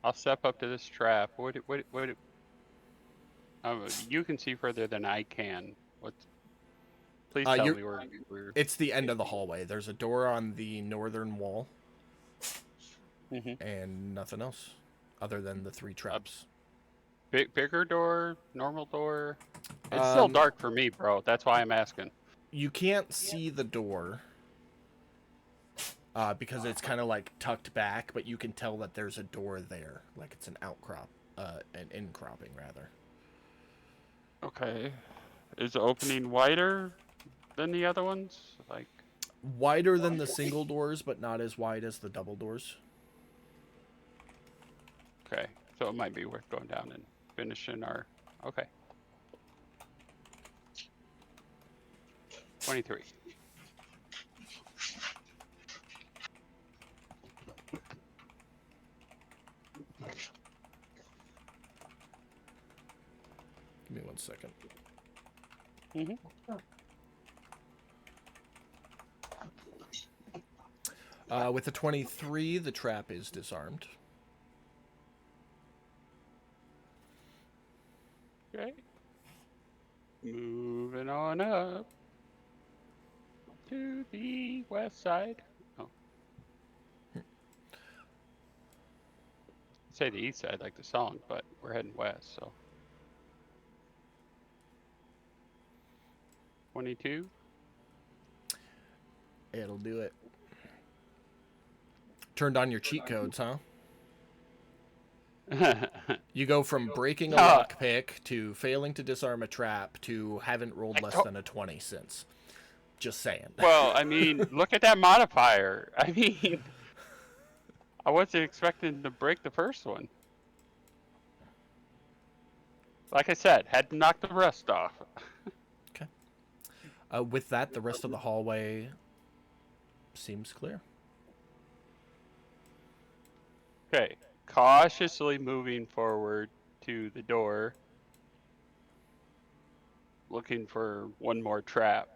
I'll step up to this trap. You can see further than I can. Please tell You're. me we're. It's the end of the hallway. There's a door on the northern wall, Mm-hmm. and nothing else, other than the 3 traps. Bigger door, normal door. It's still dark for me, bro. That's why I'm asking. You can't see the door. Because it's kind of like tucked back, but you can tell that there's a door there, like it's an outcrop, an incropping rather. Okay. Is the opening wider than the other ones? Like. Wider than the single doors, but not as wide as the double doors. Okay. So it might be worth going down and finishing our. Okay. 23. Give me 1 second. Mm-hmm. With a 23, the trap is disarmed. Okay. Moving on up to the west side. Oh. Say the east side like the song, but we're heading west, so. 22. It'll do it. Turned on your cheat codes, huh? You go from breaking a lockpick to failing to disarm a trap to haven't rolled less than a 20 since. Just saying. Well, I mean, look at that modifier. I mean, I wasn't expecting to break the first one. Like I said, had to knock the rust off. Okay. With that, the rest of the hallway seems clear. Okay. Cautiously moving forward to the door. Looking for one more trap.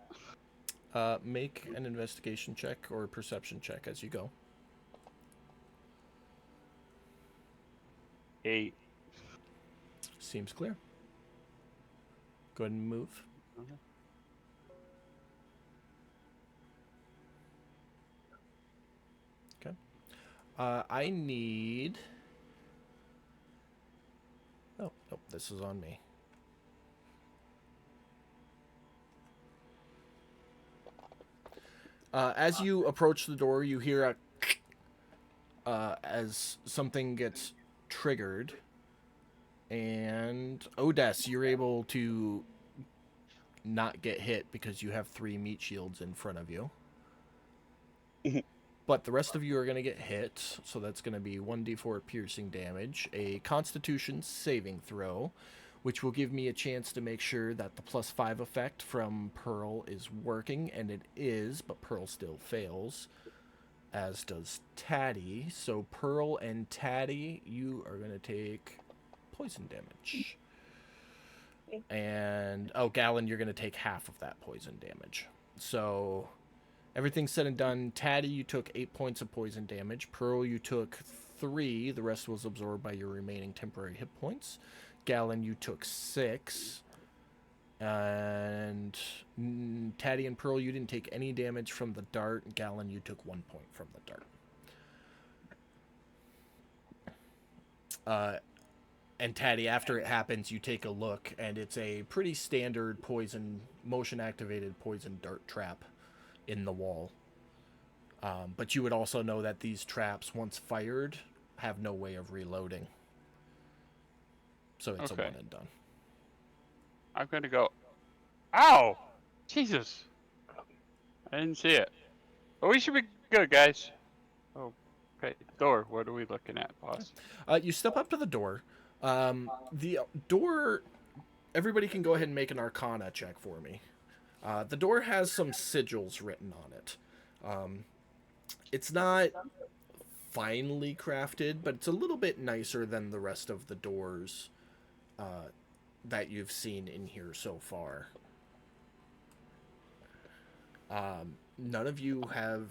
Make an investigation check or a perception check as you go. 8. Seems clear. Go ahead and move. Okay. Okay. I need... Oh, nope, this is on me. As you approach the door, you hear a... as something gets triggered. And Odess, you're able to not get hit because you have 3 meat shields in front of you. But the rest of you are going to get hit, so that's going to be 1d4 piercing damage, a Constitution saving throw, which will give me a chance to make sure that the +5 effect from Pearl is working, and it is, but Pearl still fails, as does Tatty. So Pearl and Tatty, you are going to take poison damage. And, oh, Gallon, you're going to take half of that poison damage. So... everything said and done, Tatty, you took 8 points of poison damage. Pearl, you took 3. The rest was absorbed by your remaining temporary hit points. Gallon, you took 6. And Tatty and Pearl, you didn't take any damage from the dart. Gallon, you took 1 point from the dart. And Tatty, after it happens, you take a look, and it's a pretty standard poison, motion-activated poison dart trap in the wall. But you would also know that these traps, once fired, have no way of reloading. So it's a one and done. I'm going to go... Ow! Jesus! I didn't see it. But we should be good, guys. Oh, okay. Door, what are we looking at, boss? You step up to the door. The door... Everybody can go ahead and make an Arcana check for me. The door has some sigils written on it. It's not finely crafted, but it's a little bit nicer than the rest of the doors that you've seen in here so far. None of you have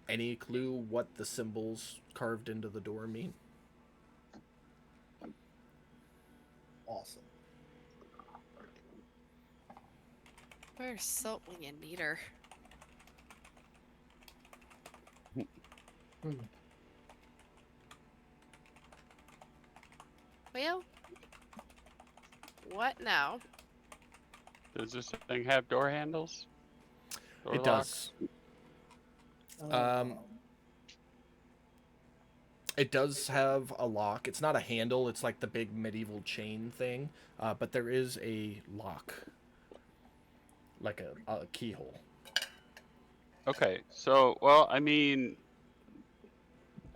any clue what the symbols carved into the door mean. Awesome. Where's Saltwing and Meter? Well, what now? Does this thing have door handles? Door It locks? does. It does have a lock. It's not a handle. It's like the big medieval chain thing. But there is a lock. Like a keyhole. Okay, so, well, I mean,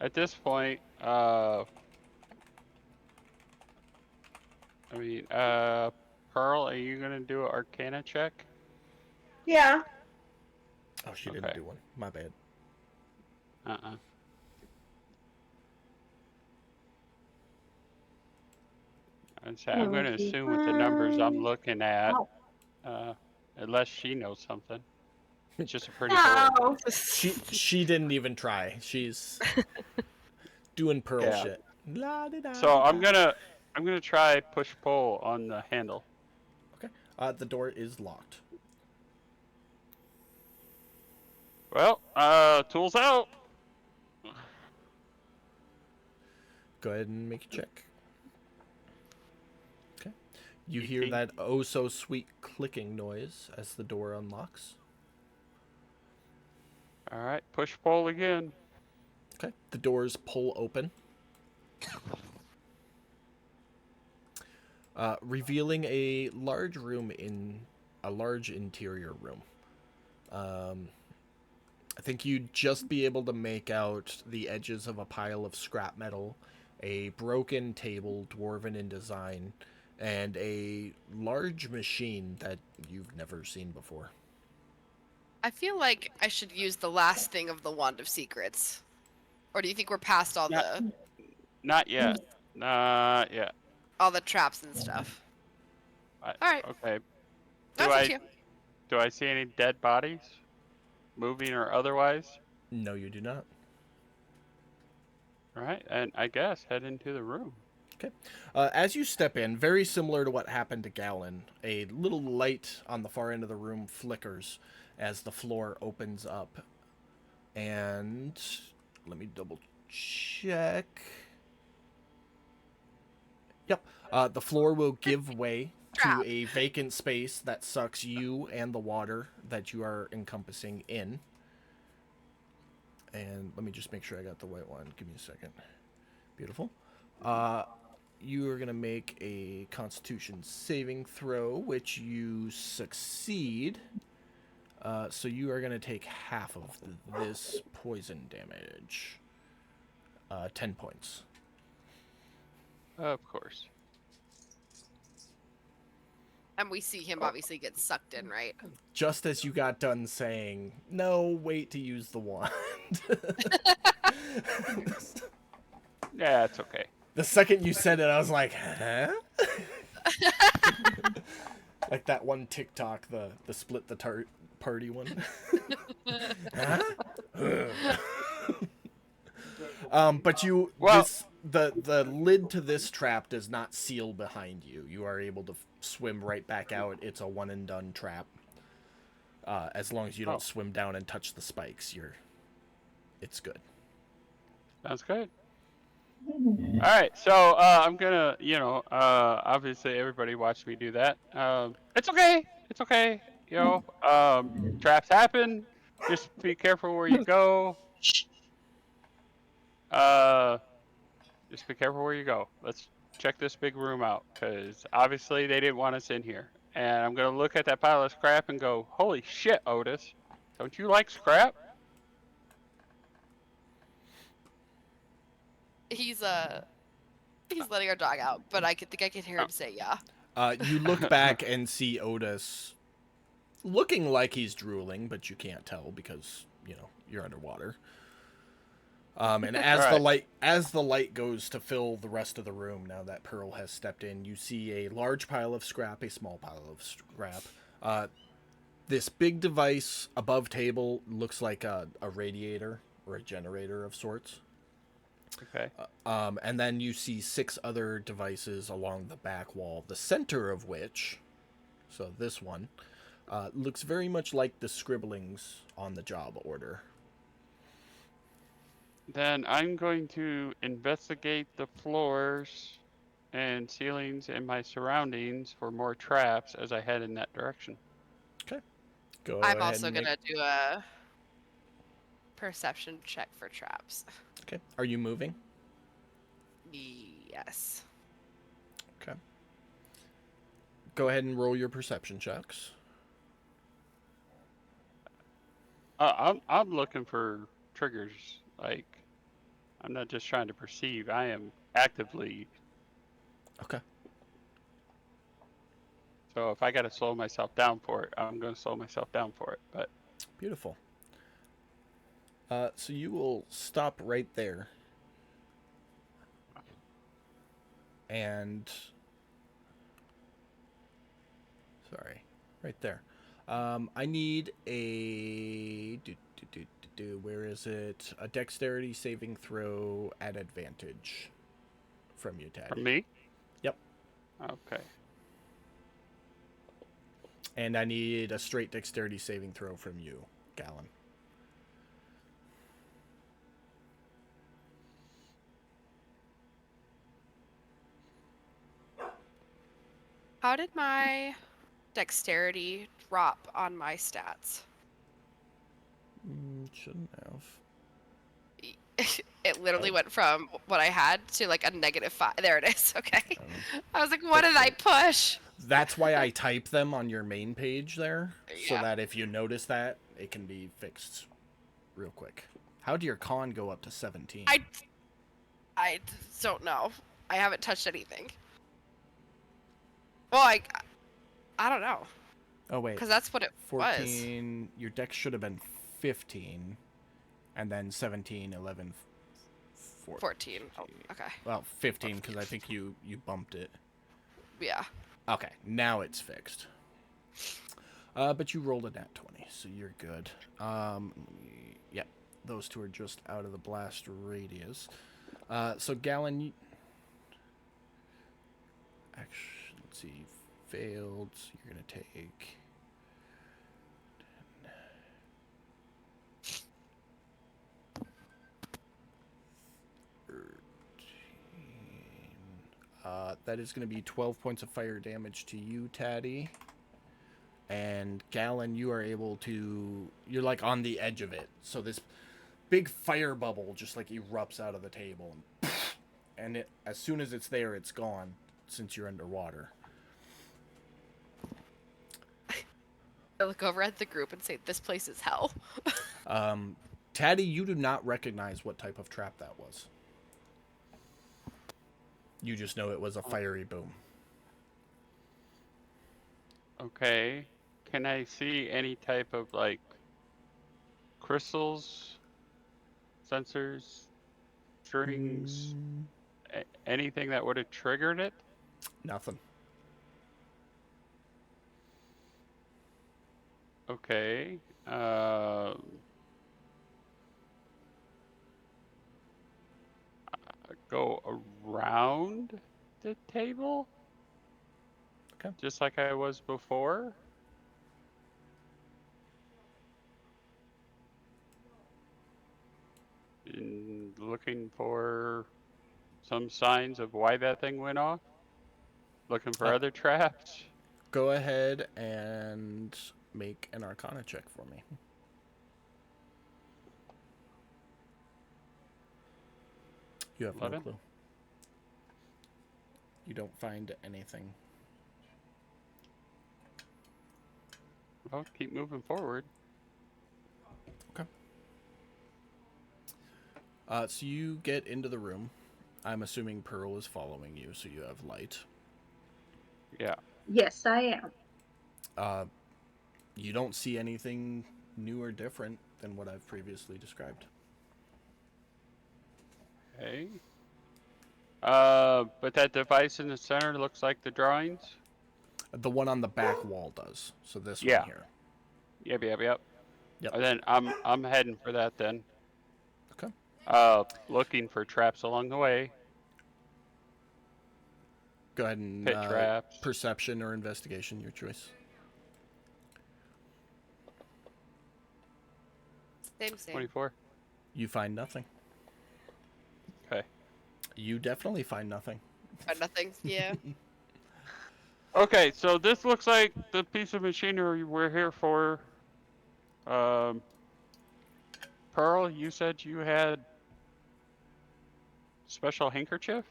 at this point, Pearl, are you gonna do an Arcana check? Yeah. Oh, she didn't Okay. do one. My bad. I'm gonna assume with the numbers I'm looking at, unless she knows something. It's just a pretty board. No. She didn't even try. She's doing Pearl Yeah. shit. La-di-da. So I'm gonna try push pull on the handle. The door is locked. Well, tools out. Go ahead and make a check. Okay. You hear 18. that oh so sweet clicking noise as the door unlocks. All right, push pull again. Okay. The doors pull open. Revealing a large interior room. I think you'd just be able to make out the edges of a pile of scrap metal, a broken table, dwarven in design, and a large machine that you've never seen before. I feel like I should use the last thing of the Wand of Secrets. Or do you think we're past all the Not yet. Not yet. traps and stuff? All right. Okay. That's up to you. Do I see any dead bodies, moving or otherwise? No, you do not. All right, and I guess head into the room. Okay. As you step in, very similar to what happened to Gallon, a little light on the far end of the room flickers as the floor opens up. And let me double check. Yep. The floor will give way to Trap. a vacant space that sucks you and the water that you are encompassing in. And let me just make sure I got the right one. Give me a second. Beautiful. You are going to make a Constitution saving throw, which you succeed. So you are going to take half of this poison damage. 10 points. Of course. And we see him obviously get sucked in, right? Just as you got done saying, no, wait to use the wand. Yeah, it's okay. The second you said it, I was like, huh? Like that one TikTok, the split the party one. Huh? But you, Well- the lid to this trap does not seal behind you. You are able to swim right back out. It's a one and done trap. As long as you don't swim down and touch the spikes, it's good. Sounds good. All right, so I'm gonna, obviously everybody watched me do that. It's okay. It's okay. Traps happen. Just be careful where you go. Just be careful where you go. Let's check this big room out, because obviously they didn't want us in here. And I'm gonna look at that pile of scrap and go, holy shit, Otis. Don't you like scrap? He's letting our dog out, but I think I can hear him say yeah. You look back and see Otis looking like he's drooling, but you can't tell because, you're underwater. And as the light goes to fill the rest of the room, now that Pearl has stepped in, you see a large pile of scrap, a small pile of scrap. This big device above table looks like a radiator or a generator of sorts. Okay. And then you see 6 other devices along the back wall, the center of which, so this one, looks very much like the scribblings on the job order. Then I'm going to investigate the floors and ceilings in my surroundings for more traps as I head in that direction. Go I'm ahead also and make- gonna do a perception check for traps. Okay. Are you moving? Yes. Okay. Go ahead and roll your perception checks. I'm looking for triggers. Like, I'm not just trying to perceive. I am actively. Okay. So if I got to slow myself down for it, I'm going to slow myself down for it. But Beautiful. So you will stop right there. And sorry, right there. I need a where is it? A dexterity saving throw at advantage from you, Taddy. from me? Yep. Okay. And I need a straight dexterity saving throw from you, Gallon. How did my dexterity drop on my stats? Shouldn't have. It literally went from what I had to like a -5. There it is. Okay. Um, I was like, what did I push? That's why I type them on your main page there, so Yeah. that if you notice that, it can be fixed real quick. How did your con go up to 17? I don't know. I haven't touched anything. Well, I don't know, Oh wait, because that's what it was. 14. Your dex should have been 15, and then 17, 11, 14. Oh, okay. Well, 15 because I think you bumped it. Yeah. Okay, now it's fixed. But you rolled a nat 20, so you're good. Yep, those two are just out of the blast radius. So Gallon, actually, let's see, failed. So you're gonna take. 13. That is going to be 12 points of fire damage to you, Taddy. And Gallon, you are able to... You're like on the edge of it. So this big fire bubble just like erupts out of the table. And it, as soon as it's there, it's gone since you're underwater. I look over at the group and say, this place is hell. Taddy, you do not recognize what type of trap that was. You just know it was a fiery boom. Okay. Can I see any type of like crystals, sensors, strings, anything that would have triggered it? Nothing. Okay. Go around the table? Okay. Just like I was before? And looking for some signs of why that thing went off? Looking for other traps? Go ahead and make an Arcana check for me. You have 11? no clue. You don't find anything. Well, keep moving forward. So you get into the room. I'm assuming Pearl is following you, so you have light. Yeah. Yes, I am. You don't see anything new or different than what I've previously described. Okay. But that device in the center looks like the drawings? The one on the back wall does. So this Yeah. one here. Yep. Yep. And then I'm heading for that then. Okay. Looking for traps along the way. Go ahead and Pit traps. perception or investigation, your choice. Same. 24. You find nothing. Okay. You definitely find nothing. But nothing. Yeah. Okay, so this looks like the piece of machinery we're here for. Pearl, you said you had special handkerchief?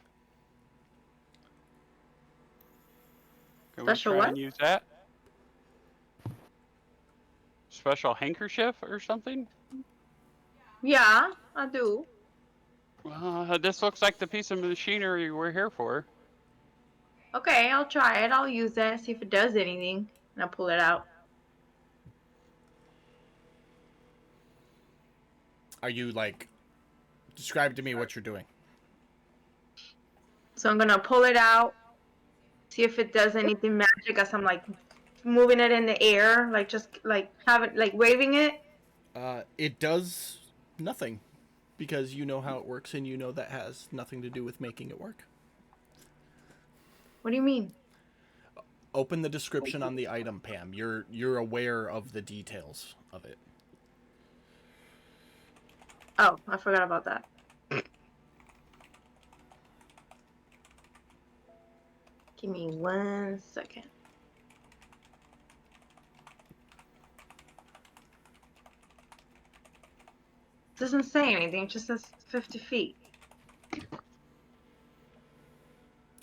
Can Special we try what? and use that? Special handkerchief or something? Yeah, I do. This looks like the piece of machinery we're here for. Okay, I'll try it. I'll use that, see if it does anything. And I'll pull it out. Are you like... Describe to me what you're doing. So I'm gonna pull it out, see if it does anything magic as I'm like moving it in the air, like just like have it like waving it. It does nothing. Because you know how it works and you know that has nothing to do with making it work. What do you mean? Open the description on the item, Pam. You're aware of the details of it. Oh, I forgot about that. Give me 1 second. It doesn't say anything, it just says 50 feet.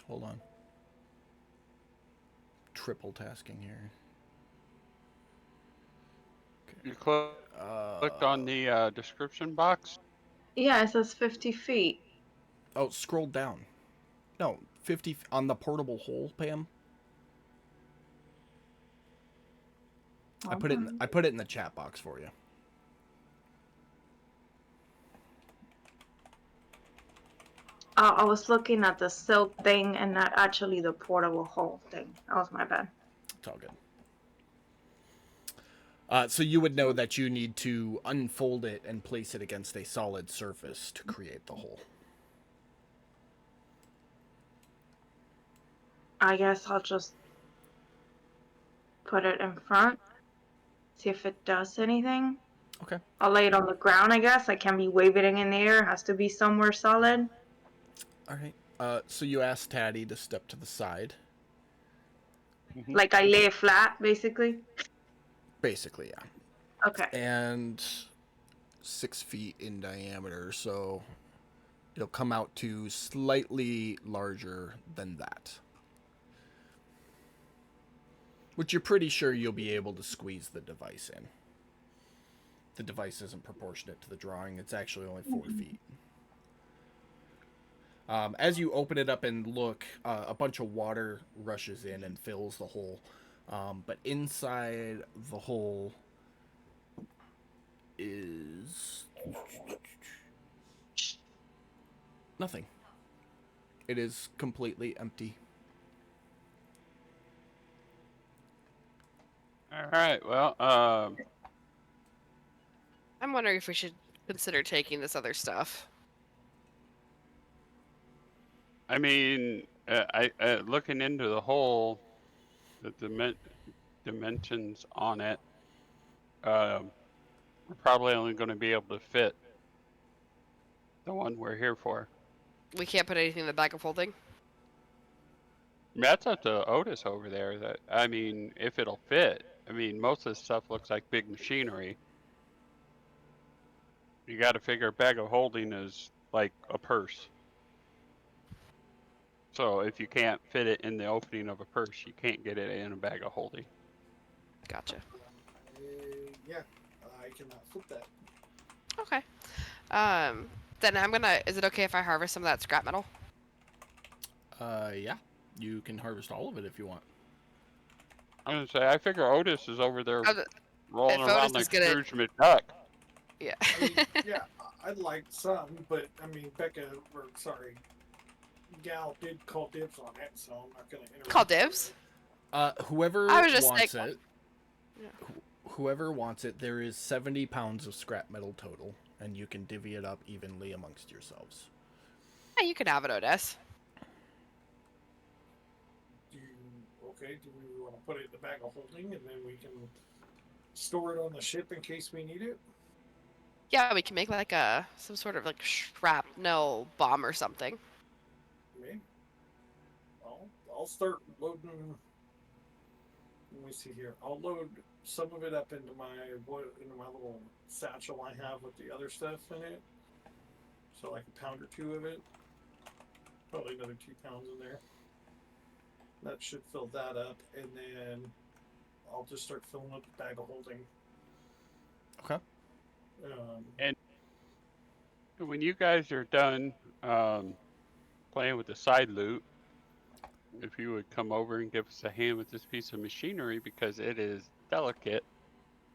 Hold on. Triple tasking here. You clicked on the description box. Yeah, it says 50 feet. Oh, scroll down. No, 50 on the portable hole, Pam. I put it in the chat box for you. I was looking at the silk thing and not actually the portable hole thing. That was my bad. It's all good. So you would know that you need to unfold it and place it against a solid surface to create the hole. I guess I'll just put it in front. See if it does anything. Okay. I'll lay it on the ground, I guess. I can't be waving it in the air. It has to be somewhere solid. All right. So you asked Taddy to step to the side. Like I lay it flat, basically. Basically, yeah. Okay. And 6 feet in diameter, so it'll come out to slightly larger than that. Which you're pretty sure you'll be able to squeeze the device in. The device isn't proportionate to the drawing. It's actually only 4 feet. As you open it up and look, a bunch of water rushes in and fills the hole. But inside the hole is nothing. It is completely empty. All right. Well, I'm wondering if we should consider taking this other stuff. I mean, I looking into the hole, the dimensions on it, we're probably only going to be able to fit the one we're here for. We can't put anything in the bag of holding. That's up to Otis over there. That I mean, if it'll fit. I mean, most of the stuff looks like big machinery. You got to figure a bag of holding is like a purse. So if you can't fit it in the opening of a purse, you can't get it in a bag of holding. Gotcha. Yeah, I cannot flip that. Okay. Then I'm gonna. Is it okay if I harvest some of that scrap metal? Yeah. You can harvest all of it if you want. I'm gonna say I figure Otis is over there rolling if around Otis like is gonna- Scrooge McDuck. Yeah. I mean, yeah, I'd like some, but I mean, Gal did call dibs on it, so I'm not gonna interrupt. Call dibs. Whoever I was just wants like- it, Yeah. whoever wants it, there is 70 pounds of scrap metal total, and you can divvy it up evenly amongst yourselves. Yeah, you can have it, Otis. Do we want to put it in the bag of holding and then we can store it on the ship in case we need it? Yeah, we can make like some sort of like shrapnel bomb or something. Maybe. I'll start loading. Let me see here. I'll load some of it up into my little satchel I have with the other stuff in it. So like a pound or two of it. Probably another 2 pounds in there. That should fill that up, and then I'll just start filling up the bag of holding. Okay. And when you guys are done playing with the side loot, if you would come over and give us a hand with this piece of machinery, because it is delicate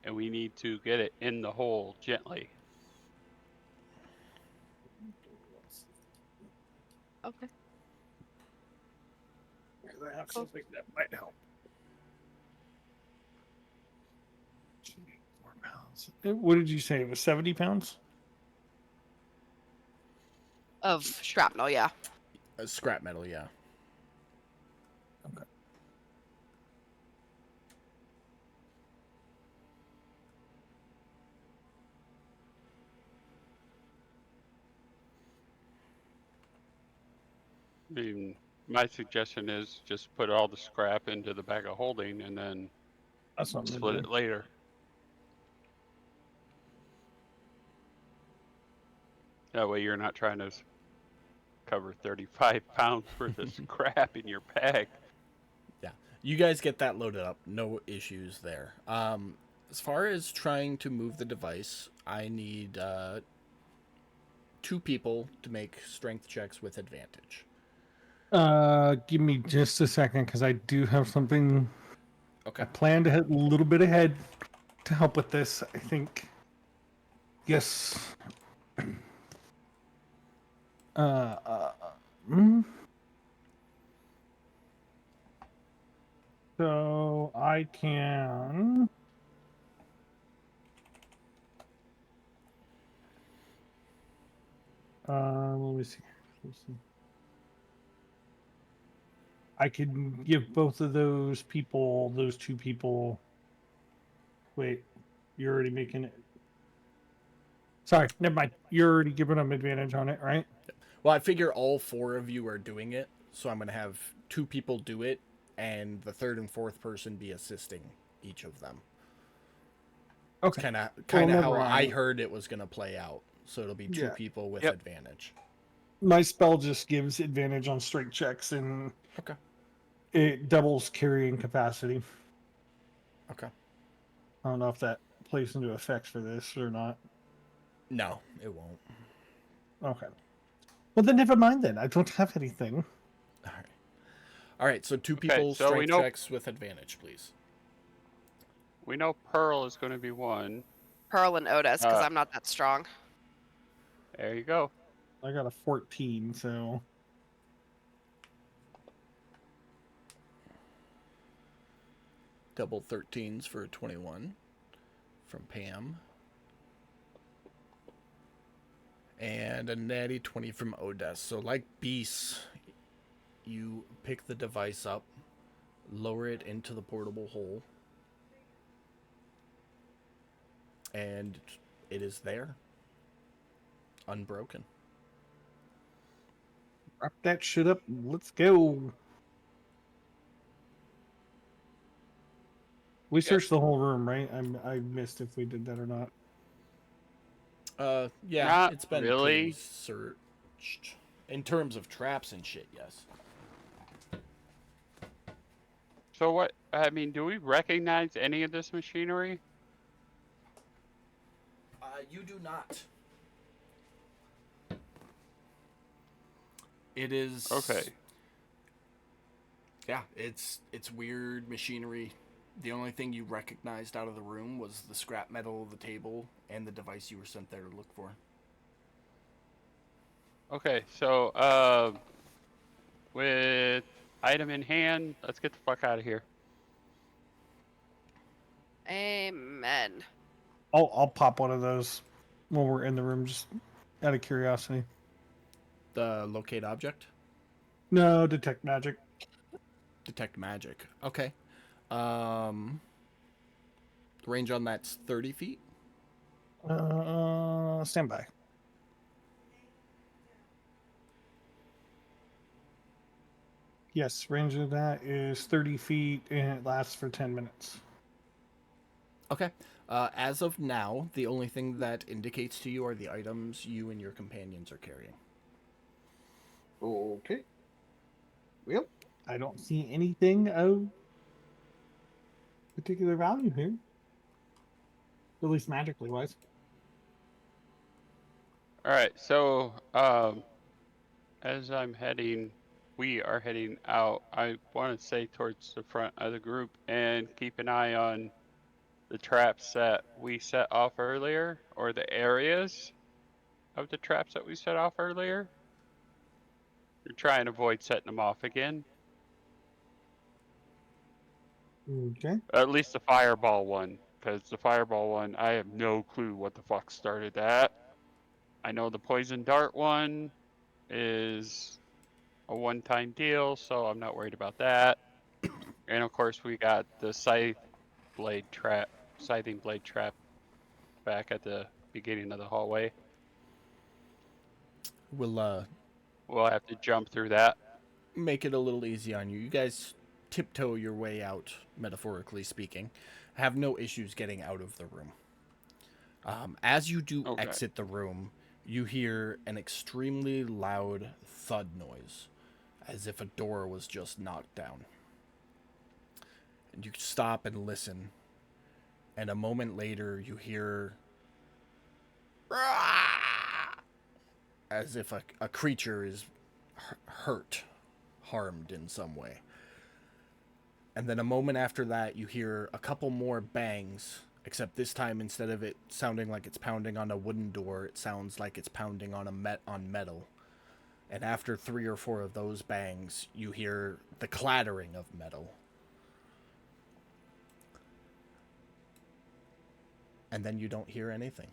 and we need to get it in the hole gently. Okay. Because I have something that might help. 4 pounds. What did you say? It was 70 pounds? Of shrapnel, yeah. Scrap metal, yeah. Okay. I mean, my suggestion is just put all the scrap into the bag of holding and then That's what I'm split gonna it do. later. That way you're not trying to cover 35 pounds worth of scrap in your bag. Yeah. You guys get that loaded up. No issues there. As far as trying to move the device, I need 2 people to make strength checks with advantage. Give me just a second because I do have something. Okay. I plan to hit a little bit ahead to help with this. I think. Yes. So I can. Let me see. I can give both of those 2 people. Wait, you're already making it. Sorry, never mind. You're already giving them advantage on it, right? Well, I figure all 4 of you are doing it, so I'm going to have 2 people do it, and the 3rd and 4th person be assisting each of them. Okay. Kind of Well, how never I mind. heard it was going to play out. So it'll be 2 Yeah. people with Yep. advantage. My spell just gives advantage on strength checks, and Okay. it doubles carrying capacity. Okay. I don't know if that plays into effect for this or not. No, it won't. Okay. Well, then never mind then. I don't have anything. All right. All right, so 2 Okay, people so we strength know- checks with advantage, please. We know Pearl is going to be 1. Pearl and Otis, because I'm not that strong. There you go. I got a 14, so Double 13s for a 21 from Pam. And a natty 20 from Odess. So like Beast, you pick the device up, lower it into the portable hole, and it is there. Unbroken. wrap that shit up. Let's go. We searched the whole room, right? I missed if we did that or not. Yeah, Not it's been really. pretty searched. In terms of traps and shit, yes. So what, I mean, do we recognize any of this machinery? You do not. It is Okay. Yeah, it's weird machinery. The only thing you recognized out of the room was the scrap metal of the table and the device you were sent there to look for. Okay, so, with item in hand, let's get the fuck out of here. Amen. I'll pop one of those when we're in the room, just out of curiosity. The locate object? No, detect magic. Detect magic. Okay. The range on that's 30 feet. Stand by. Yes, range of that is 30 feet and it lasts for 10 minutes. Okay. As of now, the only thing that indicates to you are the items you and your companions are carrying. Okay. Well, I don't see anything of particular value here. At least magically wise. All right, so as we are heading out. I want to say towards the front of the group and keep an eye on the traps that we set off earlier, or the areas of the traps that we set off earlier. We're trying to avoid setting them off again. Okay. At least the fireball one, because the fireball one, I have no clue what the fuck started that. I know the poison dart one is a one-time deal, so I'm not worried about that. And of course, we got the scything blade trap back at the beginning of the hallway. We'll We'll have to jump through that. make it a little easy on you. You guys tiptoe your way out, metaphorically speaking. Have no issues getting out of the room. As you do Okay. exit the room, you hear an extremely loud thud noise, as if a door was just knocked down. And you stop and listen, and a moment later you hear as if a creature is hurt, harmed in some way. And then a moment after that, you hear a couple more bangs, except this time instead of it sounding like it's pounding on a wooden door, it sounds like it's pounding on on metal. And after 3 or 4 of those bangs, you hear the clattering of metal. And then you don't hear anything.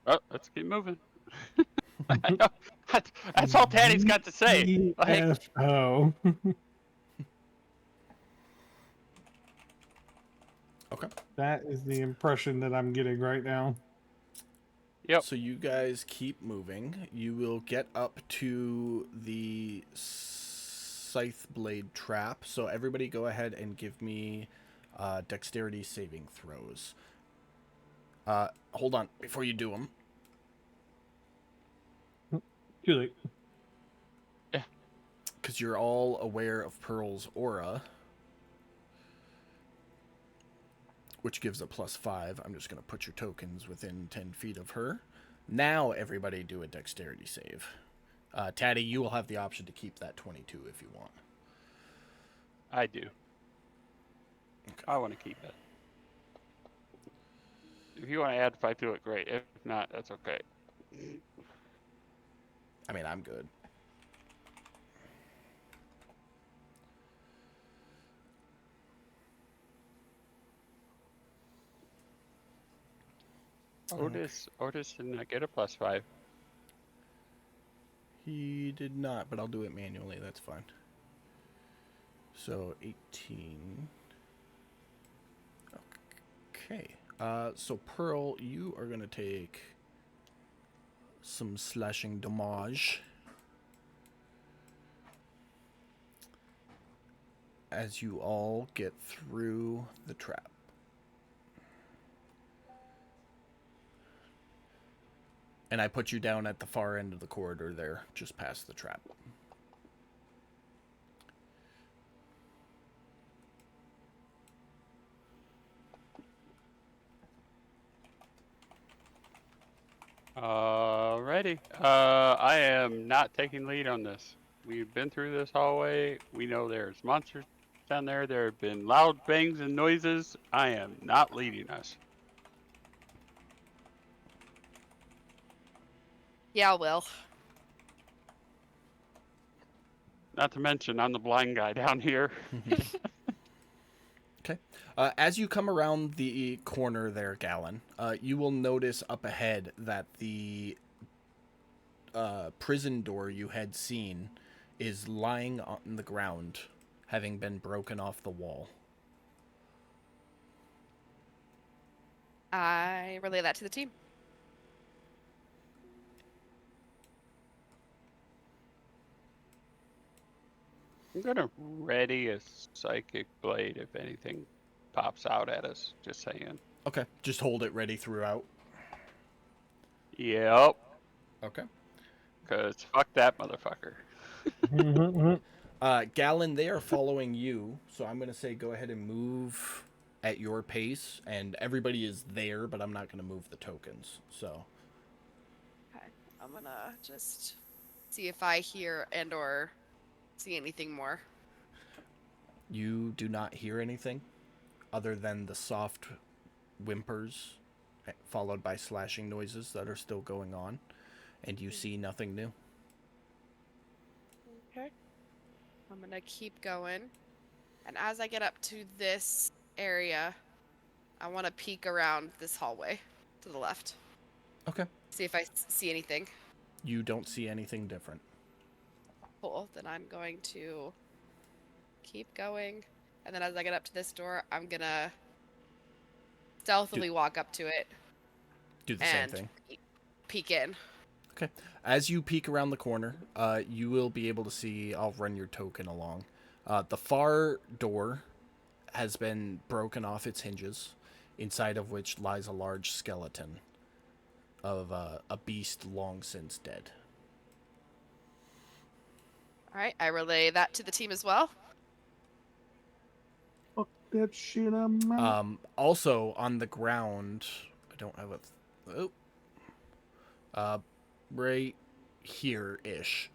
Oh, let's keep moving. That's all Daddy's got to say. Like, GFO. Okay. That is the impression that I'm getting right now. yep. So you guys keep moving. You will get up to the scythe blade trap. So everybody go ahead and give me dexterity saving throws. Hold on. Before you do them, Too late. because you're all aware of Pearl's aura, which gives a +5. I'm just going to put your tokens within 10 feet of her. Now everybody do a dexterity save. Taddy, you will have the option to keep that 22 if you want. I do. I want to keep it. If you want to add 5 to it, great. If not, that's okay. I mean, I'm good. Otis did not get a +5. He did not, but I'll do it manually. That's fine. So 18. Okay. So Pearl, you are gonna take some slashing damage as you all get through the trap. And I put you down at the far end of the corridor there, just past the trap. Alrighty. I am not taking lead on this. We've been through this hallway. We know there's monsters down there. There have been loud bangs and noises. I am not leading us. Yeah, I will. Not to mention, I'm the blind guy down here. Okay. As you come around the corner there, Gallon, you will notice up ahead that the prison door you had seen is lying on the ground, having been broken off the wall. I relay that to the team. I'm gonna ready a psychic blade if anything pops out at us. Just saying. Okay. Just hold it ready throughout. Yep. Okay. Cause fuck that motherfucker. Gallon, they are following you, so I'm going to say go ahead and move at your pace, and everybody is there, but I'm not going to move the tokens, so. Okay. I'm gonna just see if I hear and or see anything more. You do not hear anything other than the soft whimpers, followed by slashing noises that are still going on, and you see nothing new. Okay. I'm gonna keep going. And as I get up to this area, I want to peek around this hallway to the left. Okay. See if I see anything. You don't see anything different. Cool. Then I'm going to keep going. And then as I get up to this door, I'm gonna stealthily walk up to it Do the same and thing. peek in. Okay. As you peek around the corner, you will be able to see, I'll run your token along. The far door has been broken off its hinges, inside of which lies a large skeleton of a beast long since dead. All right. I relay that to the team as well. Fuck that shit, I'm out. Also, on the ground, I don't have a... right here-ish,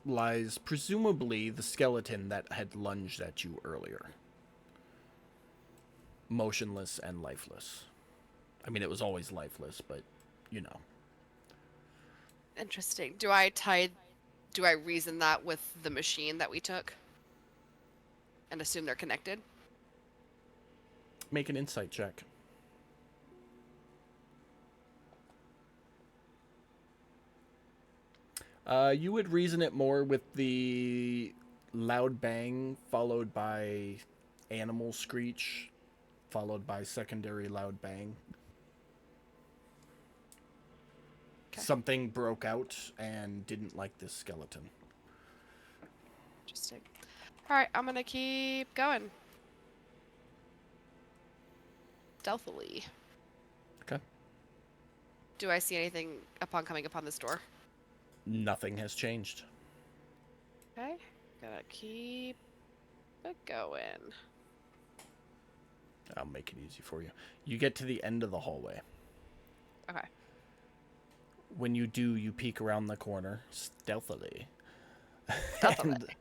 lies presumably the skeleton that had lunged at you earlier. Motionless and lifeless. I mean, it was always lifeless, but, you know. Interesting. Do I reason that with the machine that we took? And assume they're connected? Make an insight check. You would reason it more with the loud bang, followed by animal screech, followed by secondary loud bang. Okay. Something broke out and didn't like this skeleton. Interesting. All right, I'm gonna keep going. Stealthily. Okay. Do I see anything upon coming upon this door? Nothing has changed. Okay. Gonna keep it going. I'll make it easy for you. You get to the end of the hallway. Okay. When you do, you peek around the corner stealthily. Stealthily.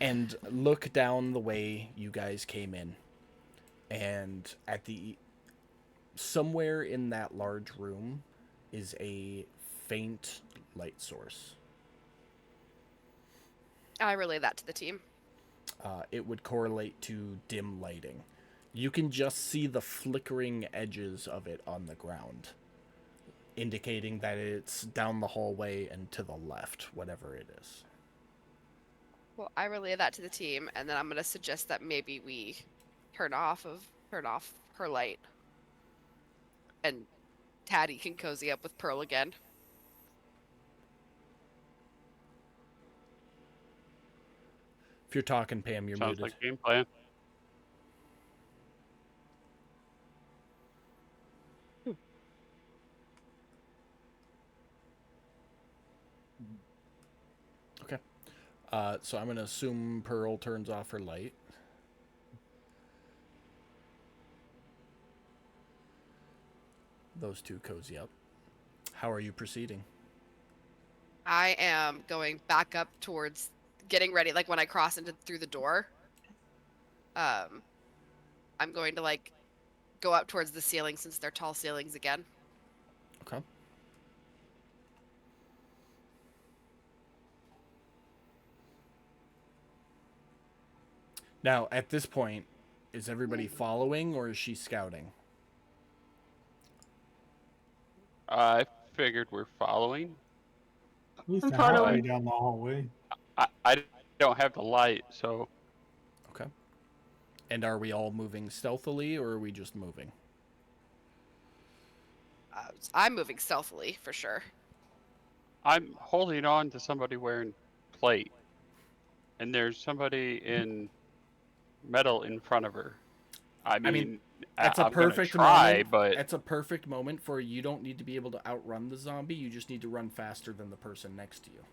and look down the way you guys came in. And at the somewhere in that large room is a faint light source. I relay that to the team. It would correlate to dim lighting. You can just see the flickering edges of it on the ground, indicating that it's down the hallway and to the left, whatever it is. Well, I relay that to the team, and then I'm gonna suggest that maybe we turn off her light, and Taddy can cozy up with Pearl again. If you're talking, Pam, you're Sounds muted. like game plan. Okay. So I'm going to assume Pearl turns off her light. Those two cozy up. How are you proceeding? I am going back up towards getting ready, like when I cross through the door. I'm going to like go up towards the ceiling since they're tall ceilings again. Okay. Now, at this point, is everybody following or is she scouting? I figured we're following. At least I'm halfway following. down the hallway. I don't have the light, so Okay. And are we all moving stealthily or are we just moving? I'm moving stealthily for sure. I'm holding on to somebody wearing plate, and there's somebody in metal in front of her. I mean, That's a I'm gonna perfect try, moment. but That's a perfect moment for you don't need to be able to outrun the zombie. You just need to run faster than the person next to you.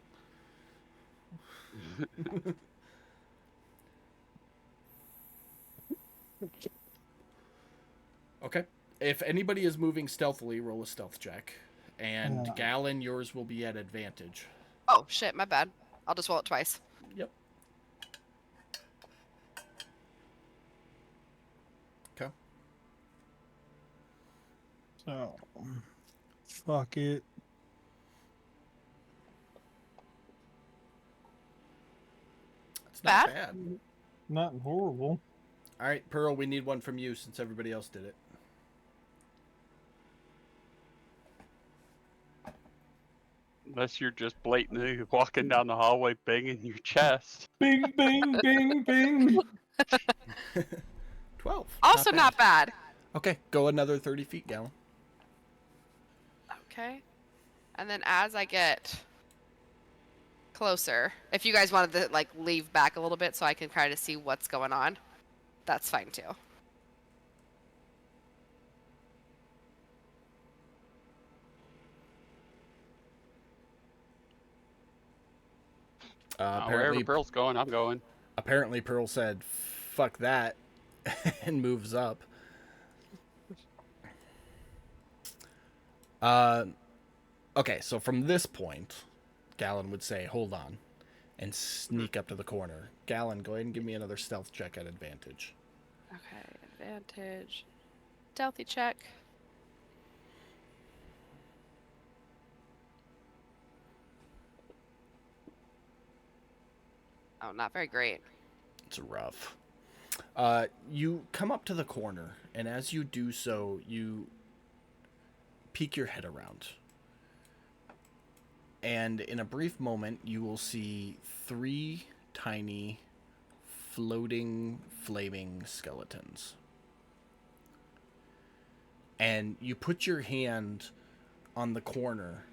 Okay. If anybody is moving stealthily, roll a stealth check. And Galen, yours will be at advantage. Oh shit, my bad. I'll just roll it twice. Yep. Okay. So, fuck it. It's not Bad? bad. Not horrible. All right, Pearl, we need one from you since everybody else did it. unless you're just blatantly walking down the hallway banging your chest. Bing, bing, bing, bing. 12. Also not bad. Okay, go another 30 feet, Galen. Okay. And then as I get closer, if you guys wanted to like leave back a little bit so I can kind of see what's going on, that's fine too. Wherever Apparently, Pearl's going, I'm going. apparently Pearl said, fuck that, and moves up. Okay, so from this point, Galen would say, hold on, and sneak up to the corner. Galen, go ahead and give me another stealth check at advantage. Okay, advantage. Stealthy check. Oh, not very great. It's rough. You come up to the corner, and as you do so, you peek your head around. And in a brief moment, you will see 3 tiny, floating, flaming skeletons. And you put your hand on the corner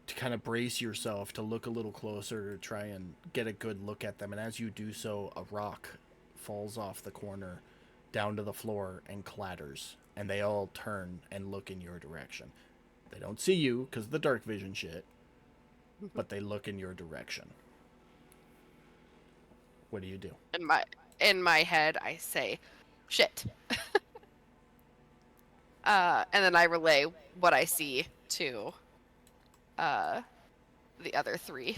to kind of brace yourself to look a little closer to try and get a good look at them. And as you do so, a rock falls off the corner down to the floor and clatters. And they all turn and look in your direction. They don't see you because of the dark vision shit, but they look in your direction. What do you do? In my head, I say, "Shit," and then I relay what I see to the other 3.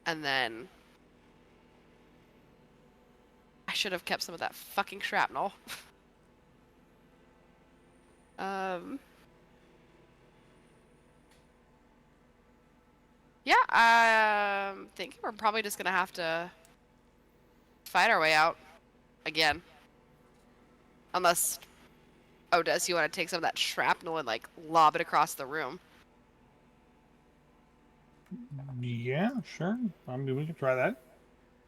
And then I should have kept some of that fucking shrapnel. Yeah, I'm thinking we're probably just gonna have to fight our way out again. Unless, Odess, you want to take some of that shrapnel and like lob it across the room. Yeah, sure. I mean, we can try that.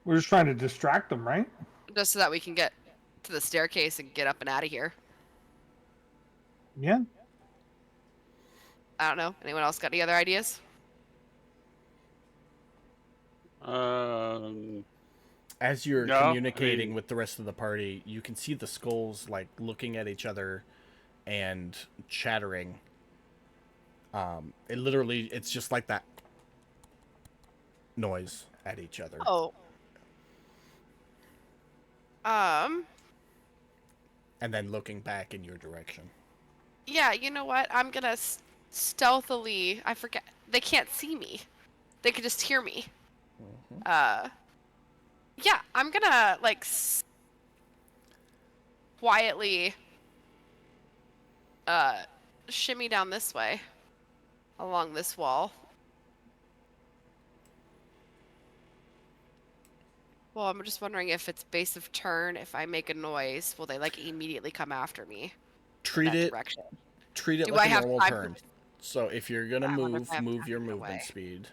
We're just trying to distract them, right? Just so that we can get to the staircase and get up and out of here. Yeah. I don't know. Anyone else got any other ideas? As you're No, communicating with the rest of the party, you can see the skulls like looking at each other and chattering. It's just like that noise at each other. Oh. And then looking back in your direction. Yeah, you know what? I'm gonna stealthily. I forget. They can't see me. They could just hear me. Yeah, I'm gonna like quietly shimmy down this way along this wall. Well, I'm just wondering if it's base of turn. If I make a noise, will they like immediately come after me in Treat that it direction? treat it Do like I a have normal time turn. to- So if you're gonna I wonder if I have move time your to get movement away. speed,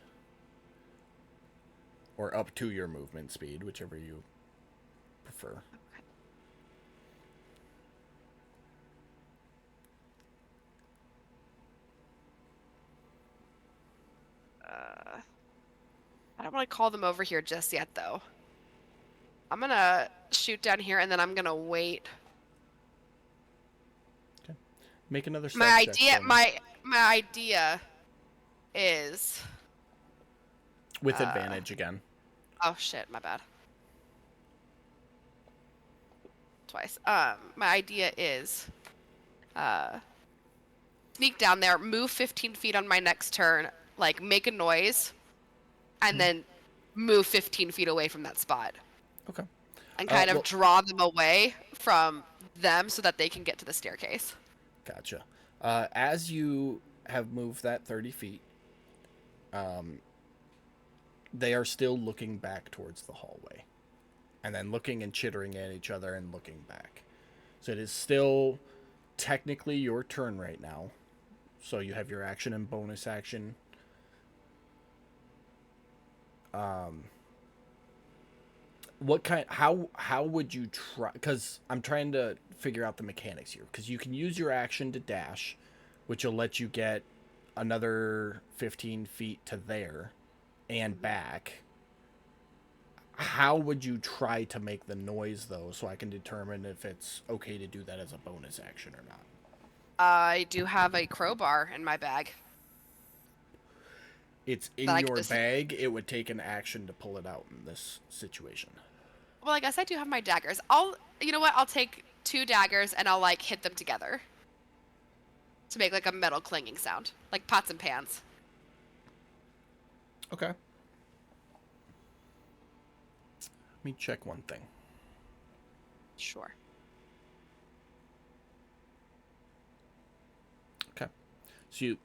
or up to your movement speed, whichever you prefer. I don't want to call them over here just yet, though. I'm gonna shoot down here, and then I'm gonna wait. Make another stealth My check idea, for me. my idea is. With advantage again. Oh shit, my bad. Twice. My idea is, sneak down there, move 15 feet on my next turn, like make a noise, and then move 15 feet away from that spot. Okay. And kind of well- draw them away from them so that they can get to the staircase. Gotcha. As you have moved that 30 feet, they are still looking back towards the hallway. And then looking and chittering at each other and looking back. So it is still technically your turn right now. So you have your action and bonus action. How would you try, because I'm trying to figure out the mechanics here, because you can use your action to dash, which will let you get another 15 feet to there and back. How would you try to make the noise, though, so I can determine if it's okay to do that as a bonus action or not? I do have a crowbar in my bag. It's in But I your can just- bag. It would take an action to pull it out in this situation. Well, I guess I do have my daggers. You know what? I'll take 2 daggers and I'll like hit them together to make like a metal clanging sound, like pots and pans. Okay. Let me check one thing. Sure. Okay. So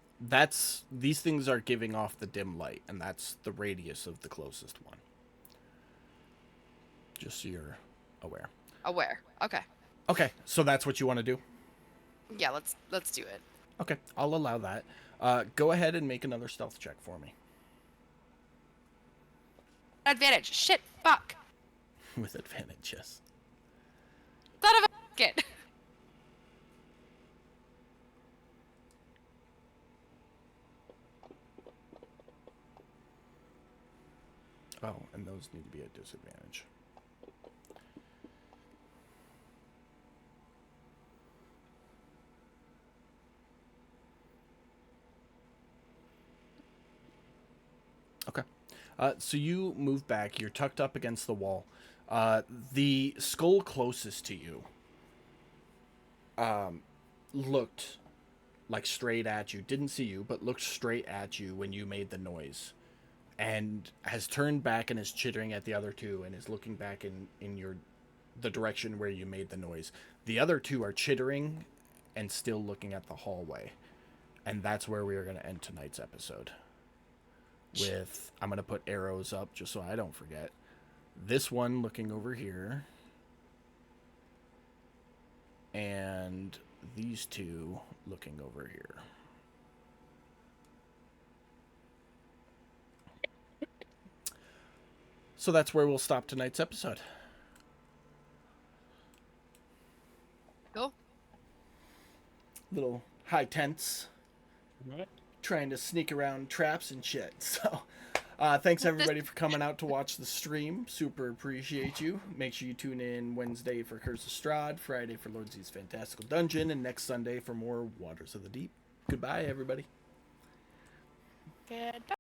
these things are giving off the dim light, and that's the radius of the closest one. Just so you're aware. Aware. Okay. Okay, so that's what you want to do? Yeah, let's do it. Okay, I'll allow that. Go ahead and make another stealth check for me. Advantage. Shit. Fuck. With advantage, yes. Son of a shit. Oh, and those need to be at disadvantage. Okay. So you move back. You're tucked up against the wall. The skull closest to you looked like straight at you. Didn't see you, but looked straight at you when you made the noise. And has turned back and is chittering at the other two and is looking back in the direction where you made the noise. The other two are chittering and still looking at the hallway. And that's where we are going to end tonight's episode. With, I'm going to put arrows up just so I don't forget. This one looking over here. And these two looking over here. So that's where we'll stop tonight's episode. Cool. Little high tense. Right. Trying to sneak around traps and shit. So, thanks everybody for coming out to watch the stream. Super appreciate you. Make sure you tune in Wednesday for Curse of Strahd, Friday for Lord Z's Fantastical Dungeon, and next Sunday for more Waters of the Deep. Goodbye, everybody. Goodbye.